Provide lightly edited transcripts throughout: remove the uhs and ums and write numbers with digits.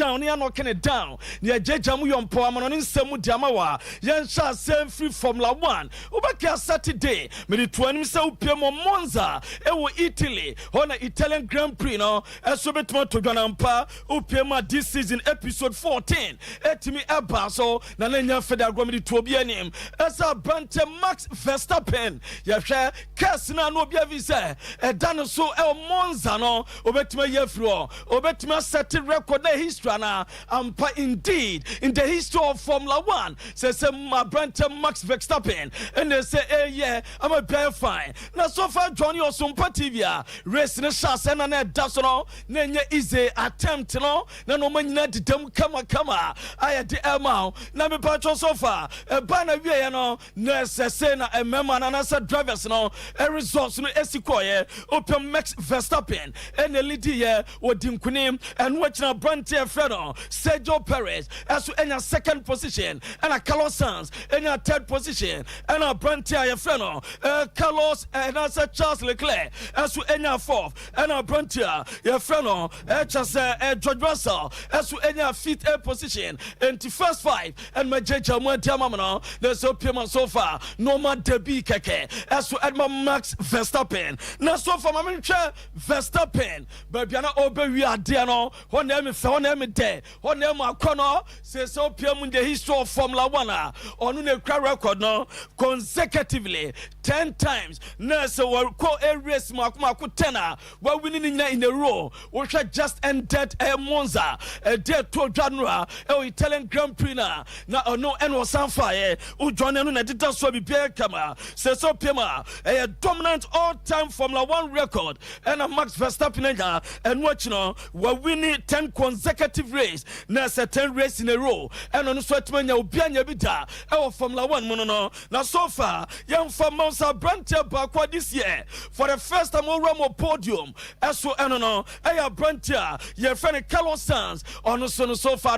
down, near knocking it down. Near Jajamu Yompo, Amanon Semu Diamawa, Yan Sha Sem free Formula 1. Ubaka Saturday, Medi 20 so Piemo Monza, Ewo Italy, on the Italian Grand Prix, no, as Sobetmo to Ganampa, Upiema this season, episode 14. Etimi Abaso, Nananya Federal Gomedi Tobianim, as a Brante Max Verstappen, Yasha, Cassina no Biavisa, a Danoso El Monza, no, Obetma Yefro, Obetma set a record history, ampa indeed, in the history of Formula 1, says my Brante Max Verstappen, and they say, hey, yeah, I'm a bear fine. Now, so far, Johnny or Sompa TV, racing a shot and a dasono, Nanya is a attempt, no, no man, not them come, I had the amount, Nami Pacho so far, a banner, you know, nurse, a sena, a member, and as a driver's, no, a resource, no, Esikoye, open Max Verstappen, and the Lydia, or Dimkunim, and watching a Brante Fredo, Sergio Perez, as to any second position, and a Carlos Sanz, in a third position, and a Brante Freno, Carlos, and as a Charles Leclerc, as to any fourth, and a Brante, Freno, as George Russell, as to any fifth position, and the first five, and my judge, Diamamano, there's opium so far, no man debi keke, as to Edmund Max Verstappen, now so far, my Verstappen, but Biana Obe, we are there, no, one name is one name day, one name Akono, says opium in the history of Formula 1, on a record, no, consecutively, 10 times, nurse, or call a race, Marco Tena, while winning in a row, which had just ended a Monza, a dead to January, a Italian Grand Prix, now, no, and was on fire, who joined in a detail so be bear camera, says Opima, a dominant all time Formula 1 record, and a Max Verstappen, and watch, no, we're winning 10 consecutive races, nurse, 10 races in a row, and on Sweatman, you'll be on your bita, our Formula 1 mono, now so far, young from Monza Brante Bakwa this year, for the first time on Ramo podium, as so, and no, Aya Brante, your friend Carlos Sanz, on the son so far,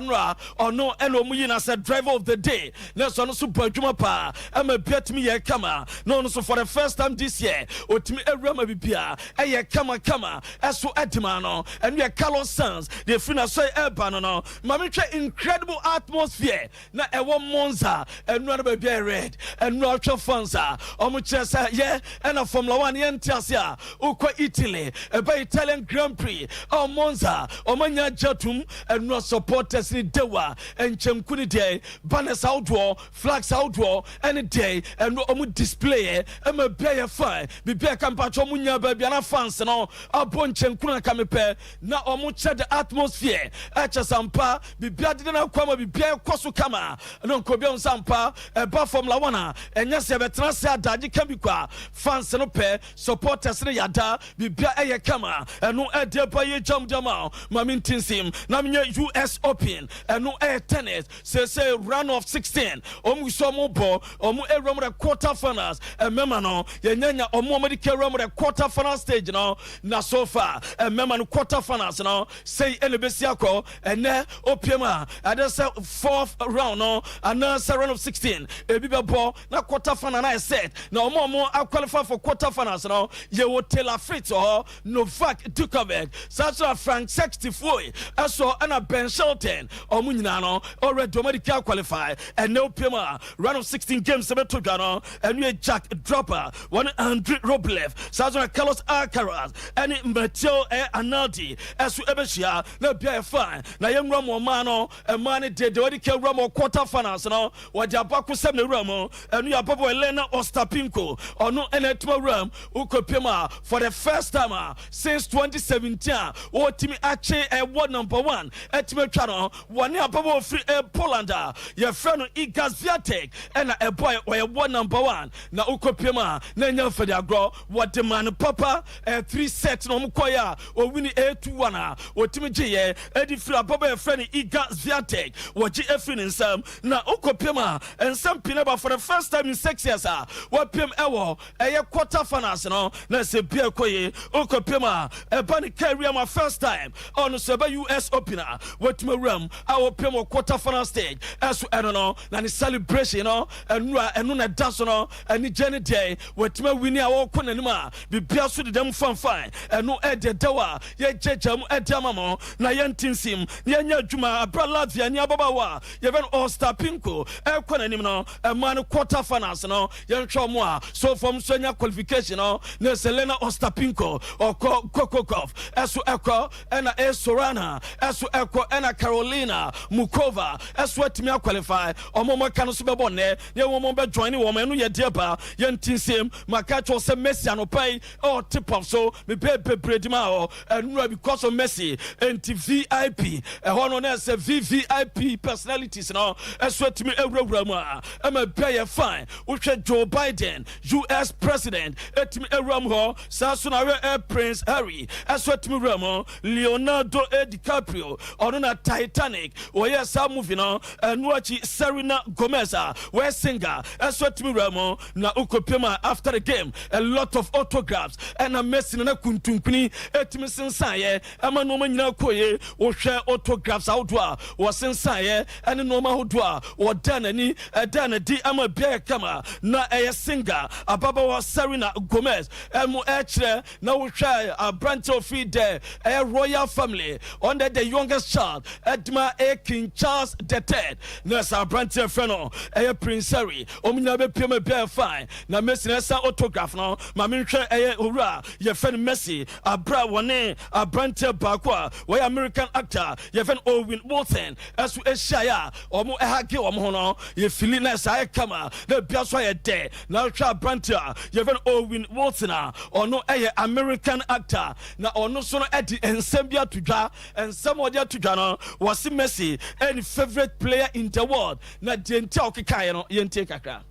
or no, and Omuyin as a driver of the day, let's on Super Jumapa, and a bet me a kama, no, so for the first time this year, or to me a Rama Bibia, Aya kama, as so Etimano, and we are Carlos Sanz, the Fina Soy Ebano, Mamitra incredible atmosphere, now a one Monza, and none of a bear red, and no Fanza, Omuchesa, yeah, and a Formula 1 Yantasia, Uko Italy, a by Italian Grand Prix, or Monza, Omanya Jatum, and no supporters in Dewa, and Chemkuni Day, banners outdoor, flags outdoor, any day, and no Omu display, and a bear fine, be bear Campacho Munya, Babiana fans, and all, our bon Chemkuna Kamepe, now Omucha the atmosphere, Acha Sampa, be bear didn't come, be bear Kosukama, and on Kobion Sampa, a bar Formula 1, and yes, a transfer Daji Kambikwa, fans and pair, supporters in Yada, be bear a kama, and no air dear by jump jamal, Mamin Tinsim, Namia US Open, and no air tennis, say round of 16, Omu Somobo, Omu Ram with a quarter finals, and Memano, Yanya, Omo Medical Ram with a quarter final stage, no, na so far, and Memano quarter finals, no, say Elebesiako, and ne Opiema, and that's a fourth round, no, and that's a round of 16, a Biba ball, na quarter final, I said, no more, I qualify for quarter finals, no, you will tell a Fritz or Novak Djokovic, such a Frank 64, I saw Anna Ben Shelton, or Munano, already Dominical qualify, and no Pima, round of 16 games, Sebetogano, and we Jack Dropper, 100 Roblev, Sazona Carlos Alcaraz, and Mateo Analdi, as to Ebeshia, no be fine, na young Ramo Mano, and Mani did the Odika Ramo quarter finals, no, what Jabaku Semi Ramo, and we are Bobo Elena Ostapinko, or no Enetma Ram, Ukopima, for the first time since 2017, or Timmy Ache a word number one, at Timotano, 1 year Bobo free a Polanda, your friend Igas Viatek, and a boy or a word number one, na Ukopima, Nanya for the agro, what the man Papa, 3 sets no Mukoya, or winning A2-1, or Timmy J, Eddie Fra Bobo, a friend Igas Viatek, what GF in some, na Ukopima, and some Pinaba for the first time in 6 years, what Pim Ewo, a quarter finals, no, let's say Pierre Koye, Ukopima, a bunny carrier my first time on the Seba US opener, what my room, our Pimo quarter final stage, as I don't know, and celebration, you know, and Nuna Dasono, and the Jenny Day, what my winning our Konanima, be pierced with them fun fine, and no Ed Dawa, yet Jejam at Yamamo, Nayan Tinsim, team nyanya juma abra Latvia nya baba wa even Ostapinko ekwana no man quarter finals no yen hwe mo a so from sonya qualification no na Selena Ostapinko or Kokokov eso eko ena Sorana eso eko ena Carolina Mukova eso atimi qualify omomo kan so bebo ne ye womo be join wo manu ye dieba ye ntinsem maka cho se Messi anopai o tip of so me bebredi ma o enu because of Messi enti VIP hono na se VVIP personalities no eso atimi ewurawura mu a ma be fine wo hwe Joe Biden US president etimi ewuram ho sa so na Prince Harry eso atimi ewuram Leonardo DiCaprio ono na Titanic o yes sa movie no enu achi Serena Gomez we singer eso atimi ewuram na ukopema after the game a lot of autographs and a Messi na kuntunkuni etimi sensaye ama no ma nyina koye wo hwe autographs outdoor wo sensaye ene no ma hodwa wo danani danadi ama bia kama na singer ababa wa Serena Gomez emu ekre na wo hwe a branch of there a royal family under the youngest child Edma King Charles III na sa branch friend no Prince Harry omunya be pia bia fine na Messi na sa autograph no ma me hwe owura ye friend Messi abra wone a branch bakwa we American actor ye friend Owen Wilson asu eshaya omo ehage omo ho no ye fili na sa kama na bia so ye de na hwa branch ye friend Owen Wilson ono American actor na ono so no edi ensem bia tudwa ensem odi atudwa no was Messi any favorite player in the world na de ntia okikaye no ye ntie kakra.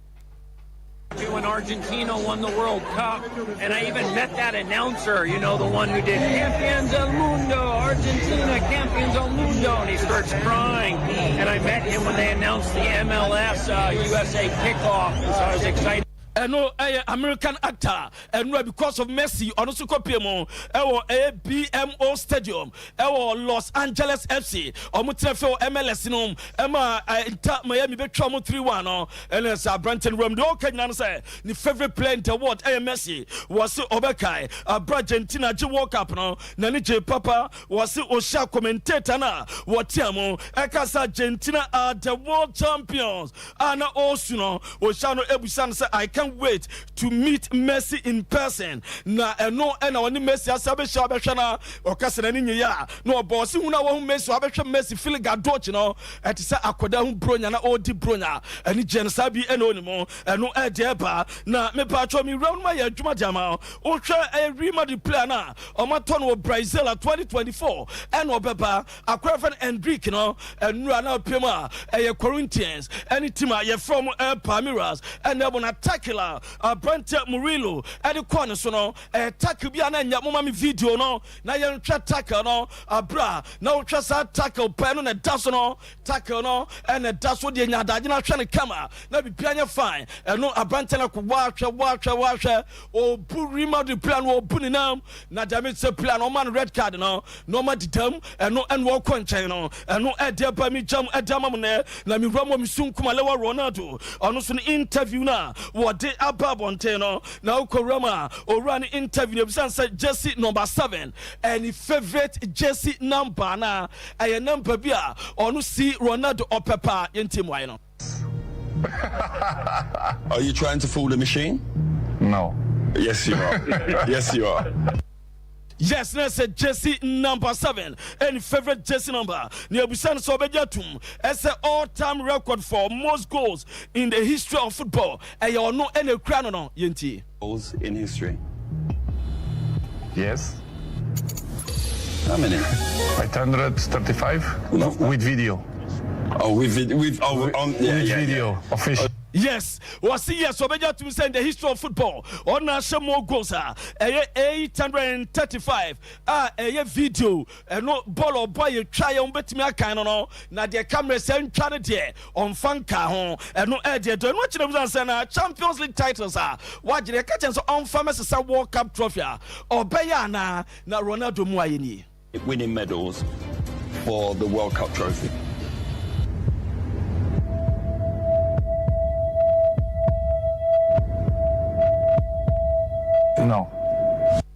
When Argentina won the World Cup, and I even met that announcer, you know, the one who did Campeons del Mundo, Argentina, Campeons del Mundo, and he starts crying. And I met him when they announced the MLS USA kickoff, so I was excited. No American actor and because of Messi on also kopiemo BMO Stadium Los Angeles FC omutrefe MLS no ema Miami be twa mo 3-1 and as Branton Rom do Kenya say the favorite player in the world Messi was Obekai Argentina G World Cup no na ni J Papa was Osha commentator na watiamo ekasa Argentina are the world champions ana osuno Osha no ebusan say I can't wait to meet Messi in person na no na woni Messi asabe sha na okase na ni ya no boss hu na wo Messi abehwe Messi feel gadoch no etisa akoda hu bronya na odi bronya ani jensa bi ena onimo eno edeba na me pa cho mi round ma ya adwuma jama o hwe Real Madrid player na o mato no Brazil 2024 ena obeba akwafen Enrique no enura na pema Corinthians any team ye from Palmeiras and they na tackle Brent Murillo at the corner so no tackle bi na nya mama mi video no na ye ntwa tackle no abra na o twa sa tackle pen no na daso no tackle no and daso de nya daje na hwe ne kama na bi pianya fine no abrante na ko wa hwe o bu Real Madrid plan o bu ni nam na damage se plan o man red card no no ma didam no en wo kwanchen no no e de ba mi jam edama mo ne na mi ramo mi sunkuma lewa Ronaldo ono so interview na wo de ababonte no na ukorama o run interview e say jersey number 7 and favorite jersey number na aye number bia ono si Ronaldo opepa yentim why no. Are you trying to fool the machine? No. Yes you are. Yes you are. Yes, that's a jersey number 7. Any favorite jersey number? Nebusan Sobejatum as an all-time record for most goals in the history of football. And you know any crown on Yenti. Goals in history. Yes. How many? 535 No. with video. Oh, with video. Video. Official. Yes, was yes, Obeja to say in the history of football. On our more goals, 835. A video, and no ball or boy, you try on bet me a kind of now their cameras and trying there on Fanka home, and no idea. Don't watch them and Champions League titles are what the catchings on famous World Cup trophy or Bayana, na Ronaldo Muayini. Winning medals for the World Cup trophy. No.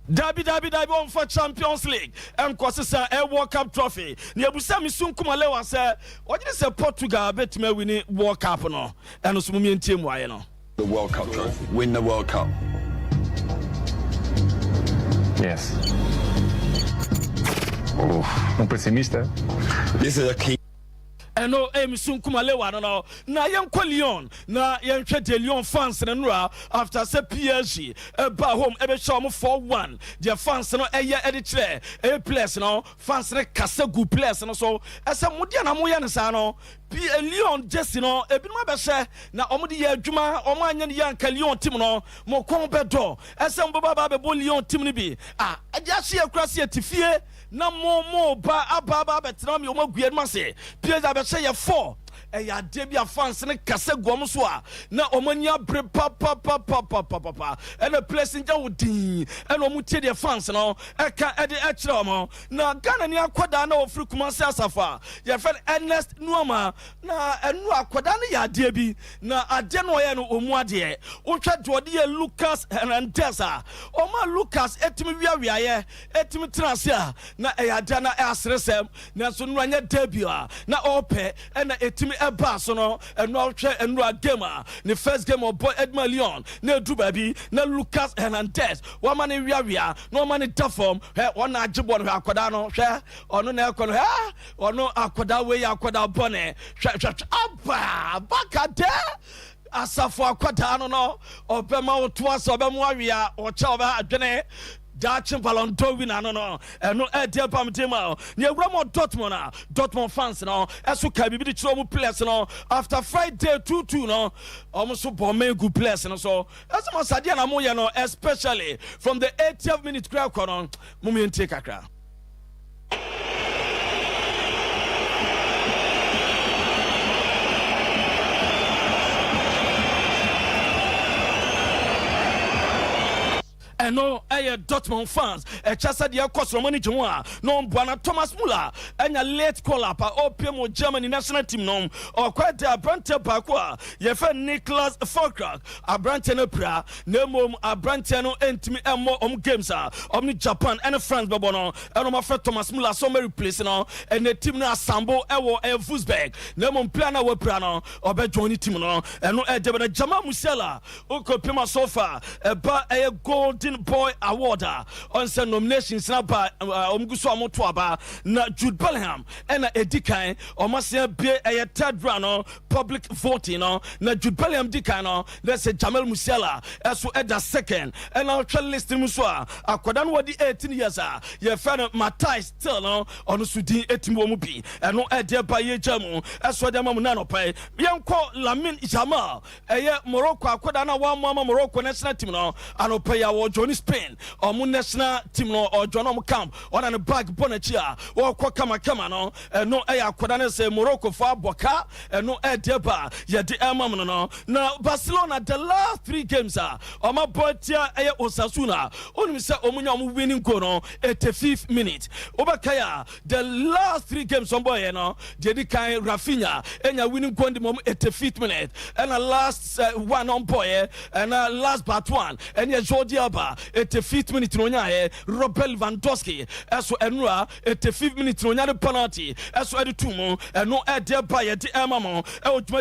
Dabi on for Champions League and Kwasisa a World Cup trophy. Niabusami Sunkumalewa said, what is a Portugal bet me winning World Cup no? And Usmumian team Wayano. The World Cup trophy. Win the World Cup. Yes. Un pesimista. This is a key. Eno emisun kumalewa no na yenko Lyon na yenhwe de Lyon fans no after say PSG ba home ebe show mo 4-1 the fans no eye ede kire e place no fans ne kasa gu place no so ese modia na moya ne sa no Lyon Jesse no ebi no be hye na omode ye adwuma omo anya ne yanka Lyon team no mo kon bedo ese mboba ba be bo Lyon team ni bi aja hye akurase atifie na mo ba aba betra me omo guer ma se PSG be hye 4 eya debia fans ne kase guom so a na omania bre pa and a place in jawdin and omutie de fans no eka ede e kire omo na Ghana ni akoda na ofri Kumasi Asafa ye friend Ernest Nuama na enu akoda ne ya de bi na ade no ye no omu ade wotwa de ye Lucas Hernandez oma Lucas etimi wiawiaye etimi transe a na eya de na asresem na so no anya debut na ope na etimi eba so no eno hwe eno game the first game of boy Edma Lyon na edu baby na Lucas Hernandez wa man wiawia no man defom he wona agebo no akoda no hwe ono na ekono he ono akoda we akoda bone hwe aba bakade asafo akoda no obema otoaso obemu awia ocha oba adwene Dachin Ballon d'Or winner no no dear Pamtema near Ramo Dortmund fans no esu ka bibi chiro mu players no after Friday 2-2 no almost so bomb good players no so as ma sadia na mo ye no especially from the 80th minute crowd no mo me take akra. No, Dortmund fans, a chasa dia cost money Joa, no Buana Thomas Muller, and a late call up opium Germany national team nom, or quite a Brante Bakwa, Yefen Nicholas Falkrak, a Branteno Nemo, a Branteno, and more games Omni Japan and France Babono, and my friend Thomas Muller, so many places now, and the team now Sambo, Ewo, and Fusberg, Nemo Plana Weprano, or Johnny Timono, and no Edebana Jama Musella, Oko Pima Sofa, a golden boy award on some nominations na ba omguso amoto aba na Jude Bellingham and Edikan almost be a third round public voting na Jude Bellingham dikan no let's say Jamal Musiala as at the second and our list muso akoda no wadi 18 years ye friend Matai still no on sudin etimo mu bi and no e de ba ye jamu as wadi mamu na no pai yenko Lamine Jamal Morocco akoda na wa Morocco national team no anopai ya Johnny Spain or national team no or John camp on an bag bonachia or kama no no air Kodane say Morocco for Boka and no air deba ya de no now Barcelona the last 3 games or my boy tia Osasuna only say omunya winning goal no 85th minute Obakaya the last 3 games on boy no Jedi Kai Rafinha and ya winning goal the mom 85th minute and a last one on boy and last but one and ya Jordi Alba 85th minute no nya Robert Lewandowski eso enura 85th minute no nya the penalty eso edutumu and no there by the emamo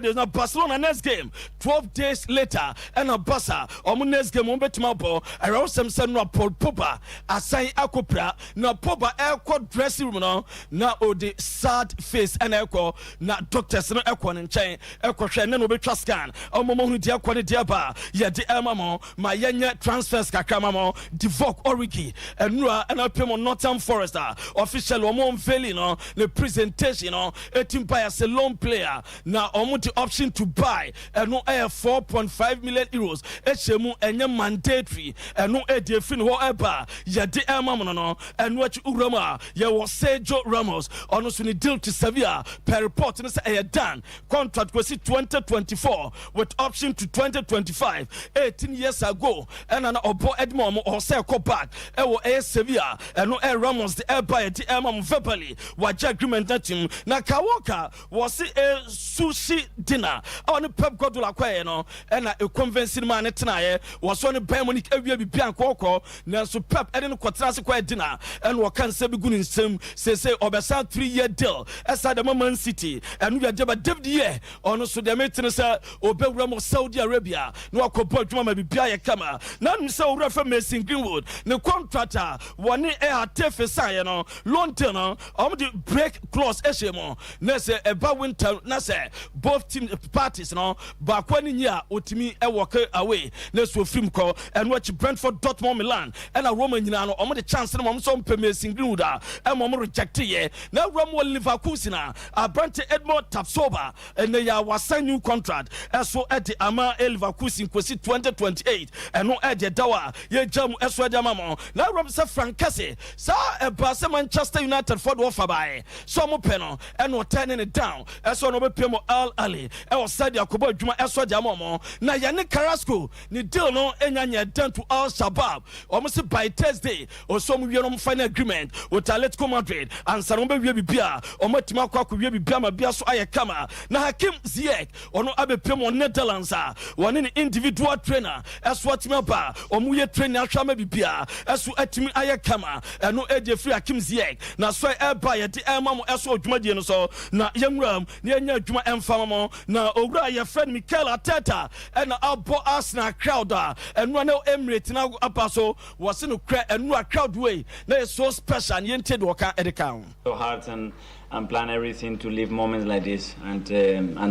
e na Barcelona next game 12 days later and a Barca next game on betima ball around some no Paul Pogba assign akopra na Pogba airco dressing room no na the sad face and airco na doctors no airco nchen airco hwe na no betwa scan omomo hu dia kwa ne dia ba ye de emamo ma yenye transfers kakramamo Divock Origi and apemo Nottingham Forest official omo unveiling no the presentation no a team buy as a loan player na omo the option to buy and no 4.5 million euros echemu enye mandatory and no e dey fin however ye de emamo no and what urama ye was Sergio Ramos ono so ni deal to Sevilla per report no say done contract go see 2024 with option to 2025 18 years ago and an obo edmom or say ko back e Sevilla no Ramos the by the verbally what agreement that him na Kawoka was a sushi dinner on Pep Guardiola kwa no na a convincing man tena was on Bayern Munich e bi bian koko na so Pep e no kwatras kwa dinner and what can say be good in same say obesa 3-year deal aside the Man City and we are David year on so the meeting say obewura mo Saudi Arabia no akobɔ dwuma ma bibia ye kama na nim say owura Mason Greenwood ne contractor one e atefe say no long term no the break clause ehemo na say eba winter na say both team parties no ba kwani nya otimi e work away na so film call and watch Brentford, Dortmund, Milan and a Roman nyina no the chance no so Mason Greenwood and reject ye na Ramo Leverkusen a Brent Edmond Tapsoba and they are sign new contract so at the Ama Leverkusen kwesi 2028 and no at the dawa ye jam eso de mamo na Ram say Frankese sa e ba Manchester United for offer by so mo peno and no turning it down so no be pemo Al Ali e o said yakobo adwuma eso de mamo na ye ne Carrasco ni deal no enya down to Al Shabab almost by Thursday or some we no final agreement with Atletico Madrid and Sanombe we bibia o matima kwa we bibia ma bia so ayekama na Hakim Ziyech ono abepem Netherlands one in individual trainer as what me ba o mu ye trainer ahwama bibia aso atimi ayekama no eje free Hakim Ziyech na so e ba ye de ema mo eso adwumadie no so na yenwram na enya adwuma emfama mo na owura ye friend Mikel Arteta and abo Arsenal crowd and no Emirates na apaso was no crowd way na so special and yented waka edeka so hard and plan everything to live moments like this and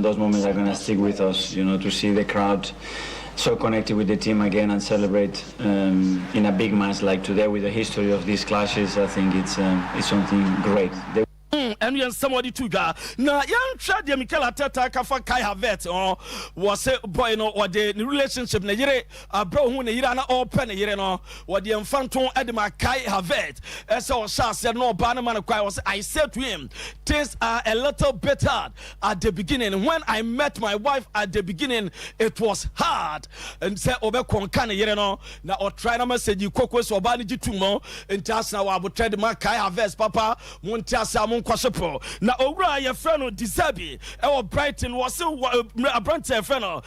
those moments are going to stick with us, you know, to see the crowd so connected with the team again and celebrate in a big match like today with the history of these clashes. I think it's something great. And you somebody to ga na yan try the Mikel Arteta ka fa Kai Havertz was say boy no or the relationship na yire abro hu na yire na open na yire no or the infanton edema Kai Havertz as o sha said no ba na man kwai was I said to him things are a little bit hard at the beginning. When I met my wife at the beginning it was hard and say obe konka na yire no na o try na message kokwe so ba ni gitumo ntia wa abotre de ma Kai Havertz papa montia sa kwashepo na owura ye freno Disabi e wo Brighton was a brand freno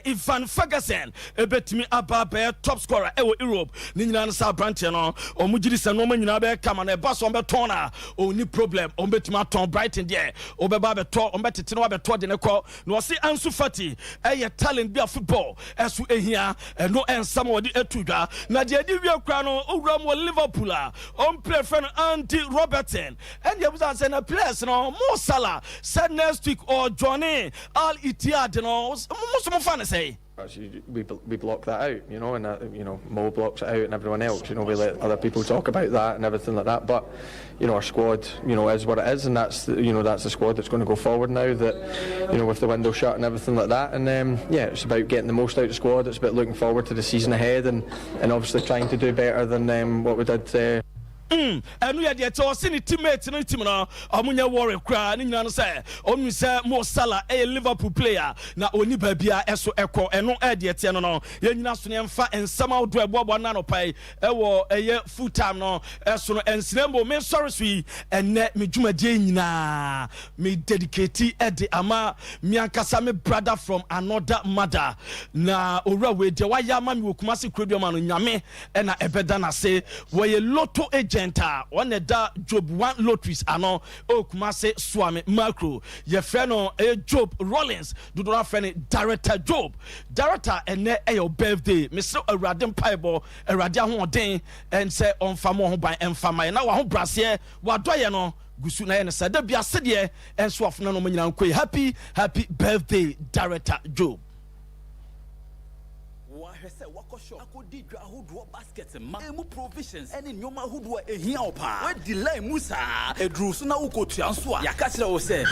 Ivan Ferguson e betimi aba be top scorer e wo Europe ni nyina no sa brand no o mugiri se no manyina be kama na e ba so be ton na o ni problem o betimi aton Brighton there o be ba be to o betete no be to de ne ko no se Ansu Fati e talent bi a football esu ehia no ensam wo di etudwa na de di wi akra no owura mo Liverpool on play freno Andy Robertson and you and a place no Mo Salah said next week or Johnny Al Ittihad no most of fun say we block that out, you know, and you know, Mo blocks it out and everyone else, you know, we let other people talk about that and everything like that, but you know, our squad, you know, is what it is, and that's you know, that's the squad that's going to go forward now that, you know, with the window shut and everything like that, and yeah, it's about getting the most out of the squad, it's about looking forward to the season ahead and obviously trying to do better than what we did and we had yet to see teammates in the team now. Amunya Warrior cry, and you say, only say Mo Salah, a Liverpool player. Now, only baby, so echo, and no idea, no, Yanasuan fa and somehow do a bob nano pay, a year full time no, as soon and Snembo, me sorry, and net me Juma Jana, me dedicate at the Ama, Miankasame brother from another mother. Na Ura with the Wayama Mukumasi Kudiaman Yame, and I ebedana say, where a lotto agent. One da Job one lotteries ano o kumase swami macro ye freno Job Rollins do not friend director Job director and your birthday Mr. Radin Piebo Radia Hoden and say on famo ho by enfama na wa ho brase wa doye no gusu na ye said bia sede and so afna no nyina nkoi happy birthday director Job. Baskets emu provisions any nyoma hudu ehia opa we delay musa edru so na ukotua so a yakachira wo say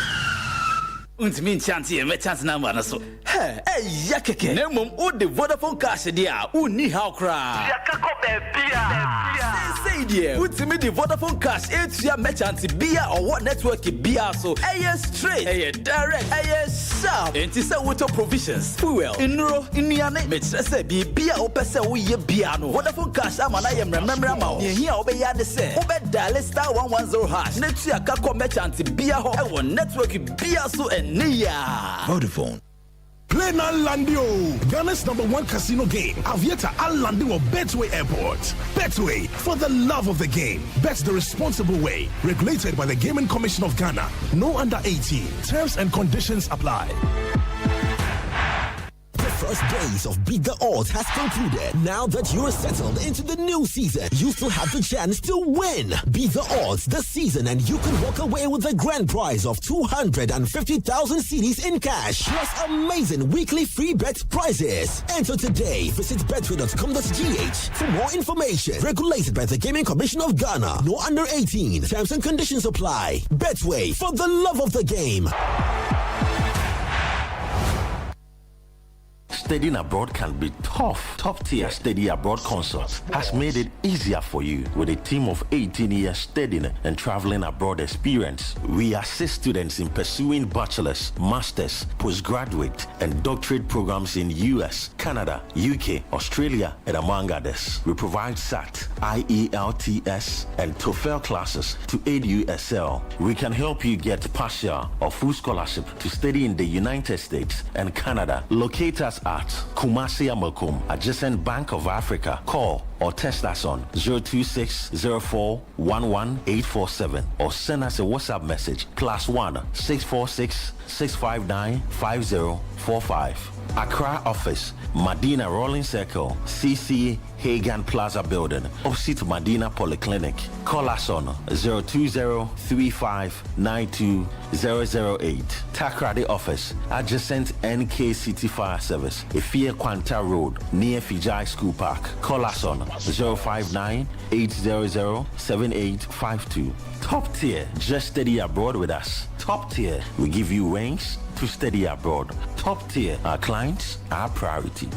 Untimi chance ye me chance number na so. Hey, ya keke. Na mom o de Vodafone cash dia, uni how cry. Ya kako bebia. Say dear, untimi de Vodafone cash etua me chance bia or what network bia so. Straight, direct, sharp. Enti say water provisions, fuel, inro, iniane, me say bia o pese wo ye bia no. Vodafone cash ama na ye remember ma. Ye hia obeya de say, obe dial star 110 hash. Netua kako me chance bia ho e wo network bia so enia. Vodafone. Play now Landio, Ghana's #1 casino game. Aviator Al Landio of Betway Airport. Betway, for the love of the game. Bet the responsible way. Regulated by the Gaming Commission of Ghana. No under 18. Terms and conditions apply. First days of Beat the Odds has concluded. Now that you're settled into the new season, you still have the chance to win. Beat the Odds this season and you can walk away with the grand prize of 250,000 cedis in cash, plus amazing weekly free bet prizes. Enter today. Visit betway.com.gh for more information. Regulated by the Gaming Commission of Ghana. No under 18. Terms and conditions apply. Betway, for the love of the game. Studying abroad can be tough. Top-tier Study Abroad Consult has made it easier for you with a team of 18 years studying and traveling abroad experience. We assist students in pursuing bachelor's, master's, postgraduate, and doctorate programs in US, Canada, UK, Australia, and among others. We provide SAT, IELTS, and TOEFL classes to aid you excel. We can help you get partial or full scholarship to study in the United States and Canada. Locate us at Kumasi Amakum, adjacent Bank of Africa. Call or text us on 0260411 or send us a WhatsApp message +1 646 659 5045. Accra office, Medina Rolling Circle, CC Hagan Plaza Building, opposite Medina Polyclinic. Call us on 020-3592-008. Takrady office, adjacent NK City Fire Service, Ifia Quanta Road, near Fijai School Park. Call us on 059-800-7852. Top tier, just study abroad with us. Top tier, we give you ranks to study abroad. Top tier, our clients, our priority.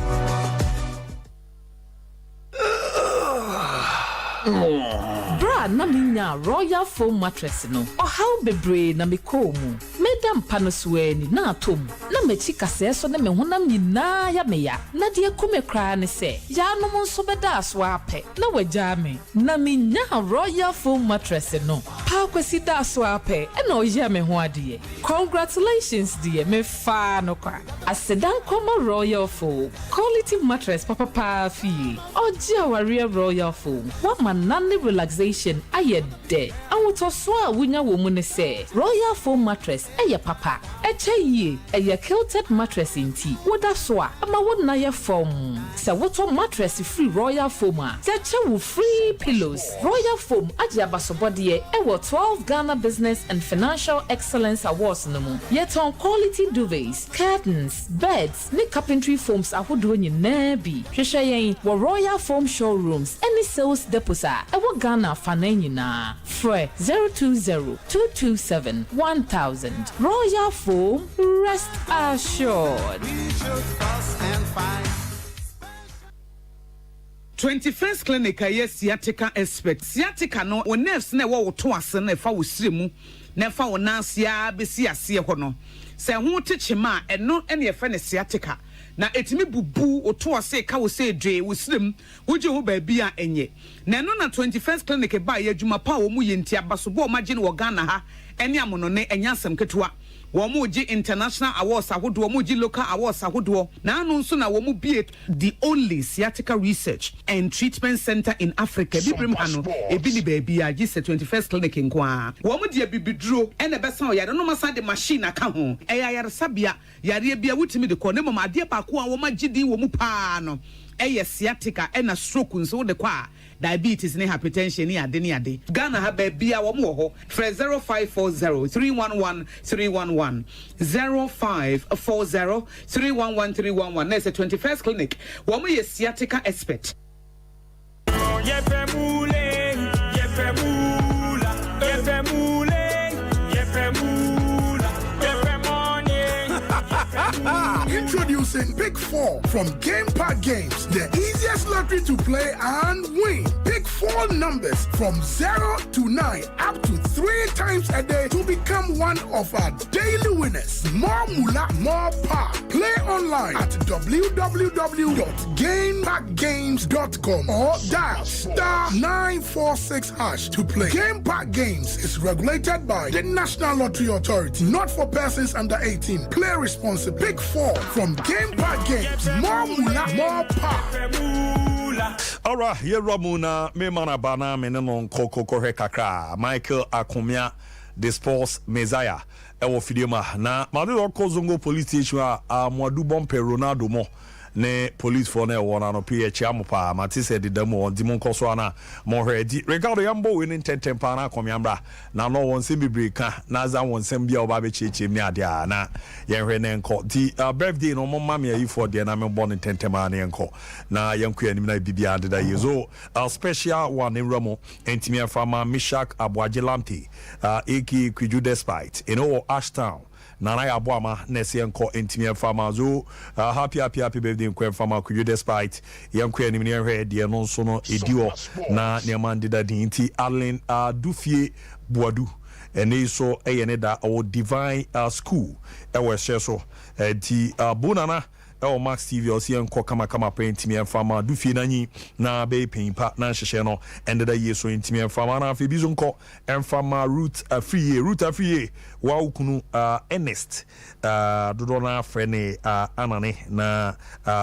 Bra na minya Royal Foam mattress no. How bebre na me komu. Medam panosweni na atom. Na mechi kase so na me honam nyina ya meya. Na de kume kra ne se. Ya no nso beda aso ape. Na wagya me. Na minya Royal Foam mattress no. Pa kwesi da aso ape. E na oya me ho ade. Congratulations dear. Me fa no kwa. Asedan koma Royal Foam. Quality mattress papa fi. Oji aware Royal Foam. What nane relaxation aye de awoto so a wunya wo mu ne se Royal Foam mattress eye papa eche yie eye quilted mattress inti woda so a ama wona ye foam se woto mattress free Royal Foam a cheche wo free pillows. Royal Foam age abasobode e wo 12 Ghana Business and Financial Excellence Awards no mu yet on quality duvets, curtains, beds, ne carpentry foams ahodo nyina bi hwehwe yen wo Royal Foam showrooms any sales depots ewo Ghana fananyina free 020-227-1000. Royal Foam, rest assured. 21st Clinic yes sciatica expert. Sciatica no o nerves na wo to ase na fa wo siremu na fa wo nansia besi ase ho no. Se ho techema eno ene ye fa ne sciatica. Na etimi bubu oto ase ka wo se dwe wo sirem woje ho ba bia enye na no na 21st Clinic ba ye adwuma pa wo mu ye ntia basobo o magine wo Ghana ha ene amono ne enyasem ketewa wo mu gi international awards ahodo wo mu gi local awards ahodo na anu nso na wo mu bie the only sciatica research and treatment center in Africa bibrim hano ebi ni ba bia gi 21st Clinic nkoa wo mu de bibiduro ene besa o yare no masa de machine aka ho yare sabia yare bia wutimi de ko ne mama ade pa ko a wo magidi wo mu pa no sciatica ena stroke nso de kwa diabetes ne hypertension ni ade Ghana ha ba bia wo mo ho 0540-311-311 0540-311-311 na 21st Clinic wo mo ye sciatica expert. announcing Pick 4 from Game Park Games, the easiest lottery to play and win. Pick 4 numbers from 0 to 9 up to 3 times a day to become one of our daily winners. More moolah, more power. Play online at www.gamepackgames.com or dial *946# to play. Game Park Games is regulated by the National Lottery Authority, not for persons under 18. Play responsibly. Pick 4 from Game Park Games. More moolah, more power. Alright, here Ramuna, me manabana, menon koko kakra, Michael Akumia, the sports messiah, ewo fidioma. Na, Madu Kozongo police station, Mwadu Bompe Ronaldo mo. Ne police for ne wana no PH amopa matise de demo on dimon koso ana mo hwedi Ricardo Yambo winning 10 pa na komyambra na no won se bibrika na za won sem bia oba be cheche mi ade na ye hwe ne nko di birthday no mama me yi for de na me born 10 ma na nko na yanku anim na bibia de da yezo a special one in Ramo entimi afama Mishak Abwajelamti eki Kwiju Despite Ashtown Nana Abuama Nesianko Intimia Famazo happy birthday Nkwen Fama Kwiju Despite Yankwe ni mniere de non sono edio na niamande da dinti Allen Dufie Boadu ene so eyene da o Divine School ewe so di bonana Max TV Osianko kama Intimia Fama Dufie nanyi na be pimpa na hyehyɛ no ende da yeso Intimia Fama na afi bizonko Fama root afie wa ukunu Ernest dodona frene anane na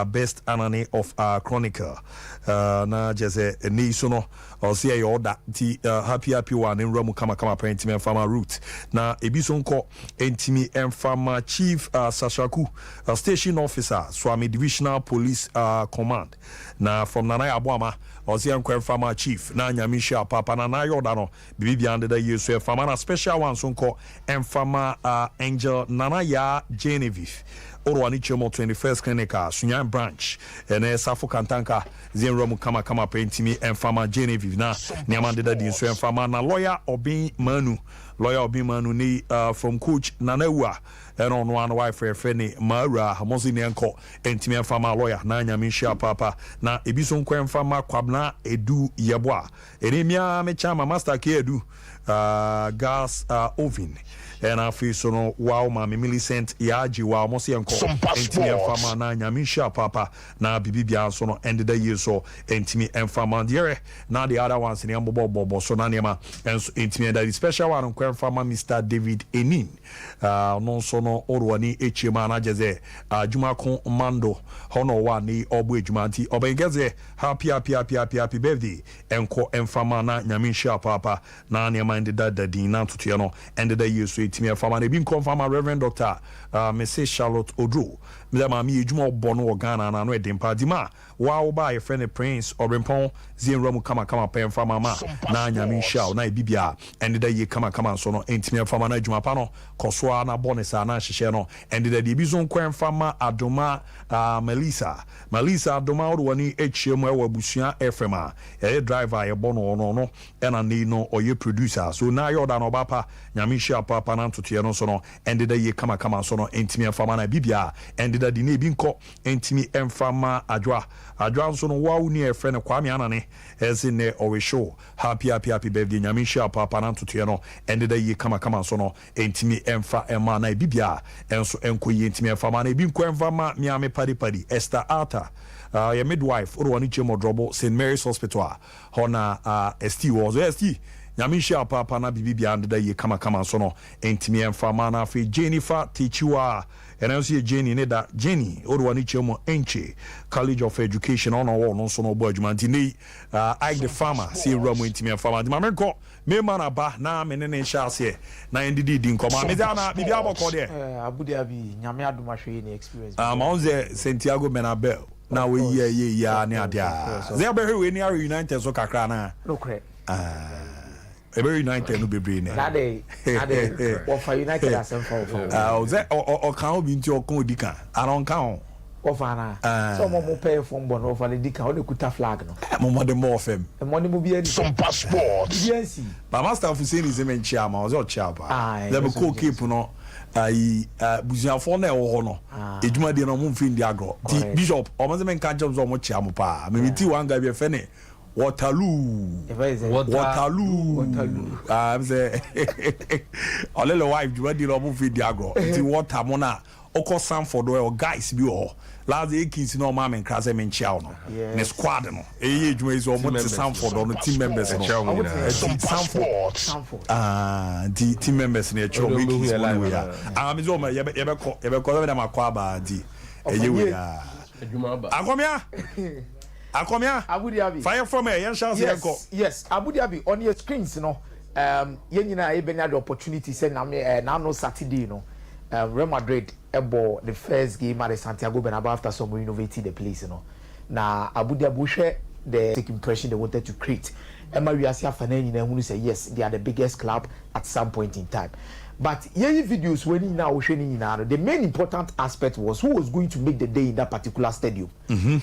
best anane of Chronicle na jeze ni so no osia ye order ti happy one in Ramu kama Intimia Fama root na ebisonko Intimi Fama Chief Sashaku station officer Swami Divisional Police Command na from Nana Abuama Ozian Fama Chief na Nyamisha Papa na Yoda no bibi ande da yeso Fama na special one sonko Fama Angel Nanaya Genevieve Orwani Chemo 21st Clinical Sunyan Branch ene Safo Kantanka Zenromu kama Intimi Fama Genevieve na Niamande da dinso Fama na lawyer Obin Manu ni from coach Nanawa and on one wife Feni Mara Hamosi Nenko Intimi Fama lawyer na Nyamisha Papa na Ebison Fama Kwabna Edu Yabwa Enemia Mechama Master K Edu gas oven and I feel so no wow mami Millicent Yaji wow Mosi Enko Intimi Fama na Nyamisha Papa na Bibi so no end the year so Intimi Fama diere na the other ones in Bobo so na nema and Intimi that special one Fama Mr. David Enin non so no Orwani Echema na jeze Jumako Mando hono wani obu ejumanti obengeze happy birthday Enko Fama na Nyamisha Papa na nema da din na tutu no end the year so Intimi Fama na bi confirm Reverend Dr. Mrs. Charlotte Odro mama mi ejuma obono Ghana na no edempa dima wa ba ye friend Prince Obrempon Zenromu kama pen Fama ma na Nyamisha na bibia end the year kama so no Intimi Fama na ejuma pa no kosoa na bonus na hyehyɛ no end the year bi zo nkwan Fama Adoma Melissa Adoma Orwani echiemu ewa busua FM driver ye bono no ena ni no oye producer so na yoda no bapa Nyamisha Papa na ntoto no so no end the year kama so no Intimi Fama na bibia end the day bi nko Intimi Fama adwa so no wa uni e friend Kwame Anane ezi ne owe show happy birthday Nyamisha Papa na ntoto no end the year kama so no Intimi Fama na bibia enso enko ye Intimi Fama na bi nko Fama miame padi Esther Arthur your midwife Orwani Chemo Drobo St. Mary's Hospital hona ST was ST Nyamisha Papa na bibi bia ande ye kama so no Intimi Fama na fe Jennifer Tichiwa and I see Jenny Neda Jenny Orwani Chemo Enche College of Education on all no so no budgement ni I the farmer see Romo Intimi Fama di mamenko me mana ba na menene chance na ndidi di nkoma me na bibi aboko de abudi abi nyame adoma hwe ni experience ma onze Santiago Benabel na we ye ya ne adia ze be hwe ni are United so kakra na no kre Very United no be brain. Na dey for United as for. Ze o kan obi nti o kan odika. Aron kan o. Ofa na. So mo pay for mbo no for the dika o de kuta flag no. Mo de more fem. Mo mo bi ani. Some passport. Yes. Ba master of saying is men chairman o zo chapa. They be cool keep no. busuafo na ɛwɔ hɔ no edwuma de no mo mfin di agro di bishop o mo se men kan jobs o mo chia mo pa me ti wan ga bi fe ne Waterloo I'm say olele wife dwuma de no mo mfin di agro di water mo na oko Sanford o guys bi o last Ekins no ma men krase men chia no ne squad no eye dwuma is o mo ti Sanford no team members no Sanford the team members ne cho we Ekins mo we ya me zo ma ye be ko na makwa ba di eye we ya akomia Abu Dhabi fire from here yan chance yes Abu Dhabi on your screens no yen nyina e benya the opportunity say na no Saturday no Real Madrid ebo the first game at the Santiago Bernabeu after some renovating the place, you know. Now Abu Dhabi share the take impression they wanted to create. Emma Riasia Faneni who say yes, they are the biggest club at some point in time. But any videos when now showing the main important aspect was who was going to make the day in that particular stadium.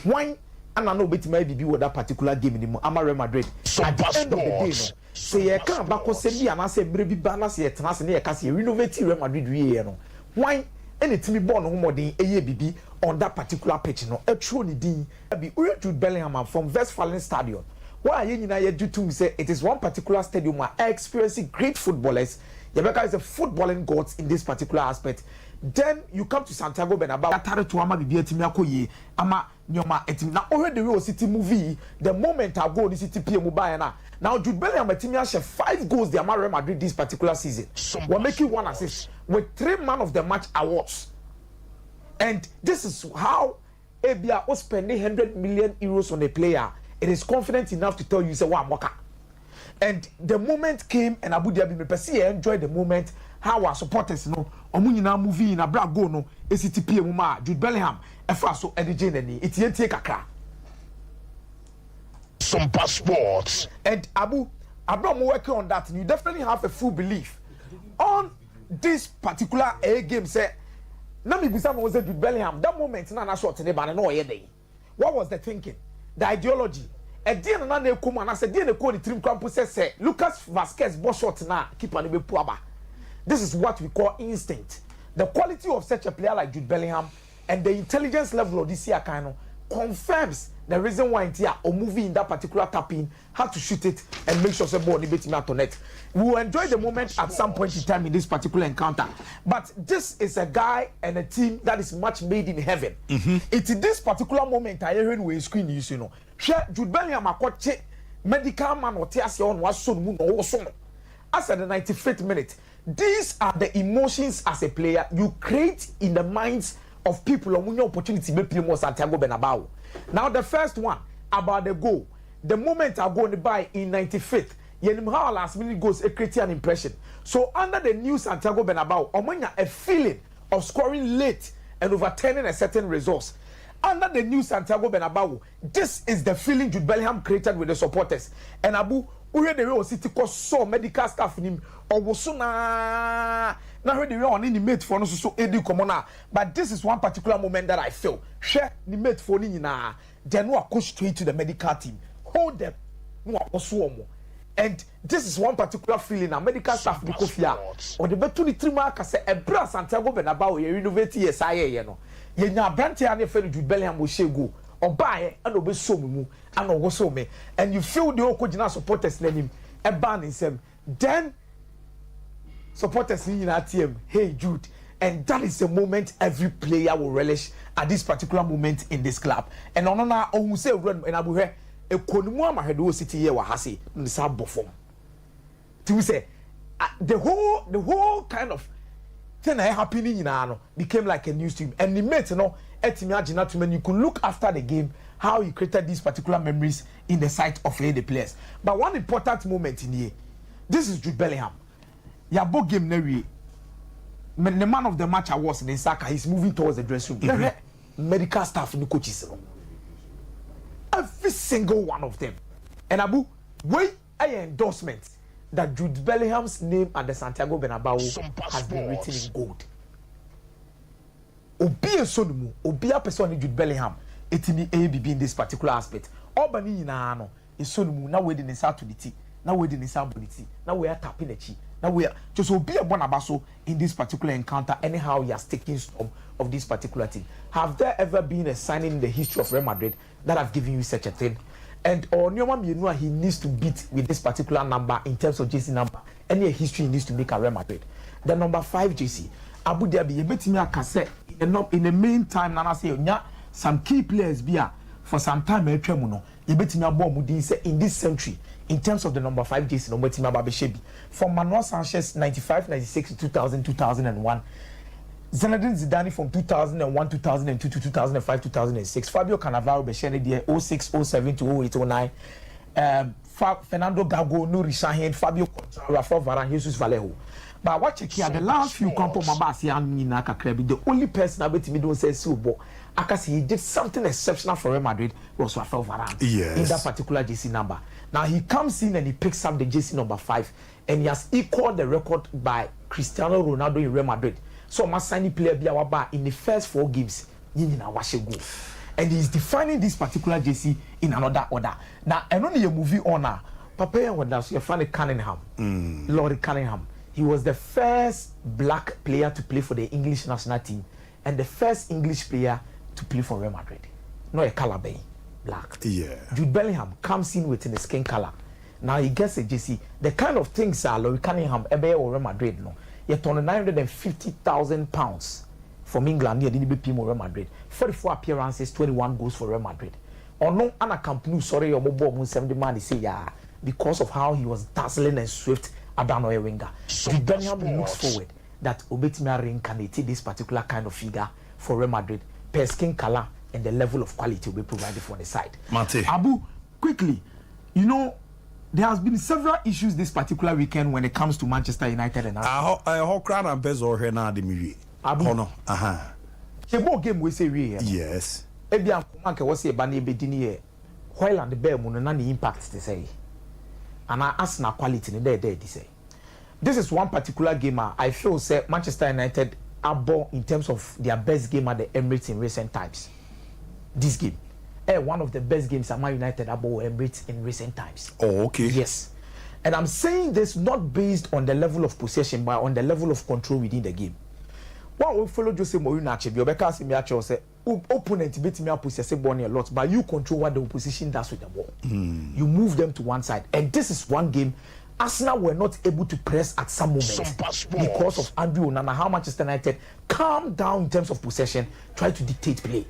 Why? And I know bet maybe be with that particular game in the Real Madrid. At the end of the day, no. Say I can't back on say and I say baby balance yet and I say I renovate Real Madrid we no. Why any team born no more than ABB on that particular pitch no a truly din be Jude Bellingham from Westfalen Stadium. Why you know you do to say it is one particular stadium where experiencing great footballers. Yabeka is a footballing gods in this particular aspect. Then you come to Santiago Bernabeu. Atare to ama bibi etimi akoye ama nyoma etimi na already we city movie the moment I go the city PM buy na now Jude Bellingham etimi share 5 goals the Real Madrid this particular season. We're making 1 assist with 3 man of the match awards. And this is how ABA was spending 100 million euros on a player. It is confident enough to tell you say wow waka. And the moment came and Abu Dhabi me enjoy the moment how our supporters know omunyina movie na bra go no ECTP mu ma Jude Bellingham efa so edije nani etientie kakra Sompa Sports and Abraham working on that and you definitely have a full belief on this particular game say na me bisa mo say Jude Bellingham that moment na shot ne ba na o ye dey what was the thinking the ideology Edie na na ekoma na se die na ko ni trim krampo say Lucas Vazquez bo shot na keeper ne be puaba. This is what we call instinct. The quality of such a player like Jude Bellingham and the intelligence level of this year kind of confirms the reason why or movie in that particular tapping had to shoot it and make sure the ball is not on net. We will enjoy the moment at some point in time in this particular encounter. But this is a guy and a team that is much made in heaven. It's in this particular moment I heard we screen you know. Jude Bellingham akoche medical man or tears on was so moon or so. As at the 95th minute, these are the emotions as a player you create in the minds of people on your opportunity to play more Santiago Bernabeu. Now the first one about the goal. The moment I go by in 95th, yenim how last minute goals create an impression. So under the new Santiago Bernabeu, omanya a feeling of scoring late and overturning a certain resource. Under the new Santiago Bernabeu, this is the feeling Jude Bellingham created with the supporters. And Abu we the way city cause so medical staff him or was na heard the way on any mate for no so edu common. But this is one particular moment that I feel. Share the mate for ni na then no go straight to the medical team. Hold them no oswo. And this is one particular feeling a medical staff because fear or the betu ni trima ka say e bra Santiago Bernabeu ye renovate yes aye no. Ye nya brante ane fe Jude Bellingham wo shegu obaye and obeso mu and ogoso me and you feel the okojina supporters na him e ban him then supporters in our team hey Jude and that is the moment every player will relish at this particular moment in this club and on na ohun say run and abu he ekonimu amahedo city here wa hase nsa bofom to say the whole kind of thing that happening in became like a news to him and the mate no etimi you could look after the game how he created these particular memories in the sight of the players. But one important moment in here, this is Jude Bellingham. Yabo game never the man of the match awards in Saka, he's moving towards the dressing room. Medical staff and the coaches. Every single one of them. And Abu, wait an endorsement that Jude Bellingham's name at the Santiago Bernabeu has been written in gold. Obi Sonumu, Obi a person Jude Bellingham, etimi ABB in this particular aspect. Obani na no, Sonumu na we dey nsa to the tea, na we dey nsa boniti, na we are tapping the chi, Now we are just will be a Bonabaso in this particular encounter. Anyhow, he has taken storm of this particular team. Have there ever been a signing in the history of Real Madrid that have given you such a thing? And Onyema Mienua, he needs to beat with this particular number in terms of JC number. Any history he needs to make at Real Madrid. The number 5 JC. Abu Dhabi, you bet me a cassette in the meantime, Nana say, some key players be for some time. You bet me a bomb in this century in terms of the number 5 JC, number Tima Babeshebi. From Manuel Sanchez 95, 96 to 2000, 2001. Zinedine Zidane from 2001, 2002 to 2005, 2006. Fabio Cannavaro Beshene there 06, 07 to 08, 09. Fernando Gago, Nuri Sahin, Fabio Contrara, Rafael Varane, Jesus Vallejo. But watch it here, the last few Campo Mabasi and Naka Krebi, the only person I bet me don't say Subo. Akasi, he did something exceptional for Real Madrid was Rafael Varane. Yes. In that particular JC number. Now he comes in and he picks up the JC number 5 and he has equaled the record by Cristiano Ronaldo in Real Madrid. So Masani player Biawaba in the first 4 games, and he's defining this particular JC in another order. Now, and only a movie owner, Papa when that's your funny Cunningham, Lord Cunningham. He was the first black player to play for the English national team and the first English player to play for Real Madrid. No a color bay, black. Yeah. Jude Bellingham comes in with the skin color. Now he gets a JC. The kind of things Lord Cunningham ebe or Real Madrid no. Yet on £950,000 from England, near the Real Madrid. 44 appearances, 21 goals for Real Madrid. Or no, Anna Campnu, sorry, or Mobo 70 man, say, yeah, because of how he was dazzling and swift, Adanoe winger. Bellingham looks forward that Obetimia reincarnated this particular kind of figure for Real Madrid, per skin color and the level of quality will be provided for the side. Mate. Abu, quickly, you know, there has been several issues this particular weekend when it comes to Manchester United and Arsenal. I crowd and bezo here now the movie. Abu, no, the ball game we say we yes. Ebian Kumanke was a bani bedini while and the bear moon and the impact to say. And I ask na quality in there to say. This is one particular game I feel say Manchester United are born in terms of their best game at the Emirates in recent times. This game. One of the best games at Man United about Emirates in recent times. Oh, okay. Yes. And I'm saying this not based on the level of possession, but on the level of control within the game. One will follow Jose Mourinho actually, because me actually say opponent beat me up possess ball a lot, but you control what the opposition does with the ball. You move them to one side. And this is one game Arsenal were not able to press at some moments because of Andrew Onana, how Manchester United calm down in terms of possession, try to dictate play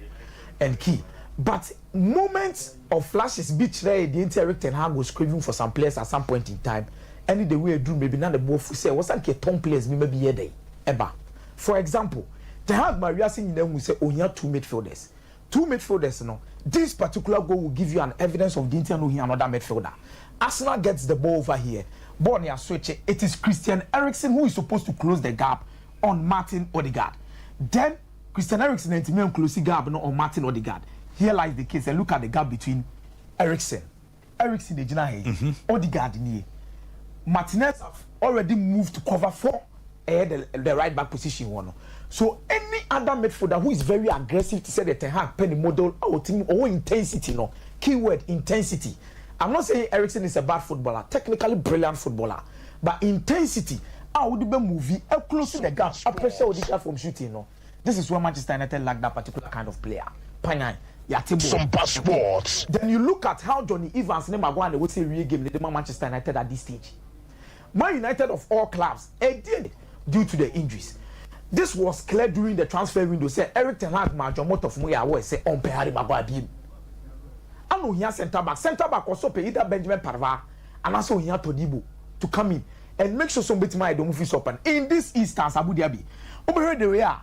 and key. But moments of flashes, beach there, the entire Ten Hag was craving for some players at some point in time. Any the way I do, maybe not the ball say, was like a ton players, maybe here day. Ever. For example, Ten Hag Maria saying them will say, oh, you have 2 midfielders. 2 midfielders, no. This particular goal will give you an evidence of the intent of another midfielder. Arsenal gets the ball over here. Ball near switch. It is Christian Eriksen who is supposed to close the gap on Martin Odegaard. Then Christian Eriksen and close the gap on Martin Odegaard. Here lies the case, and look at the gap between Eriksen, the Jina, Odegaard in here. Martinez have already moved to cover for the right back position one. So any other midfielder who is very aggressive to say the Ten Hag penny model or intensity, no keyword intensity. I'm not saying Eriksen is a bad footballer, technically brilliant footballer, but intensity. I would be movie close to the gap, pressure Odegaard from shooting. No, this is where Manchester United lack that particular kind of player. Panay. Sompa Sports. Then you look at how Johnny Evans and Maguire would say real game the Manchester United at this stage. Man United of all clubs, did due to the injuries. This was clear during the transfer window. Say Eric Ten Hag, Major of Moya, was say on Perry Maguire. I know he has centre back also pay either Benjamin Parva and also he had Todibo to come in and make sure somebody might don't move open in this instance. Abu Dhabi, over here they are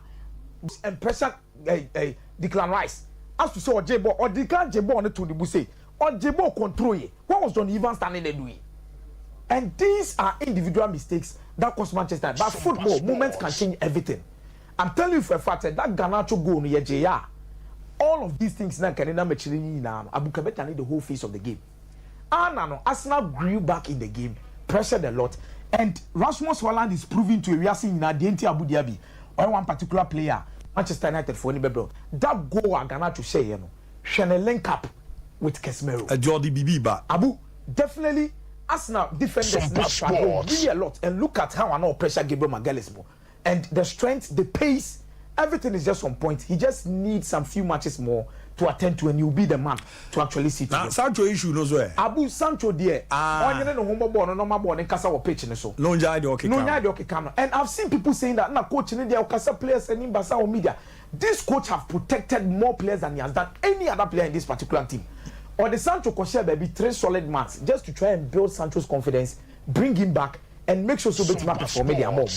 and pressure Declan Rice. As to say Jebo or Declan Jebo on the to the Buse or Jebo control it. What was John Evans standing there doing? And these are individual mistakes that cost Manchester. But football, moments can change everything. I'm telling you for a fact that Garnacho goal near JR, all of these things now can make now. Abu Kabeta need the whole face of the game. Arsenal grew back in the game, pressured a lot, and Rasmus Haaland is proving to a real in the Abu Dhabi or one particular player. Manchester United for anybody. That goal are gonna to say, you know, Shane link up with Casemiro. A Jordi Bibi ba. Abu, definitely Arsenal defenders really a lot, and look at how I know pressure Gabriel Magalhaes more, and the strength, the pace, everything is just on point. He just needs some few matches more to attend to, and you'll be the man to actually see. Now Sancho issue knows where. Abu Sancho there. Onye no home ball no ball in kasa wo pitch ne so. No njai de okay. No njai de okay camera. And I've seen people saying that na coach ne there kasa players and in Basa or media. This coach have protected more players than he has done any other player in this particular team. Or the Sancho could share baby 3 solid months just to try and build Sancho's confidence, bring him back, and make sure so better map for media more.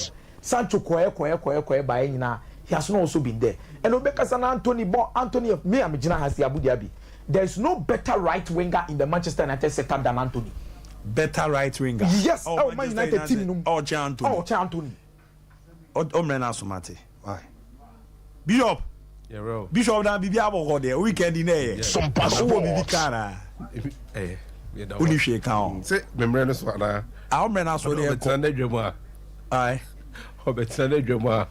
Sancho koye by na. He has not also been there. And Obekasana Anthony of me Amijina has the Abu Dhabi. There is no better right winger in the Manchester United setup than Anthony. Better right winger? Yes. Oh, Man United team. Oh, Anthony. Oh, Anthony. Oh, Mrena Sumate. Why? Bishop. Yeah, bro. Bishop na bibi abo there. Weekend in there. Sompa. Oh, bibi kana. Eh. Uni shake on. Say, Mrena Swana. Ah, Mrena so there. Betana Joma. Aye. Betana Joma.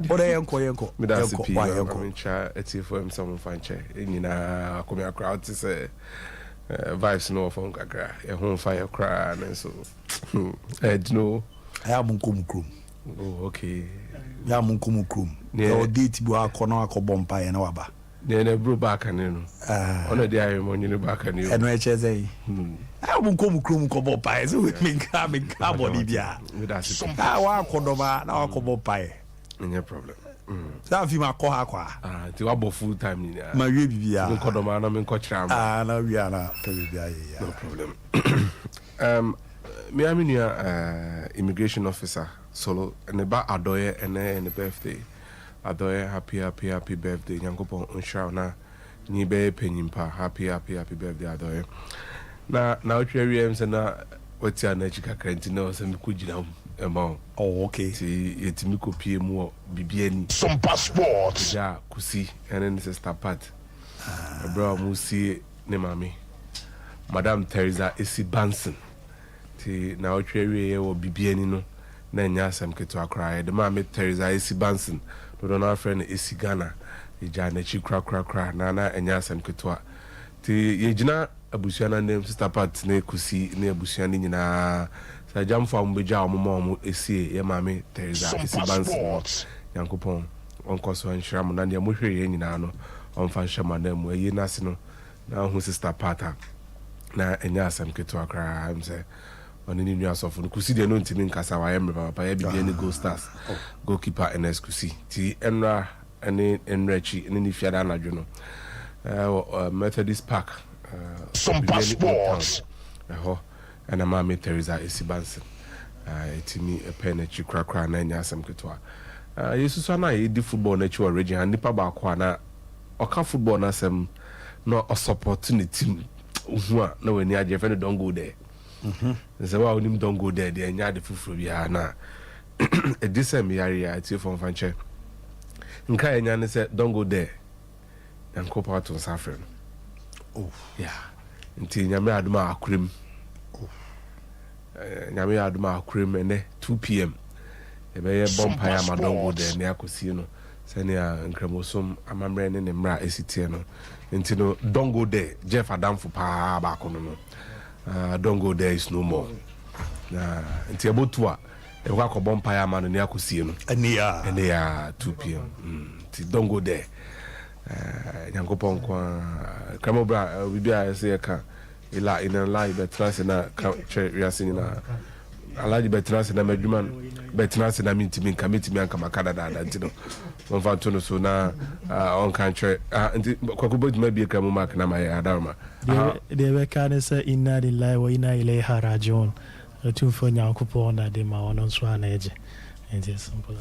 Ode yenko me da CP I'm try for some fan che nyina akome crowd to say vibes no from kakra e hon fire cry and so no I am krum. Oh okay ya krum o date bu akono akobompa ye na waba ne bro back and no ono dey I money no back and you eno eche say I am krum ko bompa so we ka body bia me da CP wa akodoma na akobompa no problem. That film I call her. Ti wa bo full time ni. My baby bia. Me kodoma na me nkochira. Na we are na bia yeah. No problem. Me am immigration officer solo and ba adoye and birthday. Adoye happy birthday. Nyankopon onsha na ni be penyimpa happy birthday adoye. Na otwe em se na wati anachi kakranti na o se me kugina oh okay ti yetimi kopie mu bibiani some passports ja kusi and sister Pat bro mu si ne mami Madam Teresa Esi Banson ti na otwewe wo bibiani no na nya asem keto akra de mami Teresa Esi Banson do na friend Esi Ghana ja na chi kra na nya asem keto ti yegina abusuana name sister Pat ne kusi ne abusuana nyina sa jam fam beja omo esi ye mame Teresa Esi Banson yankopon onko so nhram na ne mo hweye nyina no onfa nhama na mu ayi nase no na hu sister Pata na enya asem keto akra am say oni ni nua sofo no kusi de no ntimi nkasa wa yemre papa ya bibia ni Gold Stars goalkeeper NS kusi ti enra ene enrachi ene ni fiada na dwo no Methodist Park some passports and mama Teresa Esi Banson etimi pen echi krakra na nya asem ketwa yesu so na di football na chi origin and nipa ba kwa na oka football na asem no opportunity hu a na wani aje fe no don't go there wa onim don't go there de nya de fufuro bia na edisem yare ya ti from fanche nka enya ne se don't go there and ko part to suffer oh yeah nti nyame aduma akrem nyame aduma akrem ene 2 p.m. ebe ye bompa ya madongo de ne akosi no sene a nkremosom amamre ne mra esitie no nti no don't go there Jeff Adamfo pa ba kono no don't go there is no more na nti ebotua e kwa ko bompa ya mano ne akosi no ene ya 2 p.m. nti don't go there nyankopon kwa kama bra bibia se ka ila ina live betrase na riase ni na alaji betrase na madwuma betrase na mintimi kamitimi anka makada da ntino wonfa to no so na on kan che kwakubo duma bi ka mu mark na mai adarma de be ka ne se inna lillahi wa inna ilaihi rajiun tu fo nyankopon na de ma wono so anaje enti simple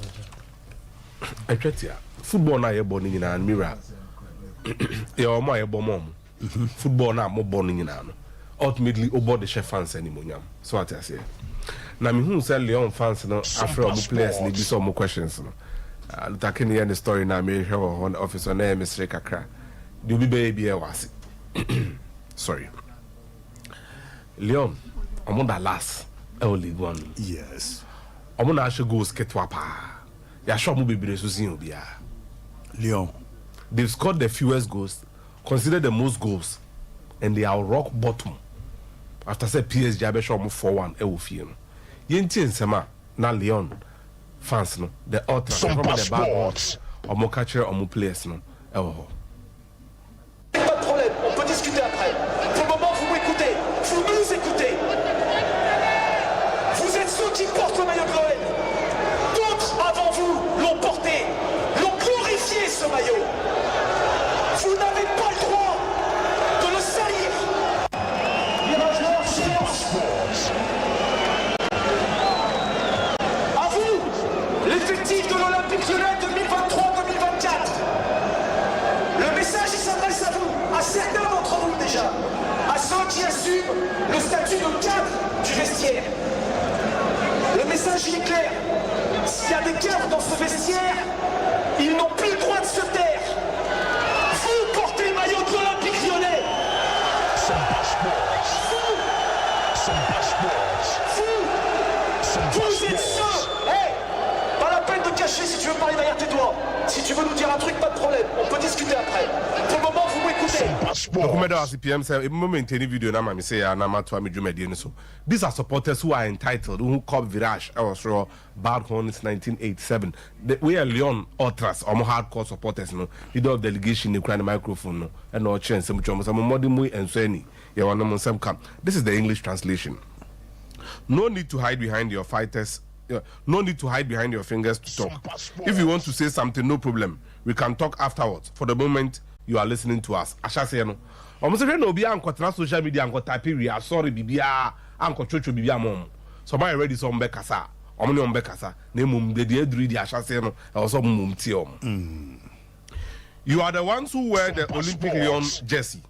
etwetia football na ye bo ni nyina mira yo mo ye bo mom football na mo bo ni nyina no ultimately obo the chef fans anymonyam so what I say na me hu say Leon fans no after all players need some questions no looking here the story na me hear on officer na Mr. Kakra the obi baby e was sorry Leon omo da last League One yes omo na should go sketwa pa ya show mo bebere so sin obia Leon they've scored the fewest goals, considered the most goals, and they are rock bottom after say PSG abesho omo 4-1 e wo fie no yenti nsema na Lyon fans no the ultra from the back omo catch omo players no e wo ho. Pas de problème, on peut discuter après. Pour le moment, vous m'écoutez, vous nous écoutez. Vous êtes ceux qui portent le maillot de l'OL. D'autres avant vous l'ont porté, l'ont glorifié ce maillot. Vous n'avez pas le droit de le salir. À vous, l'effectif de l'Olympique Lyonnais 2023-2024. Le message il s'adresse à vous, à certains d'entre vous déjà, à ceux qui assument le statut de cadre du vestiaire. Le message il est clair. S'il y a des cadres dans ce vestiaire, ils n'ont plus le droit de se taire. Vous portez le maillot de l'Olympique Lyonnais. Vous êtes ceux. Hey, pas la peine de cacher si tu veux parler derrière tes doigts. Si tu veux nous dire un truc, pas de problème. On peut discuter après. Pour le moment, vous m'écoutez. Document CPM say a moment any video na me say na ma to am dwumadi so. These are supporters who are entitled who cop Virage also Bad Hornets 1987. We are Lyon Ultras or hardcore supporters no. Leader of delegation in the microphone no and no chance some modern way and so any. You want them some come. This is the English translation. No need to hide behind your fighters. No need to hide behind your fingers to talk. If you want to say something, no problem. We can talk afterwards. For the moment, you are listening to us. Asha say no. Almost every no be anko na social media anko type we are sorry bibia anko chocho bibia mom. Somebody ready some be kasa. Omni on be kasa. Na mum de eduri di asha say no. Also mum ti om. You are the ones who wear the Olympic Lyon jersey.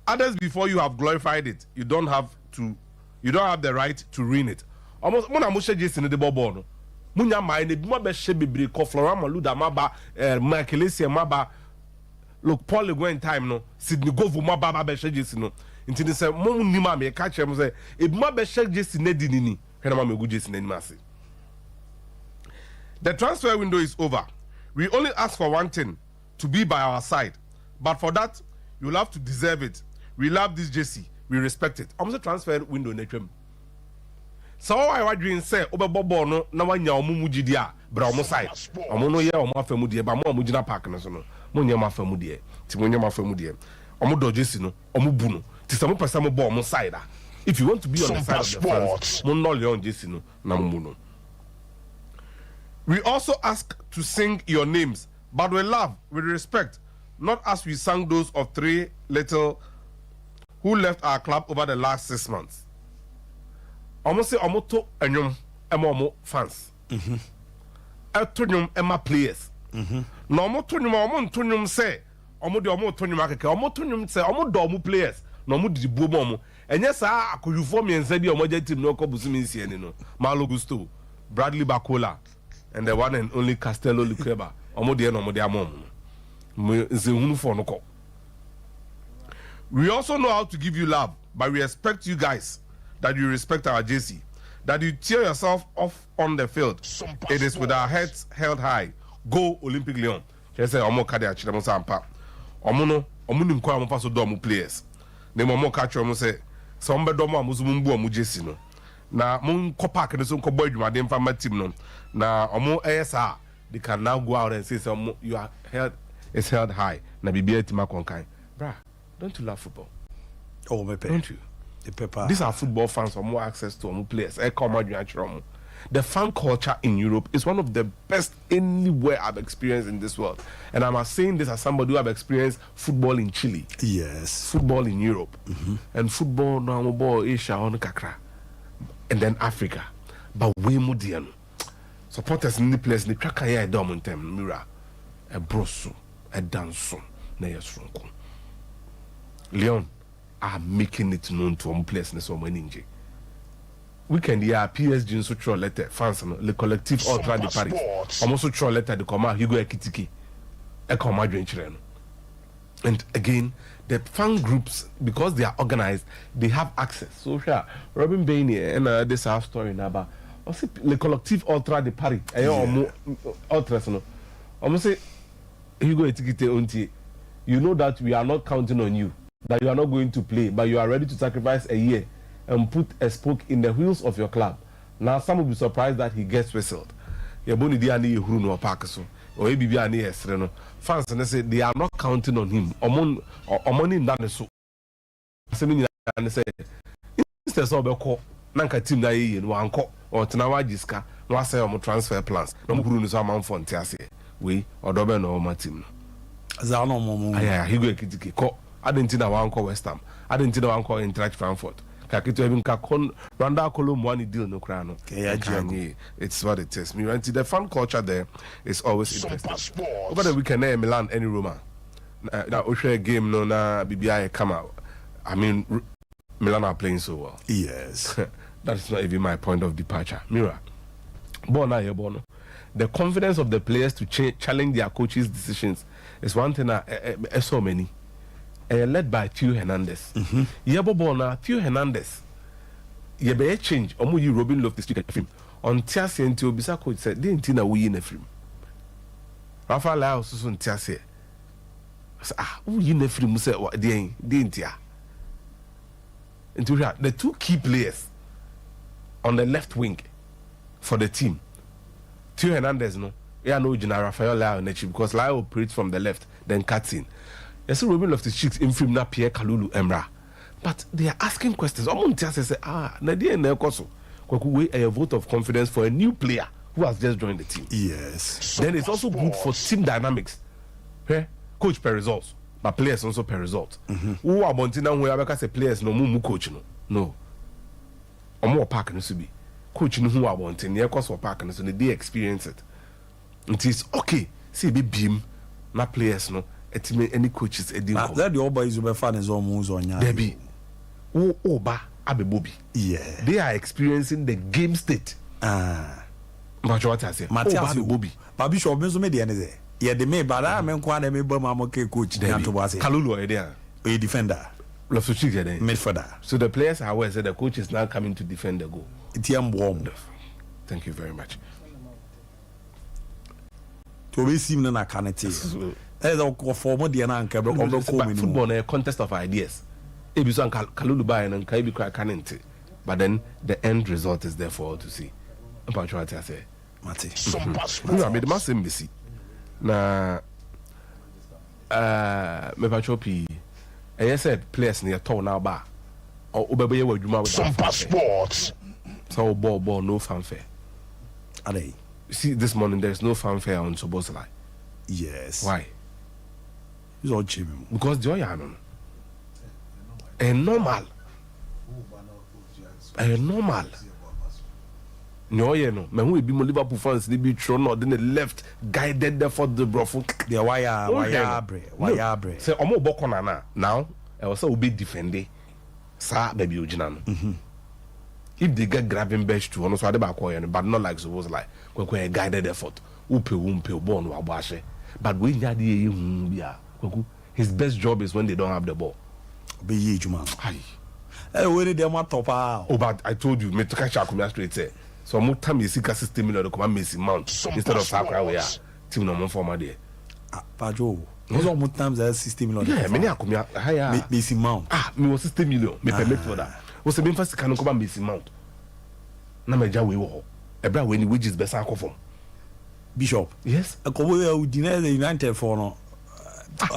Others before you have glorified it. You don't have the right to ruin it. Almost mona mo share jersey in the bobo no. Munya mai ne bima be she bebre ko Florent Malouda maba Michael Essien maba. Look, Paul Le Guen time no Sydney Govu maba be share jersey no. Nti say mo nima me ka chere mo say e bima be share jersey ne di nini. Hena ma me go jersey ne nima se. The transfer window is over. We only ask for one thing, to be by our side. But for that, you'll have to deserve it. We love this jersey. We respect it. Almost transfer window netwem. So I was doing say Oberbobo no na wanya omumu gidia bra omo side. Omo no ye omo afemu die ba mo omugina park no so no. Mo nya ma afemu die. Ti mo nya ma afemu die. Omo do jersey no, omo bu no. Ti samo pesa mo bo omo side. If you want to be on the side of the fans, mo no le on jersey no na mo no. We also ask to sing your names, but we love, with respect, not as we sang those of three little who left our club over the last 6 months. Almost say omoto enyum emo fans. Etonyum ema players. No omoto nyum omontonyum say omo de omoto nyum akeke omotonyum say omo do omo players no omo di buo mo enye saa akoyufo miensa bi omo team no ko busumi nsie ni no Malo Gusto, Bradley Bakola and the one and only Castello Luqueba omo de no omo de amom nzehunu for no ko. We also know how to give you love, but we expect you guys that you respect our JC, that you tear yourself off on the field. It is with our heads held high. Go Olympic Lyon. She say omo kade achire mo sampa. Omo no omo nim kwa mo paso do omo players. Ne mo catch omo say some be do mo amuzumu mbu omo JC no. Na mo ko park ne so ko boy dwuma de mfa ma team no. Na omo esa they can now go out and say omo you are held is held high. Na bibia tima konkan. Bra, don't you love football? Oh, me pay. Don't you? These are football fans for more access to more players. The fan culture in Europe is one of the best anywhere I've experienced in this world. And I'm saying this as somebody who have experienced football in Chile. Yes. Football in Europe. And football now Asia on Kakra. And then Africa. But way more dear. Supporters in the place, the cracker here, Domontem, Mira, a broso, a danso, na yasronko. Lyon are making it known to one place in so many. Weekend here, PSG also throw letter fans le collectif Ultra de Paris. Also throw letter the command Hugo Ekitiki. And again, the fan groups, because they are organized, they have access. So sure, Robin Bainey and this half story now about also le collectif Ultra de Paris. Ultras no. Almost say Hugo Ekitiki unti. You know that we are not counting on you. That you are not going to play, but you are ready to sacrifice a year and put a spoke in the wheels of your club. Now some will be surprised that he gets whistled. Yaboni di ani huru no park so. Or ebi ani esre no. Fans and they say they are not counting on him. Omoni ndane so. Semi ni say instead of beko nanka team na ye no anko or tenawa jiska no say omo transfer plans. No huru no so amanfo ntiase. We odobe no ma team no. Za no momo. Aya he go ekitiki ko. Adentina wa anko West Ham. Adentina wa anko Eintracht Frankfurt. Kakito even kakon Randa Kolo Mwani deal no krano. It's what it is. Me the fan culture there is always interesting. Over the weekend Milan any Roma. Now Oshe game no na BBI come out. I mean Milan are playing so well. Yes. That is not even my point of departure. Mira. Bono. The confidence of the players to challenge their coaches' decisions is one thing so many. Led by Theo Hernandez. Yabobona, Theo Hernandez. Yebe change. Omo you Robin Love this week film. On Tiasi and Obisa coach said, didn't you know we in a film? Rafael also on Tiasi. Who in a film said what didn't ya? And the two key players on the left wing for the team. Theo Hernandez, no. Yeah, no, Rafael Lau Nechi because Lau operates from the left, then cuts in. Yes, Robin Love the Chicks in film na Pierre Kalulu Emra. But they are asking questions. Omontia say, Nadia Nekoso. Kwaku a vote of confidence for a new player who has just joined the team. Yes. Then it's also good for team dynamics. Okay? Coach per results. But players also per result. Who are Montina who are say players no mu coach no. No. Omo park no subi. Coach no who are wanting near course for park no so they experience it. It is okay. See be beam na players no. Any coaches that the oba is be fan is almost on ya. Debbie. Oba Abebobi. Yeah. They are experiencing the game state. But what I say? Matthias Bobby. Babi show me so me dey say. Yeah, the me bada men kwa na me ba ma mo ke coach dey to boss. Kalulu there. A defender. Loftus-Cheek there. Midfielder. So the players are aware that the coach is now coming to defend the goal. Itiam warm. Thank you very much. To be seen na kanete. Football a contest of ideas. But then the end result is there for all to see. What I say. I made the same busy. Na me I said players near town now bar. Or Ubebe with Sompa Sports. So ball no fanfare. Are they? See this morning there is no fanfare on Sobosla. Yes. Why? It's all cheap. Because joy anon. A normal. No, you know. Me who be more Liverpool fans, they be thrown out. Then the left guided the for the bro. The wire bre. Say omo boko na now. I also will be defending. Sa baby ojina no. If they get grabbing bench to ono so ade ba ko but not like suppose like when guided effort. Upe ball no abashe. But when you are his best job is when they don't have the ball. Be ye, Juma. When they are top. Oh, but I told you, me to catch Akumia straight say. So more time you see 60 million to come and Messi Mount instead of Sakra we are team no more former there. Pajo. Those are more times that 60 million. Yeah, many Akumia higher Messi Mount. Me was 60 million. Me permit for that. Was a been first can come and Messi Mount. Na me jawe wo. Ebra we ni wages best akọ form. Bishop. Yes. Akobo deny the United for no.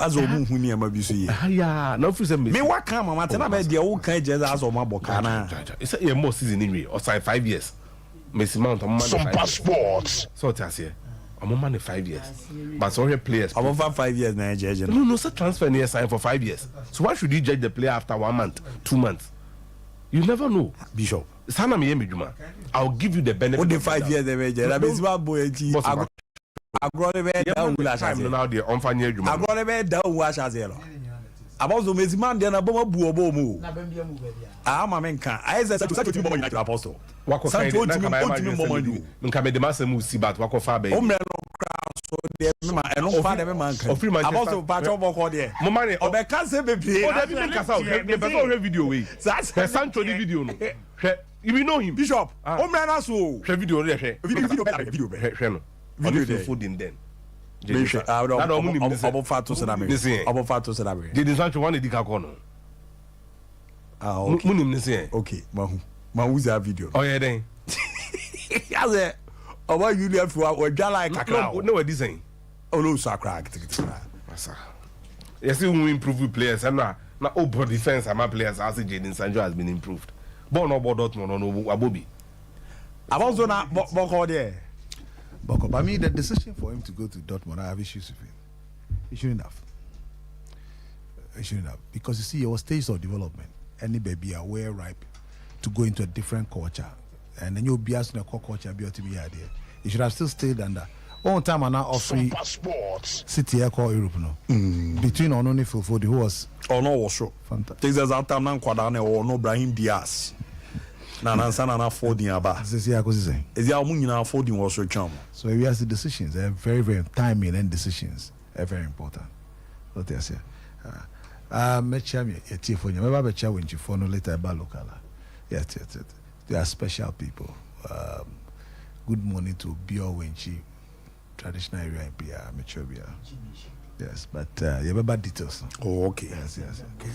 As o mu huni ama bi so ye. Yeah, no free say me wa kan mama tena be dia wo kan je as o ma boka na. It's a more season in or 5 years. Messi Mount on man 5 sports. So it has here. I'm man 5 years. But so here players. I'm over 5 years now, judge. No, so transfer near sign for 5 years. So why should you judge the player after 1 month, 2 months? You never know. Bishop. Sana me Juma. I'll give you the benefit. What the 5 years they judge? I mean, my boy, agro be down ula shase. Now they on fanya Juma. Agro be down ula shase lo. About the Messi man dey na bomo bu obo mu. Na bem bia mu be dia. Ah ma men kan. I say to such a bomo United apostle. Wako kai na kama you. Nka me de masemu si bat wako fa be. O mre no kra so dey me eno fa dey me man kan. Apostle pa cho boko dey. Mo man o be kan se bebre. O dey be kasa o. The person o video we. Sancho the video no. You know him. Bishop. O mre na so. Share video there share. Video be. Share no. Video there. Food in then. Abo fato se na me. Abo fato se na me. Did Sancho want to dika kono? Okay. Okay, who's that video? Oh yeah, then. As a about you left for like a crowd. No, what is saying? Oh no, so crack. Yes, we improve players. I'm not over defense. I'm players. I say Jadon Sancho has been improved. But no, but no, Abobi. I was on that Boko there. Boko, but I mean, the decision for him to go to Dortmund, I have issues with him. It shouldn't have. It shouldn't have. Because you see, your stage of development, any baby are well ripe to go into a different culture. And then you'll be asking a culture, be to be here. You should have still stayed under. One time, I'm now offering City Air call Europe. No, between Ononi Fulfodi, who was no show. Fantastic. This is that time now. Kwadane or no Brahim Diaz. Nana Fording Aba. This is saying. Is your money now Fording was your charm? So we have the decisions. They're very, very timing and decisions are very important. What they say. Me a tea for you. Maybe I when you phone later about local. Yes. They are special people. Good morning to Bio Wenchi. Traditional area in Pia, Metrovia. Yes, but you have about details. Oh, okay. Yes. Okay.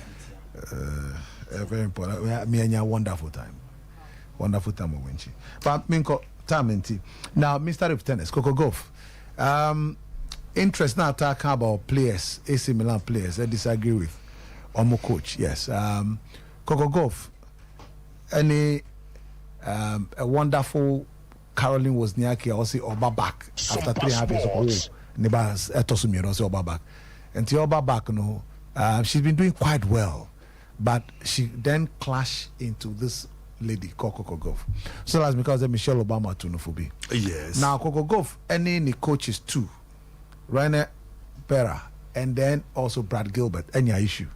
Very important. Me and you wonderful time. Wonderful time of Winchi. But Minko, time and tea. Now, Mr. of Tennis, Coco Golf. Interest now talking about players, AC Milan players. I disagree with Omo coach. Yes. Coco Golf. Any a wonderful Caroline Wozniacki also Oba back after 3.5 years. Nebas Etosumi also Oba back. And the Oba back, no, she's been doing quite well, but she then clashed into this lady called Coco Golf. So that's because Michelle Obama to Nufubi. Yes. Now Coco Golf, any coaches too, Rainer Pera, and then also Brad Gilbert. Any issue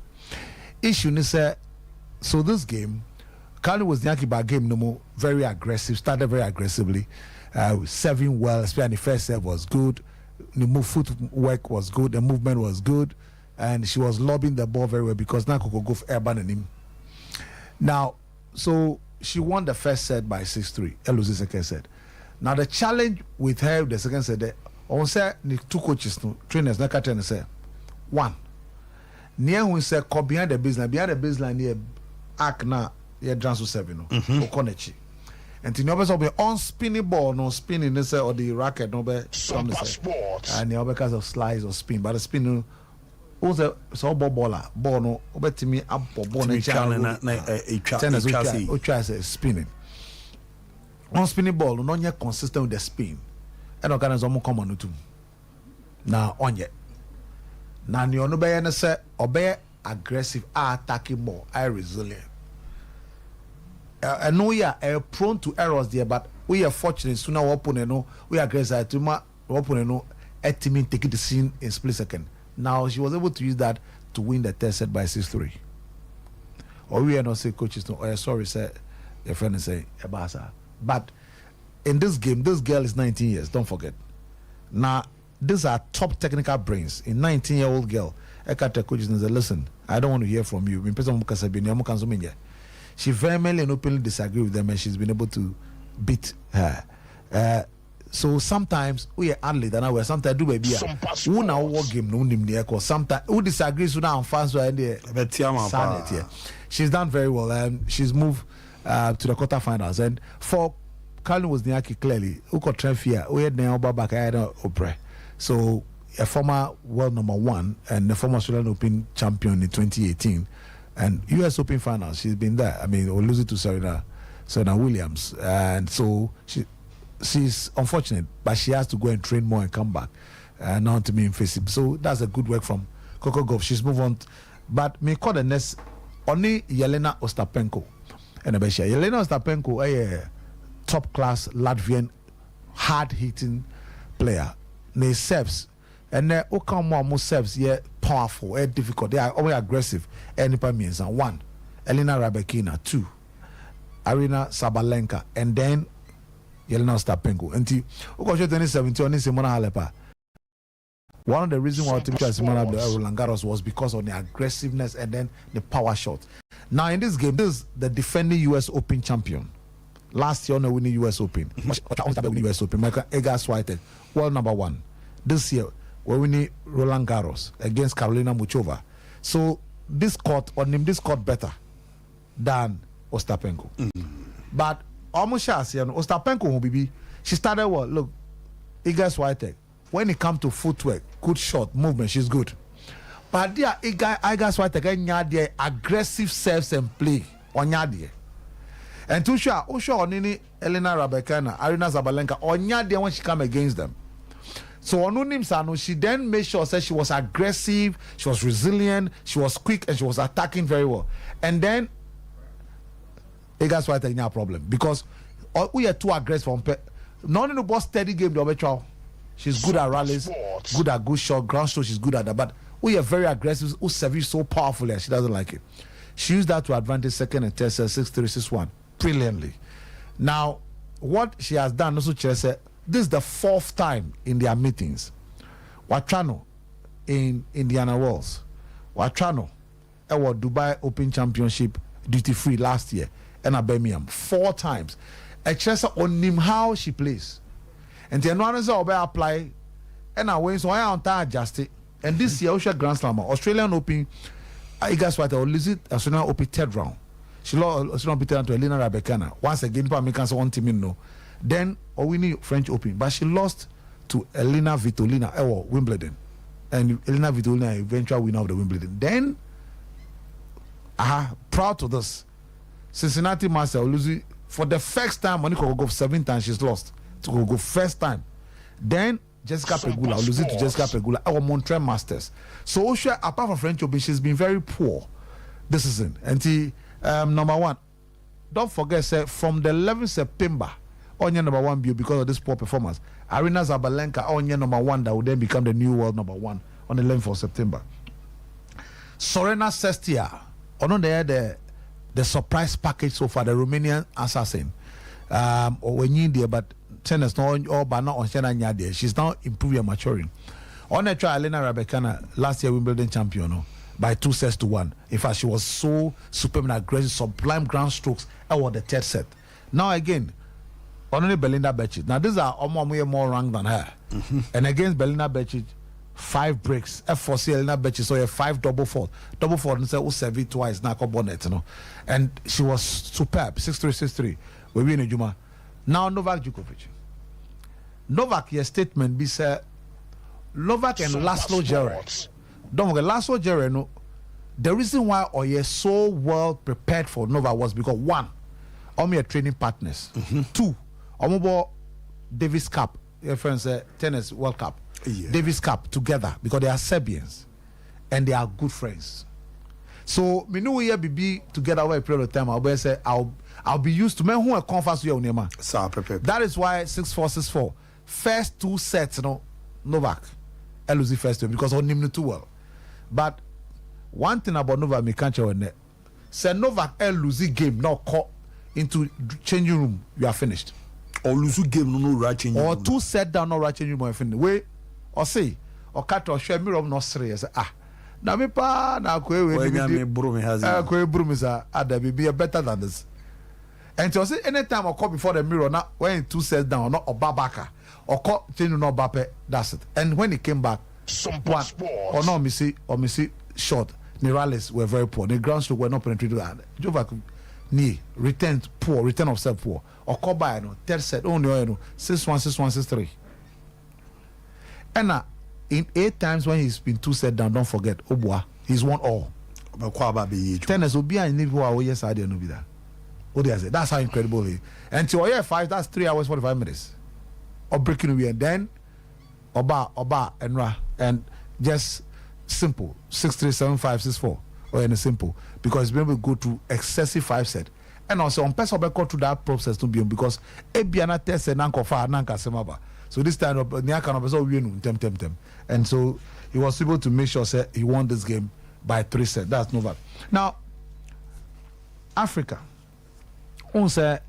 is so this game. Carly was the Yankee game no more very aggressive, started very aggressively, serving well, especially the first serve was good, the footwork was good, the movement was good, and she was lobbing the ball very well because now Coco Golf airborne in him. Now, so she won the first set by 6-3, and loses the second set. Now the challenge with her, the second set, on say the two coaches, trainers, not trainers, say one. Near who say come behind the baseline near arc now. Yeah, transfer 7 Okonechi. And the numbers be on spinning ball, no spinning this or the racket, no be some and the other because of slice or spin, but the spin who's a so ball no obet me up ball tennis spinning. On spinning ball, no yet consistent with the spin. And organism come on to now on yet. Now you no be say obey aggressive attacking ball, resilient. I know we are prone to errors there, but we are fortunate. Sooner or later, we are aggressive. To a team take the scene in split second. Now she was able to use that to win the third set by 6-3. Or we are not say coaches. No, sorry, sir. Your friend is saying Ebasa. But in this game, this girl is 19 years. Don't forget. Now these are top technical brains. A 19-year-old girl. I can't tell coaches and say, listen, I don't want to hear from you. She vehemently and openly disagree with them, and she's been able to beat her. So sometimes we are only than our sometimes do baby. Who now war game no nim near cause sometimes who disagrees with now fans were there. She's done very well and she's moved to the quarterfinals. And for Carlin Wozniacki clearly who got Trefia, we had now back I had Opre. So a former world number 1 and the former Australian Open champion in 2018. And US Open finals, she's been there. I mean, we'll lose it to Serena Williams. And so she's unfortunate, but she has to go and train more and come back. Now to me in face. So that's a good work from Coco Golf. She's moved on. But me call the next only Yelena Ostapenko. And Yelena Ostapenko, a top class Latvian hard hitting player. They serves. And then more serves powerful, difficult. They are always aggressive. Any means 1, Elena Rybakina. 2, Arina Sabalenka, and then Yelena Ostapenko. And 2017, one of the reasons why Simona Roland Garros was because of the aggressiveness and then the power shot. Now in this game, this is the defending US Open champion. Last year, winning US Open. US Open. Michael Egas Whitehead, world number 1. This year, we're winning Roland Garros against Karolina Muchova. So this court better. than Ostapenko. But almost Ostapenko will be. She started what? Look, Iga Swiatek. When it comes to footwork, good shot, movement, she's good. But there, Iga Swiatek, aggressive serves and play on Yadia. And to show Onini, Elena Rabekana, Arina Zabalenka, on Yadia when she come against them. So Onunim Sano, she then made sure that she was aggressive, she was resilient, she was quick, and she was attacking very well. And then Iga Swiatek no problem because we are too aggressive. Not in the boss steady game, the she's good at rallies, good at good shot, ground stroke, she's good at that. But we are very aggressive, who service so powerfully, and she doesn't like it. She used that to advantage second and third set, 6-3, 6-1, brilliantly. Now, what she has done, also said, this is the 4th time in their meetings. Watrano in Indiana Wells, Watrano, our Dubai Open Championship duty free last year, and at Birmingham 4 times. A Chesa on him how she plays. And the another will apply and I win so I am adjust it. And this year Osha Grand Slam, Australian Open, I guess what I will lose it Australian Open 3rd round. She lost Australian Open to Elena Rabekana. Once again, Americans one team no. Then winning French Open, but she lost to Elena Vitolina at Wimbledon. And Elena Vitolina eventual winner of the Wimbledon. Then proud to this. Cincinnati Master will lose it. For the first time, Monica will go 7 times, she's lost. To go first time. Then Jessica Pegula, I'll lose it to Jessica Pegula, our Montreal Masters. So Osha, apart from French Open, she's been very poor this season. And number 1, don't forget, from the 11th September, on your number 1 because of this poor performance. Arina Zabalenka on your number 1 that will then become the new world number 1 on the 11th of September. Sorena Sestia, on the surprise package so far, the Romanian assassin. Or when you there, but tennis no but not on China there. She's now improving and maturing. On the trial, Elena Rabekana last year Wimbledon champion by 2-1. In fact, she was so superb and aggressive, sublime ground strokes over the 3rd set. Now again, only Belinda Bencic. Now these are more ranked than her. And against Belinda Bencic, 5 breaks. F4C Elena Bencic, so a 5 double fault. Double fault and say who serve it twice, now bonnet, you know. And she was superb. 6-3, 6-3. We win in Juma. Now Novak Djokovic. Novak, your statement be said Novak and Laszlo Djere. Don't forget Laszlo Djere, no. The reason why Oye so well prepared for Novak was because 1, your training partners. 2, Davis Cup, your friends tennis World Cup. Yeah. Davis Cup together because they are Serbians and they are good friends. So me know we be together over a period of time. I'll be used to men who are conference with you. That is why 6-4, 6-4. First 2 sets, Novak, I lose the first 2 because I knew too well. But one thing about Novak, me can't tell you. Say Novak, I lose the game now. Call into changing room, you are finished. Or lose game, no right changing room. Or 2 set down, no right changing room, you are finished. Wait, or say, or cut or share mirror, no serious. Na me pa na kwe broom is ada be better than this. And to say anytime I call before the mirror, now when 2 sets down, not Obabaka or call change no Bape, that's it. And when he came back, one or no missy short, Nirales were very poor. The ground stroke were not penetrated. Jovak knee return of self poor. Or call by 3rd set only 6-1, 6-1, 6-3. And in 8 times when he's been 2 set down, don't forget Obua, he's won all. Tennis will be in Liverpool. Yes, I didn't know that. That's how incredible he is. And to 5, that's 3 hours 45 minutes of breaking away, and then Oba and just simple 6-3, 7-5, 6-4 or any simple because it's able to go through excessive 5 set. And also on person go through that process to be because Ebiana test and Nankofa Nanka Semaba. So this time of Nyaka and so he was able to make sure he won this game by 3 sets. That's Novak. Now Africa. On say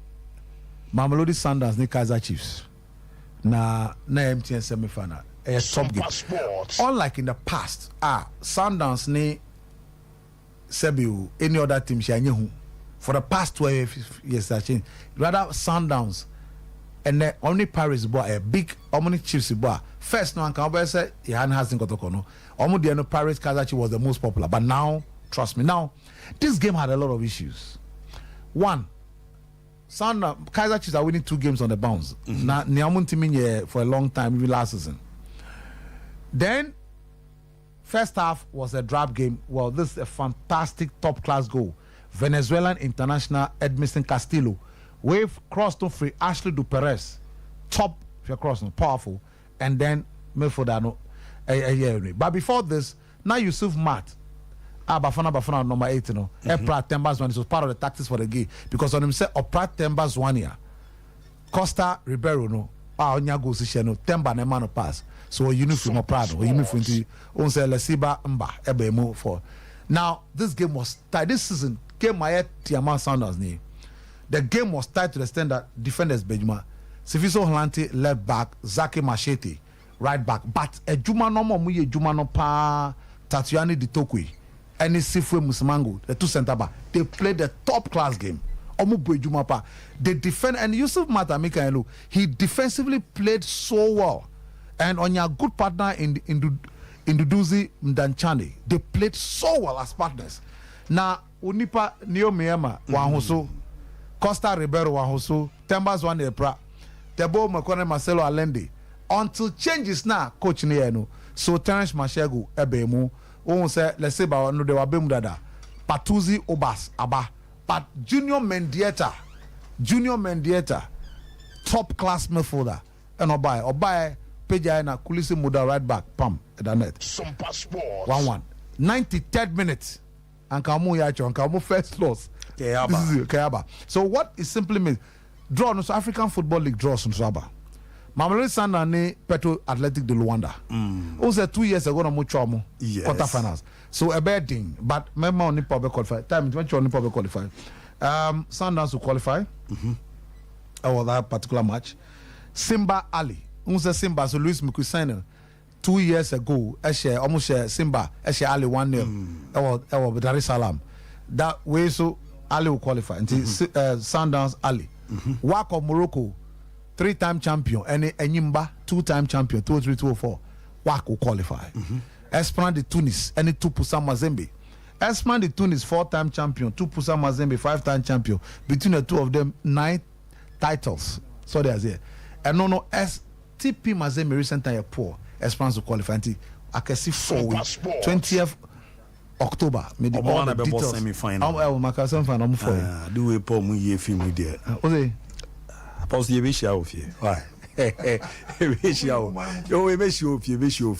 Mamelodi Sundowns ni Kaizer Chiefs na MTN semi-final a top game. Unlike in the past, Sundowns ni Sebiu any other team she for the past 12 years that changed. Rather Sundowns and the only Paris boy a big Omni Chiefs boy. First no one can say he hasn't got to kono. Omo the Paris Kaizer Chiefs was the most popular, but now trust me, now this game had a lot of issues. One, Kaiser Chiefs are winning 2 games on the bounce. Now, Niamuntimi for a long time, even last season. Then, first half was a drop game. Well, this is a fantastic top-class goal. Venezuelan international Edmilson Castillo. Wave crossed to free Ashley Duperez. Top, if you're crossing, powerful. And then, Milfordano. But before this, now Yusuf Mat. Bafana number 8, Epra Tembas one. It was part of the tactics for the game. Because on him said, Opra Tembas 1 year. Costa Ribeiro, no. Onyago Sisheno, Temba Nemano pass. So uniform Prado, uniform to Onse Lesiba Mba, Ebemo for. Now, this game was tied. This season, game my Tiaman Sanders name. The game was tied to the extent that defenders Benjuma, Sifiso Holante left back, Zaki Machete, right back. But a Juma no more, Juma no pa Tatiani Ditokwe, and Sifwe Musimango, the 2 center back. They played a top class game. Juma pa. They defend, and Yusuf Matamika, he defensively played so well. And on your good partner in Duduzi Mdanchani, they played so well as partners. Now, Unipa Neo Miama, Wahoso, Costa Ribeiro Wahoso, Tembas 1 Epra, Tebo Makone Marcelo Allende. Until changes now, coach Nieno. So Terence Mashego, Ebemu, on say, let's say, no, they were Bemdada, Patuzi Obas, Abba, but Junior Mendieta, top class midfielder, and Obaye, Pejaina, Kulisi Muda right back, pam, at the net. Sompa Sports. 1-1. 93rd minute. And Kamu Yacho, and Kamu first loss. Kayaba. So what it simply means, draw no African Football League draws on Saba. Mamelodi Sundowns Petro Athletic de Luanda. Also 2 years ago no muchomo quarterfinals. So a bad thing, but remember only probably qualify. Time when only probably qualify. Sundowns will qualify. Or that particular match. Simba Ali. Unse Simba so Luis Mukusane 2 years ago. Almost share Simba. Ali 1-0. Or Dar es Salaam. That way so Ali will qualify. Until Sundowns Ali. Wako Morocco. 3-time champion, and Enyimba 2-time champion, 203, 204. Wako qualify. Esperance de Tunis, and Tupusa Mazembe. Esperance de Tunis 4-time champion, Tupusa Mazembe 5-time champion. Between the two of them, 9 titles. So there's it. And no, TP Mazembe recent time poor. Esperance to qualify. I can see 4 weeks. 20th October. Maybe all the details. Semi-final. I'm do a poem we year film with there. Pause the wish out here. Why? Wish out. You wish you of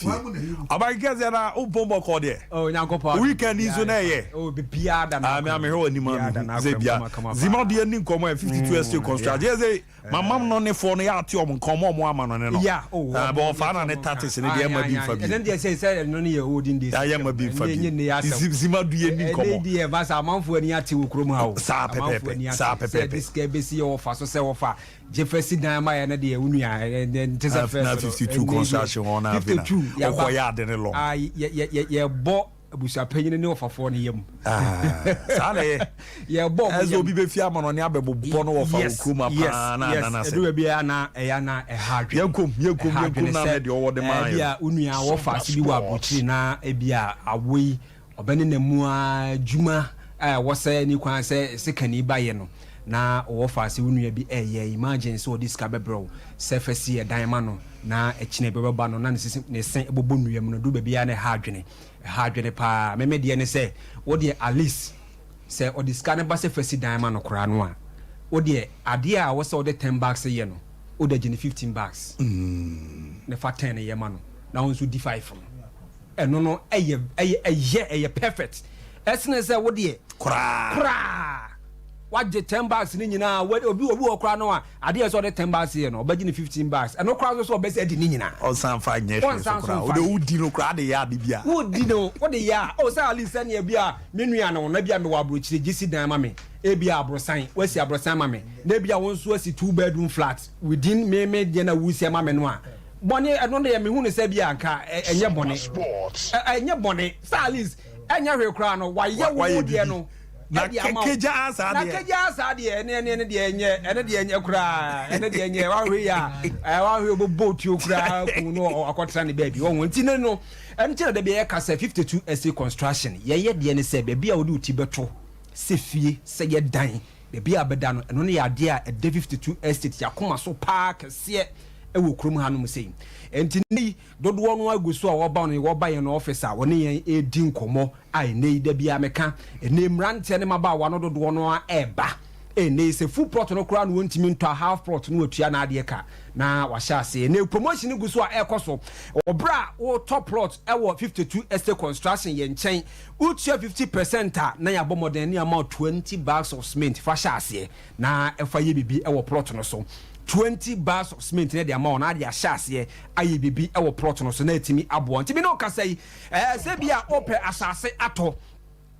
you. About guys that are open call there. Oh, Yanko, weekend is on air. Oh, be Piada. I'm here any man. Zima the ending come 52 years to construct. Yes, my mom on the phone at your common woman on it. Yeah, oh, about fan and taxes in the MB for me. And then they say, no, you're holding this. I am a big family. Zima the ending come. Dear Vasa, a month when you are to Krumau. Sape, this KBC offer, so say offer. Jefferson Dama and the Unia, and then 52 construction on 52. Yeah, bought we shall pay you for 4 years. Yeah, Bob, as will be Fiaman on Yabbo Bono of Kuma. Yes, do be a hard. You come, over the mind. Yeah, Unia offers you are Buchina, Ebia, away, or Benin Mua, Juma, was saying you can say, second Ibayeno. Na offers you be a imagine so this cabebro, surface a diamond, na a chinebe bano, none is a Saint Bobunium, do be an hard pa. Maybe the say, what dear Alice say, or this cannabis surface diamond or cranwa. Oh dear, idea was all the $10 a year, or the $15. The fat 10 a year man. Now we should defy from. And no, a year, perfect. As I said, what dear, cra. What the $10 in now? What will be a crano? Ideas on the $10 here, no, but in $15. And no crowd was so best at the Nina. Or some 5 years. Who did crowd the yard? Who did know what the yard? Oh, sir, listen, you be a Miniano, maybe I'm a wabuch, the GC Damami, Abia Brosan, West Abrosamami, maybe I want to see 2-bedroom flats within May Diana Wusia Mamenoa. Bonnie, I don't know who is Bianca and your bonnet. And your bonnet, Salis, and your crown, why you know. Na keja asa de ene de kura ene de enye wa hwe boat you kura no akwatra ne baby won ntine no emche de be e kasa 52 SA construction ye de ne se baby a wodi uti beto se fie se ye dan bebi abeda no eno ne yade a de 52 estate yakoma so park kese ewo krom hanom sei enti ni dodo no aguso a woba no woba ye no office a woni yen edi nkomo ai nei da bia meka ene mrante ne maba wa no dodo no a eba ene se full plot no kura no wontimi nto half plot no atua na ade ka na wahya ase ene promotion guso a ekoso obra wo top plot ewo 52 estate construction ye nchen utua 50% a na ya bomodern ni amount 20 bags of cement fa hya ase na efa ye bibi ewo plot no so 20 bags of cement na the amount na dia hyase ayi bibi e wo plot no so na etimi abo ntimi no ka say se bia ope asase ato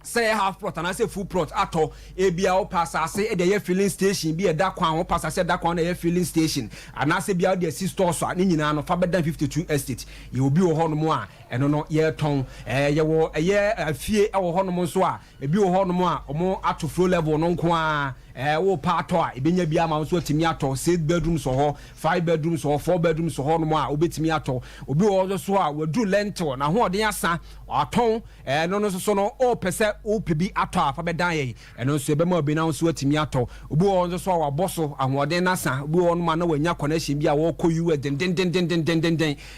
say half plot and say full plot ato e bia o pasase e dey filling station bi e da kwan o pasase da kwan na ye filling station and say bia dey see store so ni nyina no fa bedan 52 estate ye obi wo hono mo a eno no ye ton ye wo ye afie e wo hono mo so a e bi wo hono mo a omo ato flow level no nko a wo pa ato a ebenya bia ma so timi ato 6 bedrooms so ho 5 bedrooms so 4 bedrooms so ho no mo a obetimi ato obi wo so a wadu lentil na ho odin asa aton no so no o pese o pebi ato afa bedan ye eno so ebema obi na so atimi ato obi wo so a boso ahoden na sa obi wo no ma na wanya connection bia wo ko US den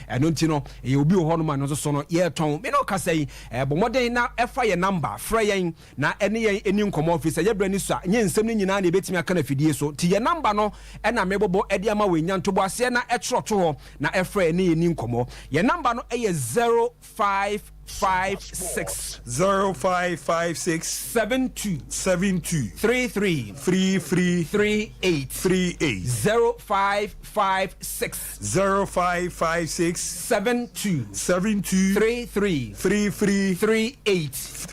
eno ntino e obi wo no ma no so no ye ton me no ka say bomoden na efa ye number fra yen na ene yen eni nkomo office ye brani so nye nsem ni nyina na ebetimi aka na fidie so ti ye number no e na mebobo e dia ma wenya ntobo ase na etroto ho na efra ene eni nkomo ye number no e ye 0556 72 33 38 0556 72 33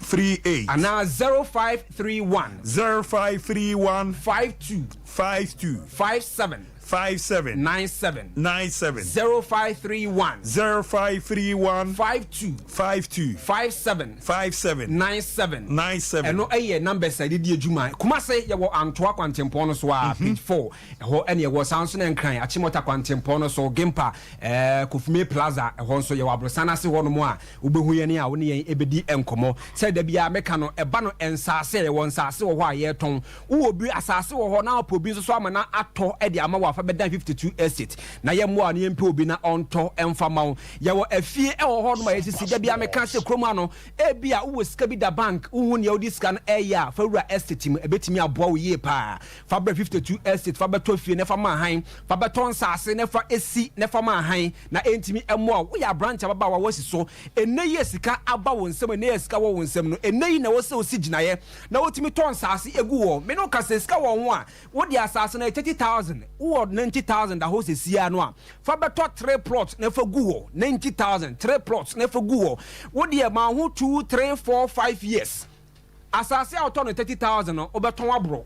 38 and now 0531 52 57 97 0531 52 57 97 eno eye number side di adwuma kuma se ye wo antoa kwantempo no so a page 4 ho ene ye wo sanso na nkran achimota kwantempo no so gempa Kofume Plaza ho nso ye wo abrosana se ho no mo a obehu ye ne a wo ne ye ebedi enkomo se da bia meka no eba no ensase ye wo nsase wo ho a ye ton wo obi asase wo ho na apobi so amana ato e de ama fa bedan 52 estate na ye mo an ye mpe obi na onto emfama ye wo afie e wo ho no ma ye sisi da bia meka se kroma no e bia wo sika bi da bank wo ne odi sika no e ya fa wura estate mu ebetimi aboa wo ye pa fa bra 52 estate fa beto afie ne fa ma han fa beto nsase ne fa esi ne fa ma han na entimi emo wo ya branch ababa wa wasi so ene ye sika aba wo nsem ene ye sika wo nsem no ene yi na wo se osi ginaye na wotimi ton nsase egu wo me no ka se sika wo ho a wo di asase na 30000 wo 90000 da ho se sia no a fa beto 3 plots na fa gu wo 90000 3 plots na fa gu wo wo di ma ho 2 3 4 5 years asase auto no 30000 no obeton abro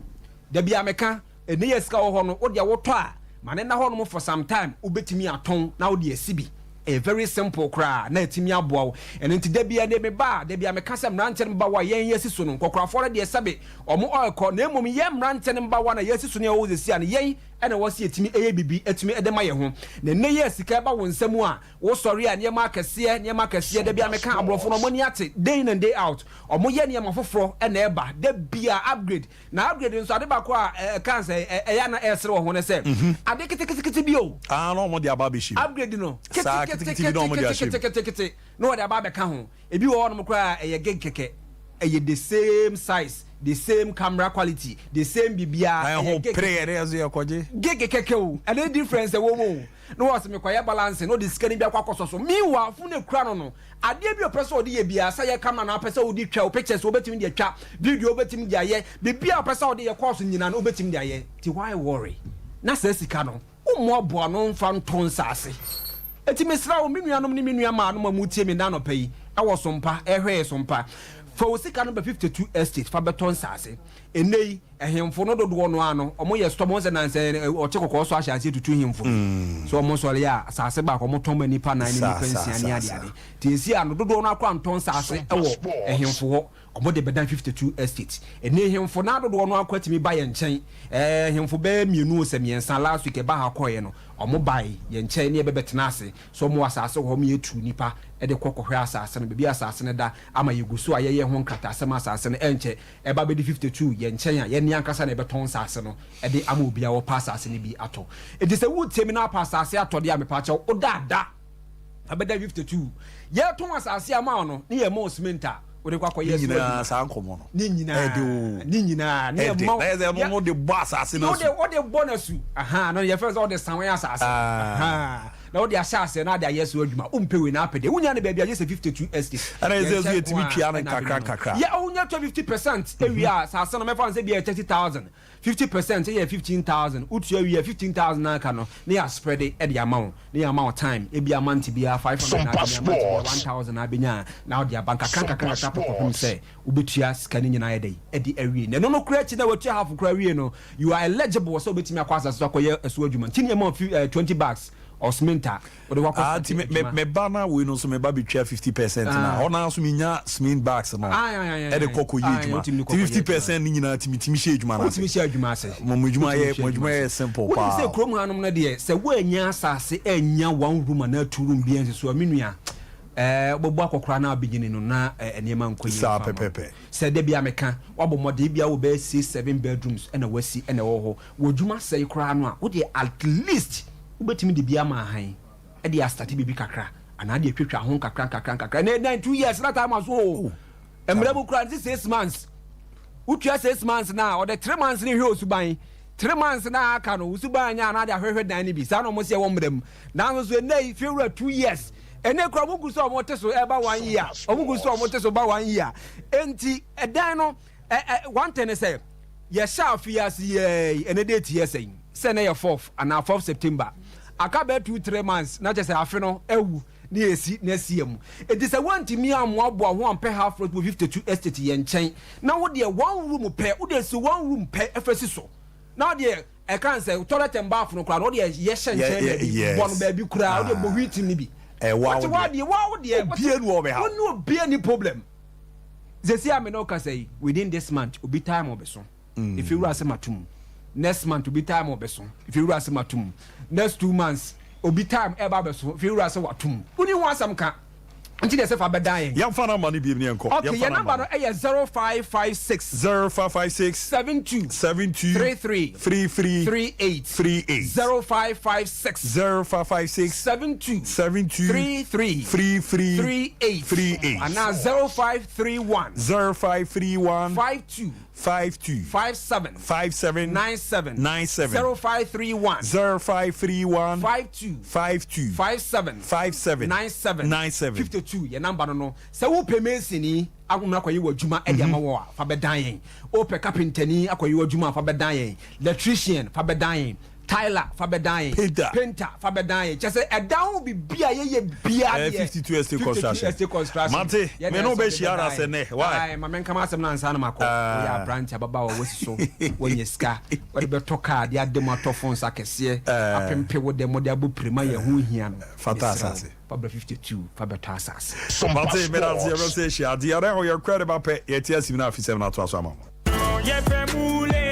da bia meka ene ye sika wo ho no wo di wo to a mane na ho no for some time obetimi aton na wo di asibi a very simple cry na etimi aboa eno nti da bia de me ba da bia me kasa mrante mba wa yen yesi so no kokkrafo de sabe omo oiko na emom ye mrante mba wa na yesi so ne wo zesi an yen ena wo se etimi eye bibi etimi edema ye ho na ne ye sika ba wo nsemu a wo sori a ne ma kase da bia me kan abrofo no moni ate day in and day out omo ye ne ma foforo ena eba da bia upgrade na upgrade nso ade ba ko a cancer eya na esere wo ho ne se ade kitikiti bi o no mo de ababeshi upgrade no kete no de aba beka ho ebi wo no kra eye gig keke eye the same size the same camera quality the same bibia I hope prayer as you koje gig keke o any difference wo mo no was me kwaya balance no the scanning bia kwakoso so meanwhile fu ne kra no ade bi opese odi ye bia sa ye camera na opese odi twa pictures obetimi de twa video obetimi de aye bibia opese odi ye course nyina na obetimi de aye ti why worry na se sika no ummo abo no mfa nton sase eti mesra o menuanom ni menua ma no mamutie me na no pai awo sompa ehwe sompa fa osika no 52 estate fa beton sase enei ehemfo no dodo no ano omo ye storm onse na nse o chekoko so ahya ase tutu hemfo so omo so ya sase ba ko mo ton mani pa na ni pensiani ade ti esi ano dodo no akwa nton sase ewo ehemfo ho omo de bedan 52 estate enei hemfo na dodo no akwa timi ba ye nchen hemfo ba mienu se miensa last week e ba ha koye no omo bai ye nchen ne e bebetena ase so mo asase ho me etu nipa e de kokohwe asase no bebia asase ne da ama yegusu ayeye ho ho nkrata asɛm asase no ɛnkyɛ ɛba bɛdi 52 yɛ nkyɛn a yɛne ankasa na ɛbɛtɔn asase no ɛde ama obi a wɔpa asase no bi atɔ ɛti sɛ wotiemi na apa asase atɔ de a mepa kyɛw wodaada abɛda 52 yɛtɔn asase ama no ne yɛ ma cement a wode kwa kwa yesu nyina sa nkomo no ni nyina ne ma no de boss asase no wode bonusu aha no ye first all the sanwe asase aha na wode asase na de yesu adwuma umpewe na apede wonya ne bia ye 52 estate ana yesu etimi twia ne kakra ya wonya 50% ewia asase no mefa nse bia 30000 50% ye 15000 utu ewia 15000 na aka no ne ya spread e de amount ne ya amount time e bia month bia 500 na 1000 na benya na wode bank kakra popopom say ubetua sika ni nyina yedai edi awie ne no kura chi na watua half kura awie no you are eligible so betimi akwasa so akoye aso adwuma ntini amount 20 bucks or cementa or the work me bana we no so me ba betwa 50% na ona so menya cement bags no e de kokko yi adwuma 50% ni nyina timi she adwuma na timi she adwuma ase mo adwuma ye simple pa we say krom hanom na de se wo anya asase anya one room na two room bi enso so aminua bobo akokora na beginning no na enema nkoyi sa pepepe se de bia meka wabo mode bia wo be 7 bedrooms na wasi na wo ho wodwuma sei kora no a wo de at least ubetimi de bia ma han e de start bibi kakra ana de twetwa ho kakra na 2 years na time aso emre bu kura 6 months utua 6 months na or the 3 months ni hwe osuban 3 months na aka no osuban nya na de ahwehwe dan ni bi sa no mo se wo mrem na so nei fewura 2 years ene kura mo guso mo teso eba 1 year mo guso mo teso ba 1 year enti edan no one thing say ye sha afias ye ene date yes say na ye 4th and 4th September akabe 2-3 months na je say afi no ewu ni esi na siem it is a want me amoabo ho ampe half road 52 estate ye nchen na wo de one room pe wo de so one room pe efesi so na wo de e kan say toilet and bath no kra no de ye nchen one ba bi kra wo de bohwiti ni bi wow de bia no obe ha no bia ni problem zesi ameno ka say within this month obi time obeso if you rase matum next month obi time obeso if you rase matum next 2 months obi time eba beso if you rase watum uni ho asam ka nti de se fa bedan yam fa na mani bi ni enko okay your number no 0556 72 33 38 0556 72 33 38 and now 0531 52 57 97 0531 52 57 97 52 your number no say wo pemesi ni agumra kwayi wadwuma e de ama wo fa bedan yen o pe carpenter ni akwayi wadwuma fa bedan yen electrician fa bedan yen Tyler fa bedan yen painter fa bedan yen chese edan bi bia ye bia 52 estate construction mate me no be share ase ne why ma men kama asem na ansa na makọ ya branch ababa wo wosiso wonye ska wo de beto card ya dem atofons akese apempe wo de mo de aboprema ye ho hia no fata asase Fabra 52 Fabra asase mate me na zero say share dia re ho your credible pay ye tia sim na afisem na to aso ama ye femule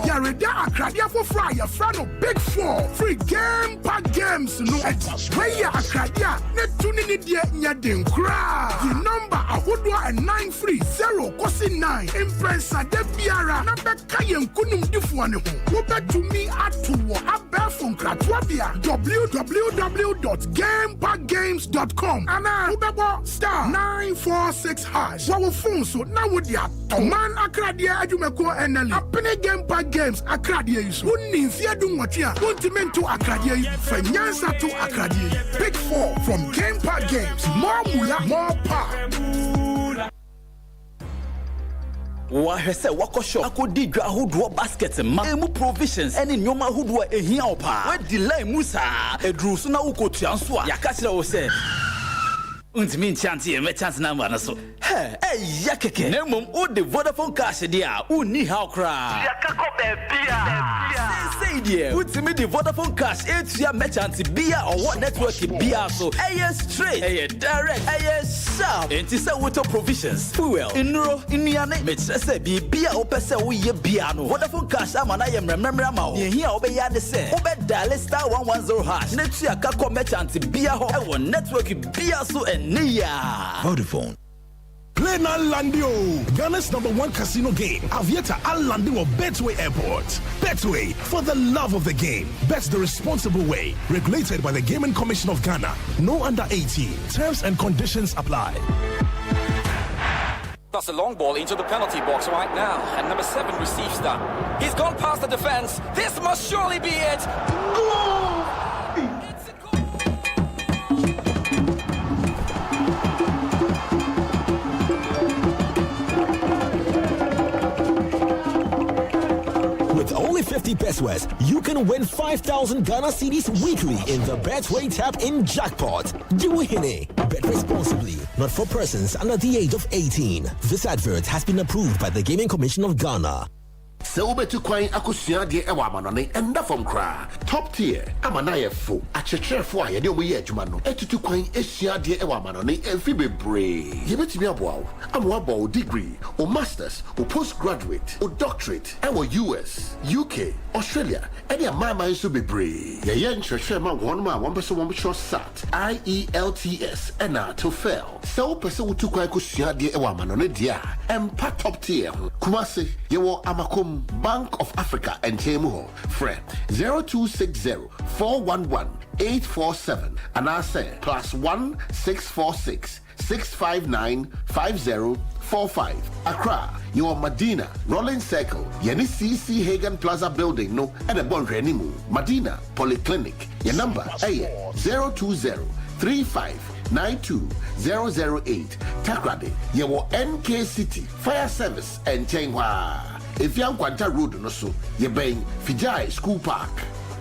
Yareda Akradia for fry your friend of Big 4 free game pack games no where ya Akradia ne tuni ni die nya den kra the number ahodwa and 930 kosi 9 impressa de biara na beka yen kunum difu ane ho wo betumi atowo abefon kratwabia www.gamepackgames.com ana wo bebo star 946 hash wo phone so na wo dia man Akradia adwumako enali apene game pack games Akradia isu woni mfia du nwotwe a wontimento Akradia yi fanyansa to Akradia Big 4 from Game Pack Games more mula more power wahwese wakosho akodi dwa hodo basket ma emu provisions ene nyoma hodo ehia opa we delay musa edru so na ukotua nso a yaka kire wo se untimi nchante e me chance number na so Hey, yakeke. Nemum o the Vodafone cash dia. Uni how cry. Yakako bebia. Say dear. Put me the Vodafone cash. It's your merchant beer or what network beer so. Straight. Direct. Sharp. And it's a water provisions. Fuel. Inro. Iniane. Metrese be beer or pesa we ye piano. Vodafone cash amana yem remember ma. Ye here obey ya de say. Obe dial star 110 hash. Next year kako merchant beer ho. Ewo network beer so enia. Vodafone. Play now Landio, Ghana's #1 casino game. Avieta Al Landio Betway Airport. Betway, for the love of the game. Bet the responsible way. Regulated by the Gaming Commission of Ghana. No under 18. Terms and conditions apply. That's a long ball into the penalty box right now, and number 7 receives that. He's gone past the defense. This must surely be it. Goal! With only 50 pesos, you can win 5,000 Ghana cedis weekly in the Betway Tap-In Jackpot. Do it. Bet responsibly. Not for persons under the age of 18. This advert has been approved by the Gaming Commission of Ghana. So betu kwai akusua de ewa manone enda from kra top tier amana ye fo achechefo a ye de omo ye adwuma no etutu kwan esua de ewa manone emfi bebre ye betimi aboa amwa bo degree or masters or postgraduate or doctorate ewa US UK Australia any amama so bebre ye nhwehwe ma won ma won beso won be sat IELTS ena to fail so person utu kwai akusua de ewa manone dia empa top tier kumase ye wo amakom Bank of Africa and Temuho. Fred 0260-411-847 and I say +1 646 659 5045. Accra, your Medina, Rolling Circle, Yeni CC Hagan Plaza Building, no, and a bond Renimu, Medina Polyclinic. Your number 020-3592-008. Takrade, your NK City Fire Service and Chenghua. If you Kwanta Road no so, you bang Fijai School Park.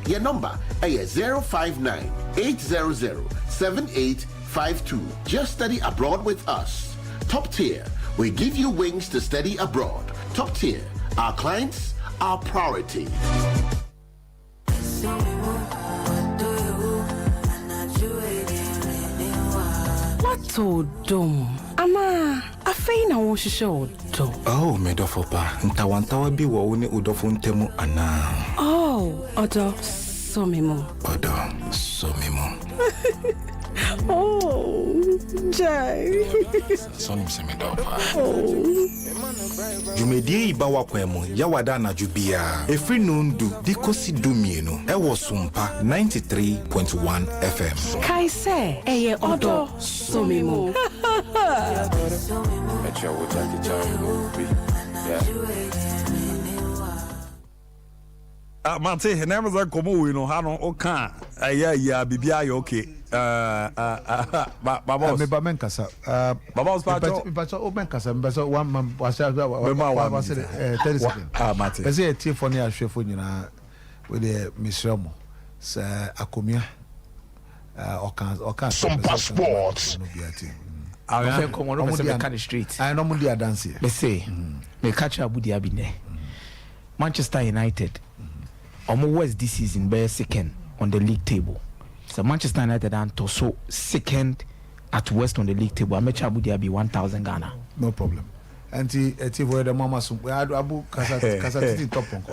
Your number is 059-800-7852. Just study abroad with us. Top tier, we give you wings to study abroad. Top tier, our clients, our priority. What to do? Ama, afei na wo hwehwe wo do. Oh, me dofo pa. Ntawantawa bi wo wo ne udofo ntemu ana. Oh, odo so memo. Odo so memo. Oh, Jai. So nim se me dofa. Oh. Jumedie ibawa kwemu yawada na jubia. Efri nundu dikosi dumienu. Ewo Sompa 93.1 FM. Kaise, eye odo so memo. Mate, never that come we no hano oka. Yeah, bibia you okay. Babos. Me ba men kasa. Babos pacho. Me pacho o men kasa. Me pacho one man was 30 seconds. Mate. Pese e tie foni ahwefo nyina we de misramo. Sa akomia. Okan Sompa Sports. No biati. I come on over the street. I no mundi dance here. Let's say me catch Abudi Abine. Manchester United. Omo West this season by second on the league table. So Manchester United and so second at West on the league table. I met Abudi Abi 1,000 Ghana. No problem. And ti for the mama so abu kasa top onko.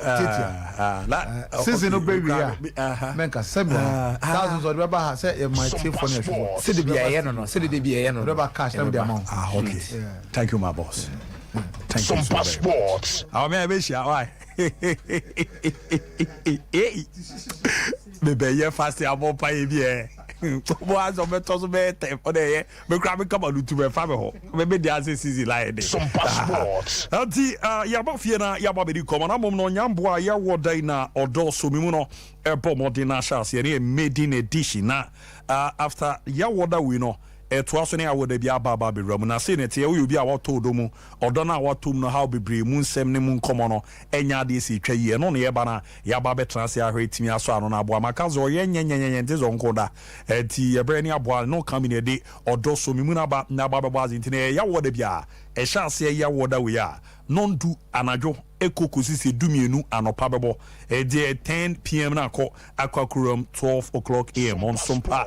Since no baby ya. Men ka thousands of rubber say my team for you. Say the BIA no. Say the BIA no. Rubber cash them the amount. Okay. Thank you my boss. Thank you. Sompa Sports. How may I be sure why? Maybe you fast your more pay bien. Was on betos be for the me grab come on to me family. Maybe the answer is like this. Sompa Sports. Anti ya ba fie na ya ba be di come na mom no nyambo a ya wodai na odo so mi mu no e bo modern na chance ye made in edition na after ya woda we no to aso ne awoda bi aba be ram na se ne te wo bi a wato do mu odo na wato mu no how bebre mu nsem ne mu nkomo no enya de si twa yi no ye ba na ya ba be transe ahwe timi aso ano na aboa maka zo ye nyenyenyenye nte zo nkoda ti ye bre ni aboa no come in de odo so mi mu na ba be bazi ntine ya woda bia e chance ya woda we ya non du anajo ekokosi se dumienu anopa bebo de 10 pm na akwakurum 12 o'clock am on Sompa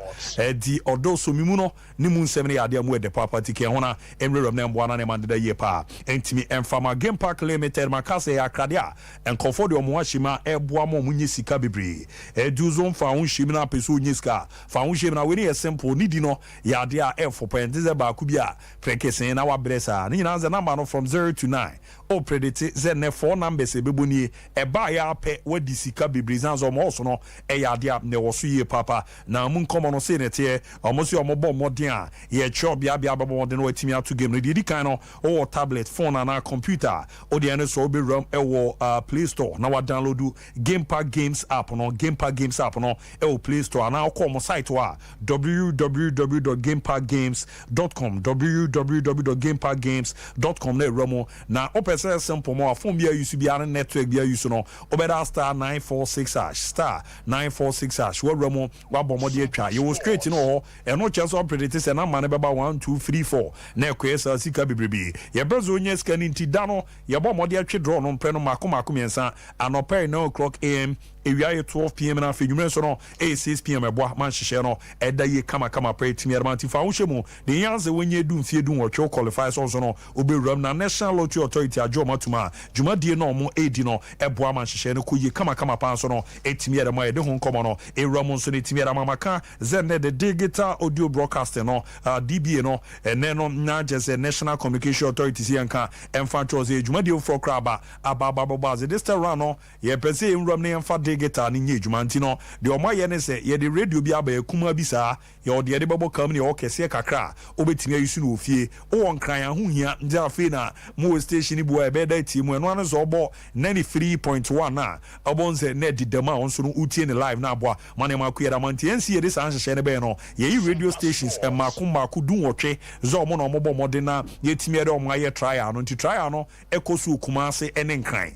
di odo so mimu no ni mu nsem ne ade amu de papa tike hona emreram na mboana ne mande da ye pa entimi emfama game park limited makase ya kradia enkofo de omo ahima eboa mo munye sika bebre eduzo fa hun himi na peso onye sika fa hun himi na we ne simple ni di no ya ade a f point ze ba ku bia prekesen na wa bresa ni na ze number no from 0 to 9 o predict ze ne 4 numbers ebebuni eba ya pe wadi sika bebrezan zo mo so no e ya dia ne wo so ye papa na mun komo no se ne te omo so omo bo modern a ye chop bia bo modern no atimi ato game no di kan no o tablet phone na computer o de ne so be ram e wo Play Store na wa download Game Park Games app no Game Park Games app no e wo Play Store na ko mo site wa www.gameparkgames.com www.gameparkgames.com na ramo na o pese simple mo afon bia use bia network bia use no obeda star 946 hash star 946 hash we ramo wa bomode atwa you straight no ho e no chance of predict say na man beba 1 2 3 4 na ekwesa sika bibrebi ye brezo onye scan nti da no ye bomode atwe draw no mpre no mako miensa anopa 9 o'clock am ewia 12 pm na afenwumre so no 6 pm eboa man hyehyɛ no ɛda ye kama pre timi armanti fa wo hyɛmu ne yanze wonye du mfie du wɔtwe qualify so no obewuram na National Lottery Authority adwoma tuma dwumadie no mo edi no eboa man hyehyɛ no koye kama pan so no etimi ara ma yɛde ho nkɔmɔ no ewuram nso ne timi ara maka zenne the digital audio broadcasting no DBA no ene no na jese National Communication Authority si yanka emfa chose dwumadie for kraba aba this time no ye pese ewuram ne emfa digital ni nye dwumanti no de omaye ne se ye de radio bi aba ekuma bi saa ye ode de babo kam ne o kese kakra obetimi ayisu no ofie o nkran ahohia ndi afi na mo station bu ebe da timu eno ane so obo 93.1 na obonze ne didama onso no utie ne live na aboa mane maku yeda manti ensi ye de san hye ne be no ye radio stations e mako dun wotwe zo mo no mo modern na ye timi ede omo aye trial no nti trial no ekosu kumase ene nkran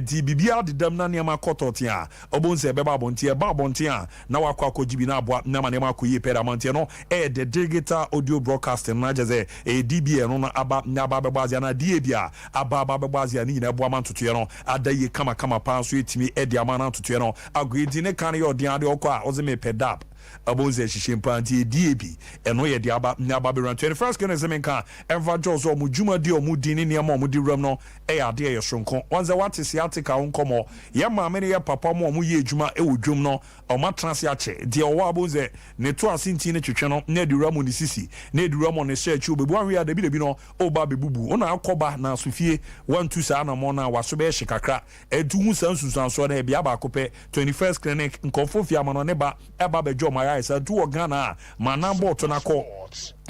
di bibia didam na ne makotote a obonze beba bonti e ba bonti a na wakwa kojibi na aboa na mane maku ye pera manti no the digital audio broadcasting na jeze DBA no na aba bebazia na diebia aba bebazia ni na boa mantoto no adaye kama pa so etimi edi amana toto no agwedi ne kan ye odian de okwa ozeme pedap aboze hihempa anti DAB eno ye de aba be run 21st can zemenka enva jozo mu juma di omu di ni niam omu di ram no e ade ye sonko wanze wate si atika nkomo ye ma me ne ye papa mo omu ye juma e wodwum no o ma transi ache de owa aboze ne to asinti ne twetwe no na di ram ni sisi na di ram ne share chu bebu anwe ya de bi no o ba bebubu ona akoba na asofie 12 sa na mo na waso be hye kakra edu hu sansusan so na e bia ba akopɛ 21st clinic nkofo fia ma no ne ba e ba bejo ma isa duo Ghana manambo to nako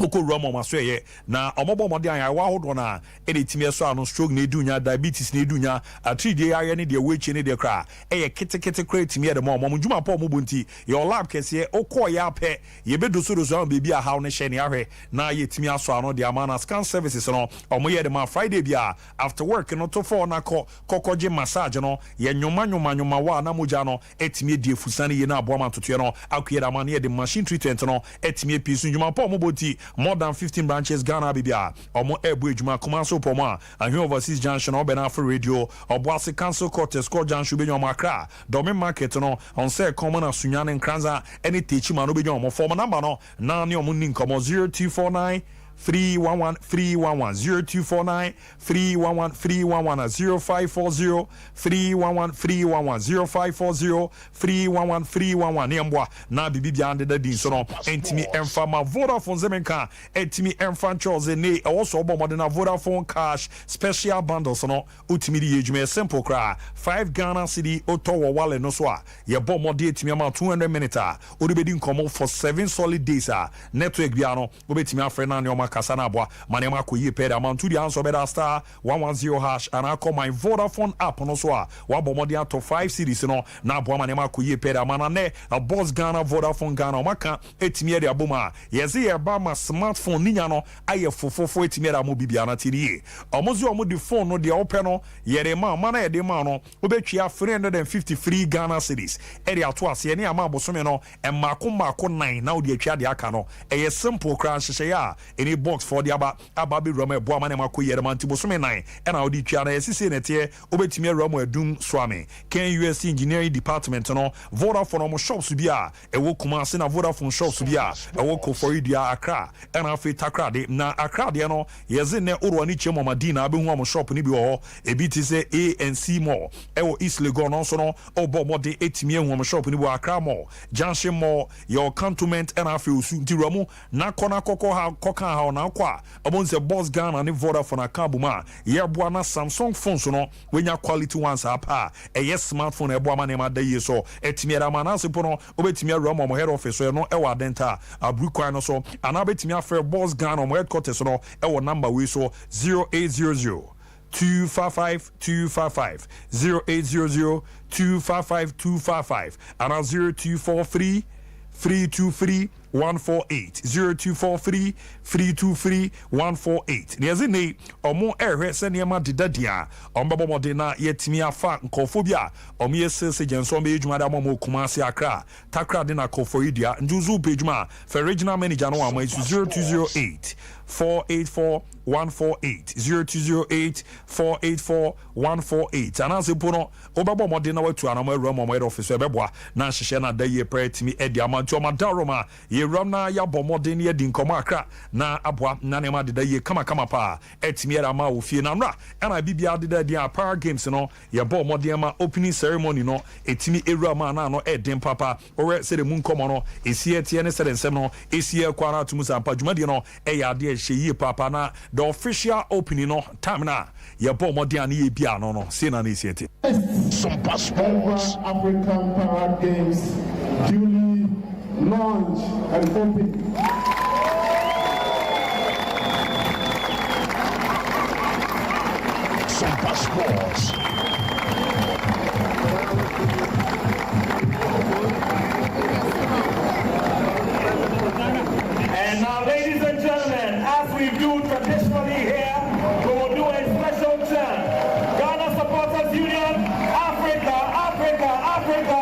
oko romo masoye na omobo mode an yawa hodo na edetime so anu stroke na edunya diabetes na edunya atridi aye ne de wechi ne de kra eye kitikiti create me de mo djuma pa mo bonti your lab kese oko ya pe ye bedo so so bebi a haw ne hye ne ahwe na ye timi aso anu de amana scan services no omo ye de ma Friday bia after work no to for na kokoje massage no ye nyoma wa na moja no etimi de fusane ye na abo ma totoye no akuyeda ma ne de machine treatment no etimi pisu djuma pa mo bonti more than 15 branches Ghana bibia omo ebu ejuma komanso poma and overseas junction obena for radio oboase council court score junction be nyoma kra domin market no on say common asunyane nkranza any techi ma no be nyoma form number no na ne omo nin komo 0249 311 0249 311 0540 311 0540 311 nembwa na bibi ande da din so no entimi emfa ma Vodafone zemenka entimi emfa chose ne also obo modern Vodafone cash special bundles no utimi di ejume simple cry 5 Ghana cedi otowo wale no so a ye bo mode etimi ama 200 minutes a odibedi nkomo for 7 solid days a network bia no obetimi afre na ne ma kasa na boa manema ko yi pe da man to the answer better star 110 hash and I call my Vodafone app no so a wa bomodi ato 5 series no na boa manema ko yi pe da man na a boss Ghana Vodafone Ghana maka etimi de aboma yeze ye ba ma smartphone ninya no aye fofofo etimi da mo bibia na tiri omozi omo di phone no de open no yere ma na ye de ma no obetwia 350 free Ghana cedis ere ato ase ne ama bosome no mako 9 na odi atwa de aka no eye simple kran hyehyɛ ya any box for the aba be roma ebo ama ne mako yere man tibosome 9 na odi twa na yesise ne te obetumi roma adum swame Ken USC engineering department no Vodafone no shops bi a ewo Kumasi na Vodafone shops bi a ewo Koforidua Accra na afi Takra de na Accra de no yeze ne oro ni chemo Madina abehu am shop ni bi ho ebi ti se ANC Mall ewo East Legon no so no obo mode etimi ehu am shop ni bi Accra Mall Junction Mall your cantonment na afi osu ntiramu na kona kokko ha koka ha na kwa obon se Boss Ghana ne Vodafone akabuma ye boa na Samsung phones no wenya quality ones apa yes smartphone ebo ama ne ma da yeso etimi era ma na sepo no obetimi awura mo head office so no ewa denta abrukwan no so ana betimi afa Boss Ghana mo headquarters no ewo number we so 0800 255 0800 255 255 and 0243 323 148 0243 323 148 nezi ne omo ehwe se ne ma dedadia ombabo mode na yetimi afa nkofobia omo yesese genso me ejuma da mo Kumasi Accra Takra de na Koforidua njuzu pejuma for regional manager no am 0208 484 148 0208 484 148 anase pono obabo mode na watu anamo awura mo head office ebeboa na hyehye na da ye pretimi edi amanto madaroma ye ram na ya bomode ne edi nkomo Akra na aboa na ne ma deda ye kama pa etimi era ma ofie na nra na bibia deda dia Power Games no ye bomode ma opening ceremony no etimi era ma na no edin papa ore se de mu nkomo no esie tie ne se de nsem no esie kwara tumusa pa dwumade no ya de hye papa na the official opening no time na ye bomode an ye bia no no se na esie tie Sompa Sports African Power Games duly launched and opened. Sompa Sports. And now, ladies and gentlemen, as we do traditionally here, we will do a special chant. Ghana Supporters Union, Africa, Africa, Africa,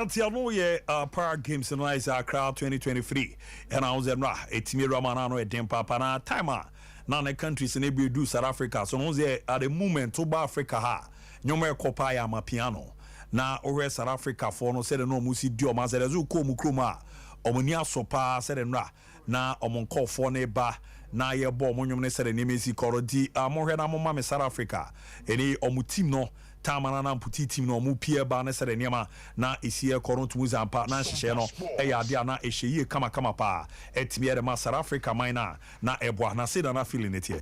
Tiano ye Power Games in Accra 2023 and I was etimi Ramanano e dem papa na timer na the countries in ebi do South Africa so no say at the moment to Africa ha nyoma ekopa ya mapiano na ore South Africa for no say no musi di o ma say zo ko mu kroma omoni asopa say nra na omonko for ne ba na ye bo omonyom ne say ne mesi korodi amohwe na moma me South Africa eni omu team no tamana na mputi team no mu pie ba na sere niema na esie koronto mu zampa na hyehye no eya ade na ehye kama pa etimi ere ma South Africa mine na eboa na se na feeling it here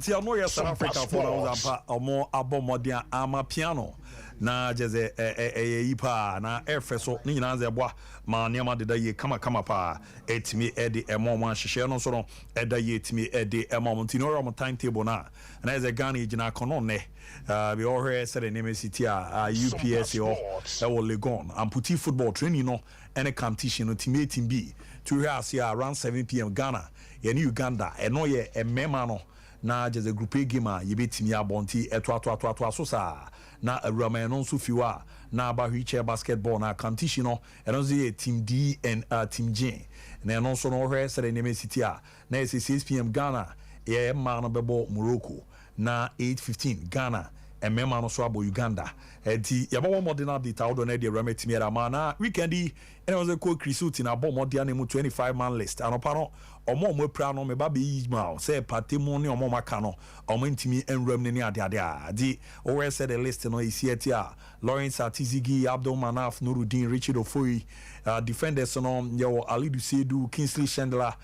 Tiano ya South Africa for na omo abomodia ama piano na jeze yipa na efeso ni nyina nze boa ma niam deda ye kama pa etimi edi emom ahihye no so no eda ye etimi edi emom ntino ro timetable na eze Ghana gina kono ne be ohwe sere name city UPS o e Legon amputi football training no any competition no team A team B to here around 7 p.m. Ghana ye ni Uganda eno ye emema no na just a group A game ye betimi abonti eto so sa na awurama no nso fiwa na aba wheelchair basketball na competition no ɛno nso yɛ team D and team J na ɛno nso no hwɛ sɛ ne city a na ɛsɛ 6 p.m. Ghana yɛ ma no bɛbɔ Morocco na 8:15 Ghana mmɛma no so abɔ Uganda enti yɛbɛwɔ modern update awdo na de awurama timi era ma na weekend yi ɛna nso ko Chrisuti na bɔ modern ne mu 25 man list anopa no ɔmo epra no me ba be yi ma say patemu ne ɔmo maka no ɔmo ntimi enwram ne ade a di o said the list no is here tia Lawrence Atizigi, Abdul Manaf, Nuruddin, Richard Ofoyi, defenders no yo Ali Dusedu, Kingsley Chandler,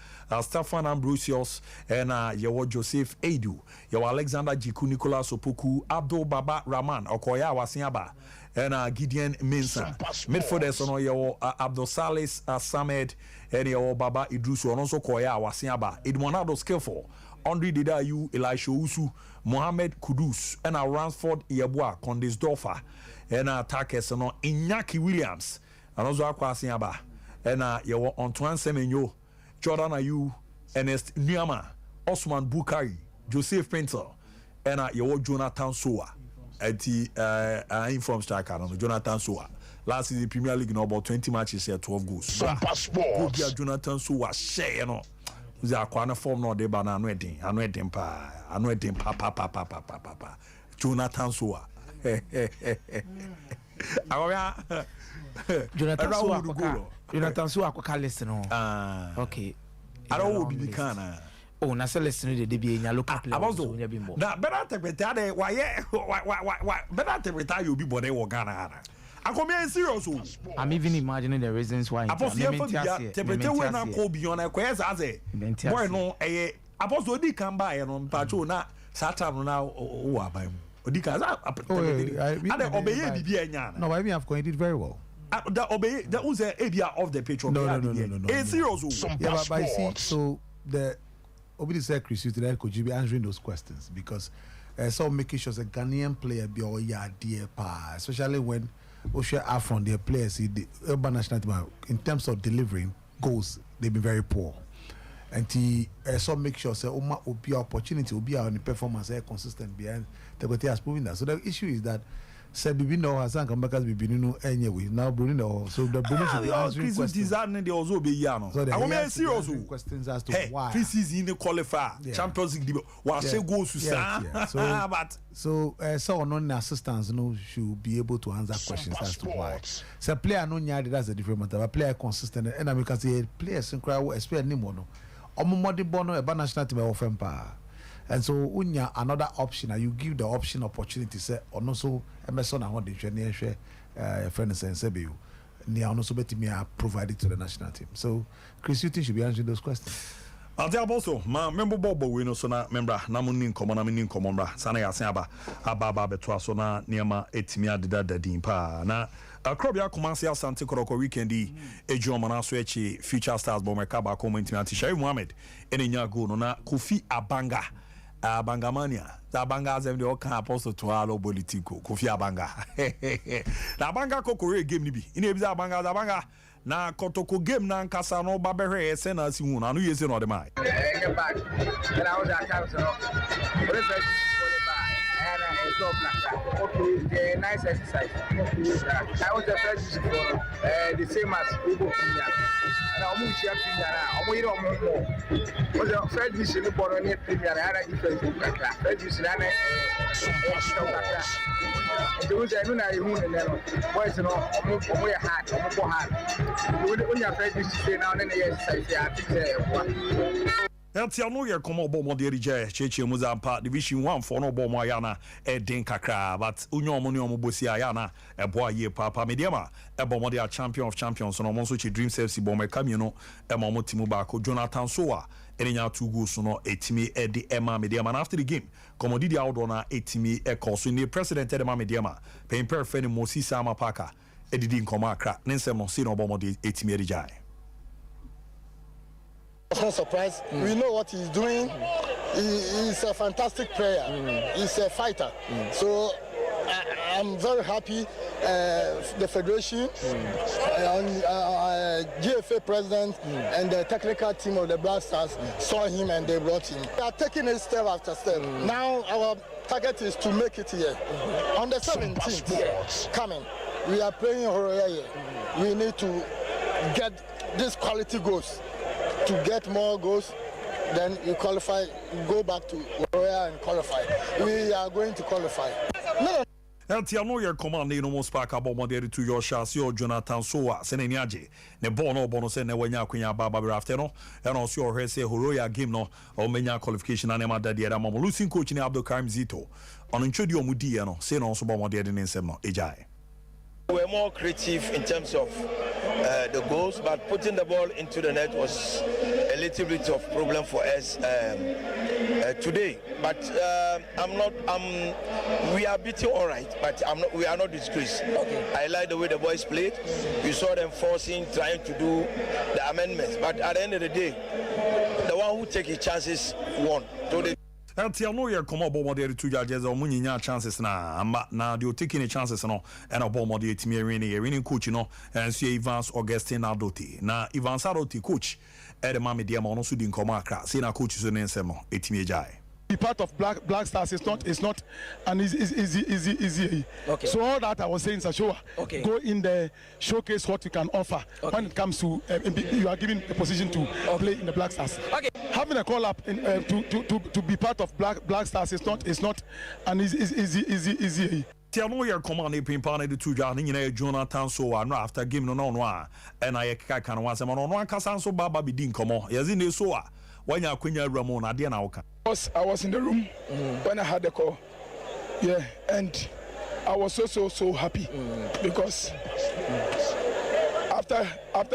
Stefan Ambrosius and yo Joseph Edu, yo Alexander Jiku, Nicolas Opoku, Abdul Baba Rahman, Okoya Wasiaba and Gideon Mensah. Midfielders no yo Abdul Salis Samed and yo Baba Idrusu and also Koya Wasiaba. Edmonado Skillful, Andre Didayu, Elisha Usu, Mohamed Kudus and Ransford Yabua, Condesdorfer and attackers no Iñaki Williams and also Akwasiaba and yo Antoine Semenyo, Jordan Ayew, Ernest Nyama, Osman Bukari, Joseph Painter and yo Jonathan Soa at the inform striker no Jonathan Soa. Last season Premier League no about 20 matches here 12 goals. Sompa Sports. Good Jonathan Soa share no. Uza akwana form no de bana anu edin pa Jonathan Soa Jonathan Soa kwa list no okay I don't be kana oh na say list no de be nya local players nya bimbo na better interpreter de why better interpreter you be body wo Ghana I'm serious. I'm even imagining the reasons why. Apostle when I call beyond a quest as a boy no apostle di can buy no patrol na Satan now by Odika obey enya. No, I mean I've did very well. That obey that was the area of the patron. No. It's serious. Yeah, but I see so the Obidi said Chris today could you be answering those questions because so making sure the Ghanaian player be all yeah dear pa, especially when Osha are from their players the urban national team in terms of delivering goals they've been very poor and he so make sure say Oma will be opportunity will be on the performance consistent behind the has proven that so the issue is that said we know Hassan Kambakas be no anyway now Bruno so the Bruno should be answering questions they also be yano so I want serious questions as to why pre-season in the qualifier Champions League what say goals to so but so on assistants no should be able to answer questions as to why so player no nyadi that's a different matter but player consistent and I mean can say players in crowd expect ni mono omomodi bono e ba national team of empire. And so unya another option and you give the option opportunity say or also Emerson and what they share friends and Sebiu they are also better me provided to the national team. So Chris you think should be answering those questions. I'll also my member Bobo we no so na member na munin komona sana ya aba betwa so na niema etimi adeda dadin pa na akrobia Kumasi Asante Koroko weekend ejo mana so echi future stars bo meka ba ko ntimi Atisha Muhammad enenya go no na Kofi Abangamania Abanga azem de oka apostle to alo politico Kofi Abanga na Abanga kokore game ni bi ina ebiza Abanga na kotoko game na nkasa no ba behwe ese na si hu na no yese no de mai back and I was at council what is that and it's all black okay nice exercise I was the first for the same as Ugo Kenya and I'm much happy now I'm waiting on more was the first vision the born on Premier and I different first vision and those are not even in them boys no we hard when you first vision say now then exercise I think Eltia no ye komo bo moderi je cheche muzampa division 1 for no bo mo ayana e den kakra but unyo mo ne omo bosi ayana e bo aye papa mediama e bo mo dia champion of champions no mo so che dream FC bo me kamie no e mo mo timu ba ko Jonathan Soa enya 2 goals no etimi e di ema mediama and after the game komodidi outdoor na etimi e call so ni president e ma mediama pen perfect ni Moses Amapaka e didi nkoma akra nensem no si no bo mo di etimi e di jai. Not surprised. We know what he's doing. He's a fantastic player. He's a fighter. So I'm very happy. The federation, GFA president, and the technical team of the Black Stars saw him and they brought him. We are taking it step after step. Now our target is to make it here. On the 17th coming, we are playing Horoya here. We need to get this quality goals. To get more goals, then you qualify, go back to Horoya and qualify. We are going to qualify. No. Eltiano your command no most pack about modern to your chassis or Jonathan Soa, Seneniaji, ne bono bonus and Newanya Quina Baba Rafteno, and also your say Horoya game no or Menya qualification and Emma Dadia Mom losing coach in Abdul Karim Zito on Introdio Mudiano, saying also about modern in Semno, Ejai. We're more creative in terms of the goals, but putting the ball into the net was a little bit of problem for us today. But we are beating all right, but we are not disgraced. Okay. I like the way the boys played. You saw them forcing, trying to do the amendments. But at the end of the day, the one who takes his chances won. So they Eltiano your come up modern to judges or Muninya chances now you're taking the chances no and a bomb modern winning coach and see Evans Augustine Adoti. Now Evans Adoti coach at the Mammy Diamond also didn't come across. Saying a coach is an answer, Etimejai. Be part of Black Stars is not an easy. Okay. So all that I was saying, Sashoa, okay. Go in there, showcase what you can offer when it comes to you are given a position to play in the Black Stars. Okay. Having a call up to be part of Black Stars is not an easy. Tiano your command pimpane the two Janine Jonathan so and after game no and I can once a man on Casan so Baba be din come on. Yes in the soa. When you are Queen Ramon, I was in the room when I had the call. Yeah, and I was so happy because after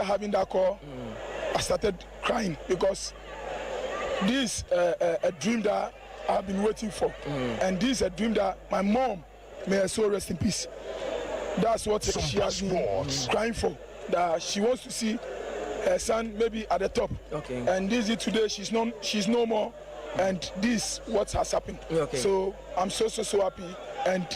having that call, I started crying because this a dream that I've been waiting for, and this is a dream that my mom, may her soul rest in peace. That's what she has been crying for. That she wants to see her son maybe at the top. Okay. And this is today she's no more, and this what has happened. Okay. So I'm so happy, and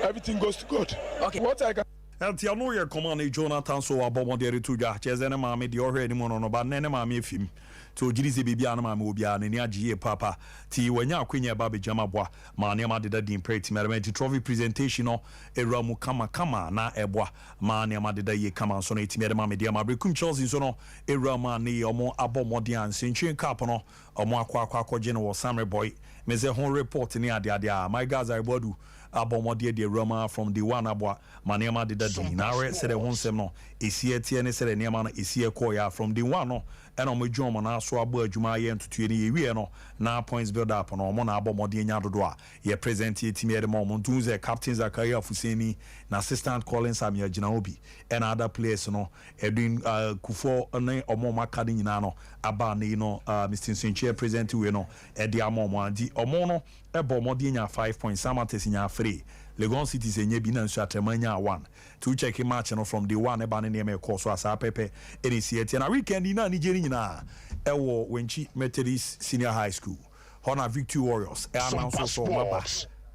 everything goes to God. Okay. What I can. Eltiano your command Jonathan so abomodere to ja cheze ne maame de ohwe ni mono no ba ne maame efim to girize bibia na maame obia ne agiye papa ti wanya akwenya ba be jama boa ma ne ma de da din pretty merment trophy presentation no era mu kama na eboa ma ne ma de da ye kama so no etime de maame de ma brekum Chelsea so no era ma ne omo abomode ansenchen cap no omo akwa je no wo Samre boy meze hon report ni ade my guys are bodu abomode de Roma from the one abwa ma ne ma de da din na re se de hon sem no esie tie ne se de ne ma no esie koya from the one no and on my drum na so abo adwuma ye ntutu ne ye no na points build up no mo na abomode nya dodo a ye present team ye de mo ntunze captain Zakaria Fuseni na assistant Collins Amia Gina Obi and other players no edwin Kufo ne omo makade nyina no aba ne no Mr. Sinche present we no e de amomo andi omo no e bomode nya 5 points Samates nya 3 Legon City senye bi na nsu atremanya 1 to check match no from the one e ba ne me course so asa pepe e dey see na weekend na Nigeria nyina e wo Wenchi Methodist Senior High School Hona Victory Warriors e announce so maba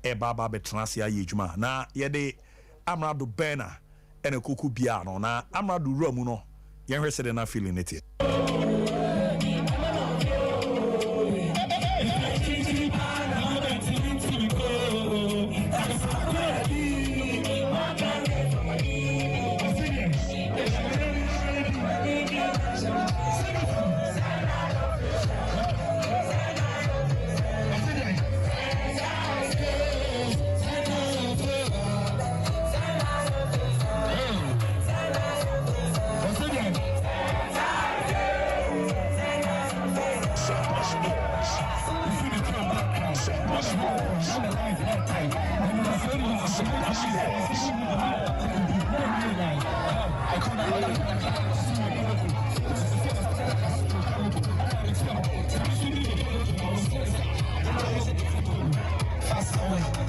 e baba betrasia ye djuma na ye de Amrado Bena e na koku bia no na Amrado Ramu no ye hwese de na feeling it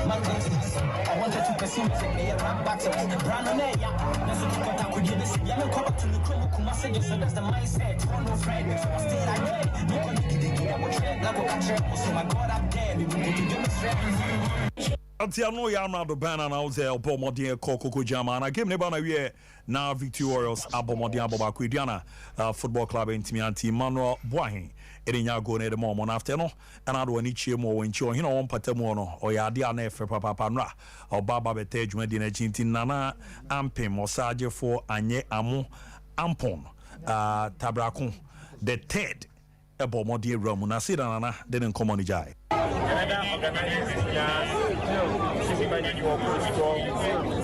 I wanted to pursue the rap battle. Brandon, that's what I would give this. You know, come back to the crew, Kumasi, so that's the mindset. One more friend, I stay like that. No one can get what trend, like what I so my God, I'm dead. We will give me strength. Antiano Yamado Bana now there Bomodie Coco Jama and I came never na now Victory Warriors Abomodia Bobaquidiana Football Club in Timianti Manuel Boahin Edinya go ne the moment after no and I do any cheer more when you know on Patemono or Yadiane for Papa Panra or Baba Betage Medina Jintin Nana Ampem or Saje for Anye Amu Ampon Tabrakun the third Bomodie Ramuna Sidana didn't come on the jai.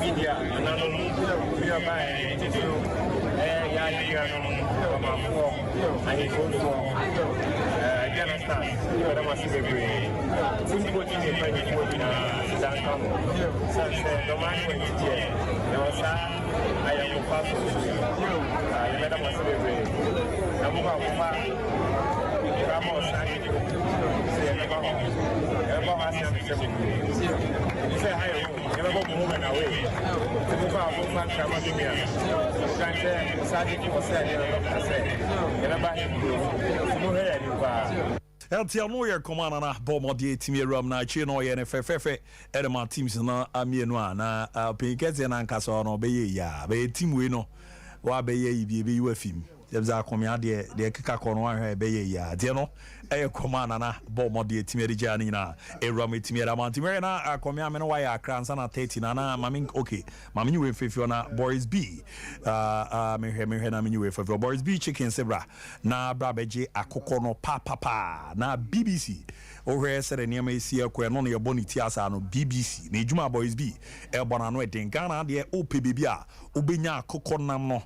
Media and I don't know by and it goes for Afghanistan. That was a great. Since what you find it will be that come. Since the man went here, there was I am a pastor. I met a great. I'm Eltiano ye komana na bomodie timi ram na chi no ye ne fefefe edema teams na amienu na pinkeze na nkasa no be ye ya be team we no wa be ye bi be you afim Jebza komia de keka kono ahwe be ye ya de no e komana na bomodie timi de jani na e ram timi ra man timi na komia me no wa ya kransa na 30 na mami okay mami we fefi na Boys B me na me we fefi Boys B chicken sebra na bra beje akoko no pa na BBC ohwe sere niam esi akwa no no ye boniti asa no BBC na ejuma Boys B e bona no e den Ghana de OPBB a obenya akoko nam no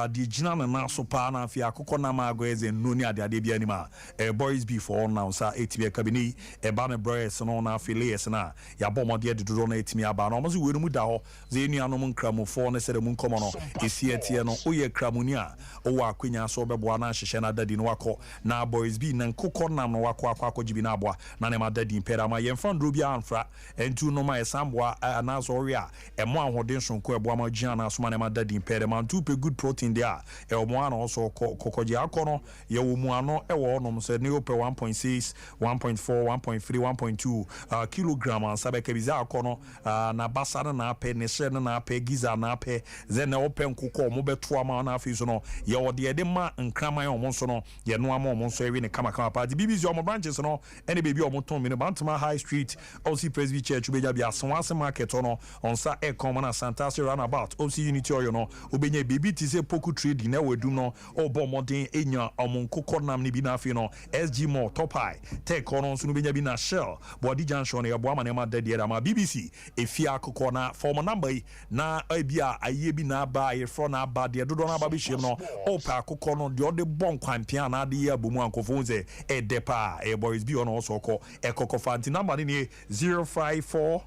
de gina na so pa na afia akoko nam agoeze no ni ade bia ni ma Boys B for now sa etibia kabini e ba ne boys no na affiliates na ya bomode de dodo na etimi aba na omo so we no mu da ho ze nuanom nkramofo ne sere mu nkomo no esi etie no oye kramuni a owa akwanya so beboa na hyehye na dadi no wako na Boys B na nkoko nam no wako akwakojibi na aboa na ne ma dadi mpera ma yemfa ndro bia anfra entu no ma esamboa na so ori a emo ahoden sonko eboa ma gia na so ma ne ma dadi mpera ma ntupe good protein there e omo ana so kokoji akono ye wo mu ano e wo onom se ne ope 1.6 1.4 1.3 1.2 kilogram ansabe kebiza akono na basa na ape ne hye na ape giza na ape ze na ope nkoko mo beto ama na afi so no ye wode de ma nkraman omo so no ye no ama omo so ewi ne kama pa di BBC omo branches no ene bebi omo ton mi ne Bantama High Street OC Presby Church ubeja bia Sonwase Market no onsa e come na Santasi roundabout OC Unity oyo no ubenya bebi ti se poku trading na wedum no obo modern enya omo nkoko nam ne bi na afi no SG Mall Top High Tech ono so no benya bi na Shell Body Junction e boa ma ne ma dade da ma BBC efia akoko na form number na ebia aye bi na ba ye fro na ba de dodo na ba bi hiem no opa akoko no de ode bon kwampia na de ya bomu ankofo ze e depa e Boys B ono so ko e koko fanti number ni 054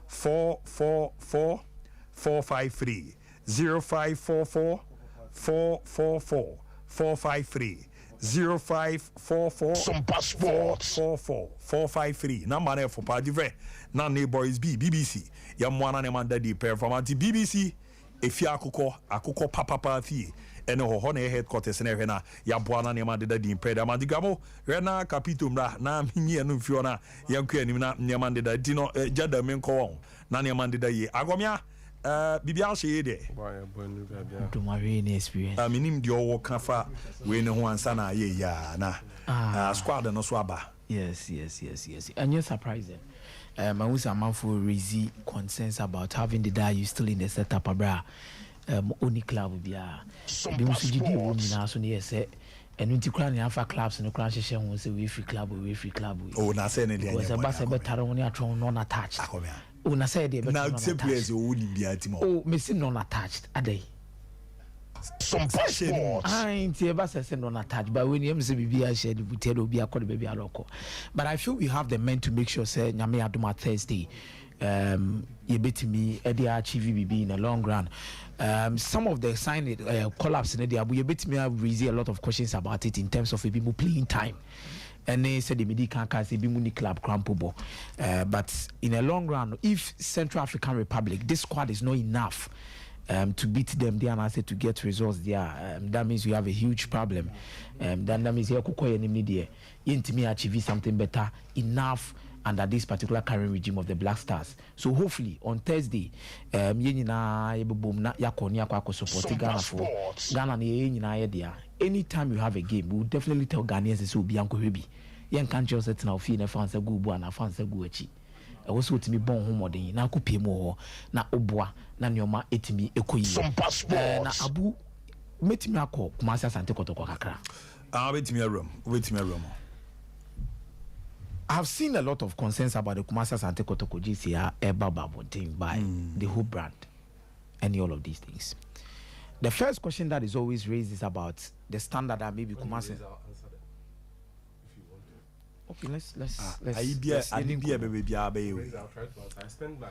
444 453 0544 444 453 0544 Sompa Sports 453 number na for pa divre na ne Boys B BBC ya mwana ne manda di performance BBC efia akoko papa fie ene ho na headquarters na hwe na ya boa na ne manda di impeda madigamo hwe na capito mra na minyi enu fio na yankwa anim na ne manda di no jada menko won na ne manda ye agomia bibia hye de to my really experience minim di owo kafa we ne ho ansa na ye ya na squad no so aba yes and you're surprising I was a man for raising concerns about having the guy you still in the setup abra only club bia be musu gidi wo nyina so ne yese enu ti kra ne afa clubs no kra hye ho se we free club oh na say ne dia was ba se betare woni atron non attached oh na say dey na say players o ni bia ti mo oh me see non attached adai some passion I tie ba se non attached but when you say bibia share the butel obi akọ baby aloko but I feel we have the men to make sure say nyame adoma Thursday you bet me at the achieve BB in the long run. Some of the sign collapse in the abu you bet me have raised a lot of questions about it in terms of people playing time. And they said the medical can't say Bimuni club crampobo. But in a long run, if Central African Republic, this squad is not enough to beat them there and I said to get results there, that means we have a huge problem. Then that means here Kukoya Nimidi, Intimi achieve something better enough under this particular current regime of the Black Stars. So hopefully on Thursday, support Ghana for Ghana. Anytime you have a game, we'll definitely tell Ghanaians this will be Uncle Ruby. Young country set now fee and fans a good one and fans a good chi. I was to me born home or the na could pay more na obwa na nyoma etimi ekoi. Sompa Sports. Na Abu met me a call Kumasi Asante Kotoko Kakra. Wait me a room. I have seen a lot of concerns about the Kumasi Asante Kotoko GCR Eba thing by the whole brand and all of these things. The first question that is always raised is about the standard that maybe Kumasi. Okay, let's I spent my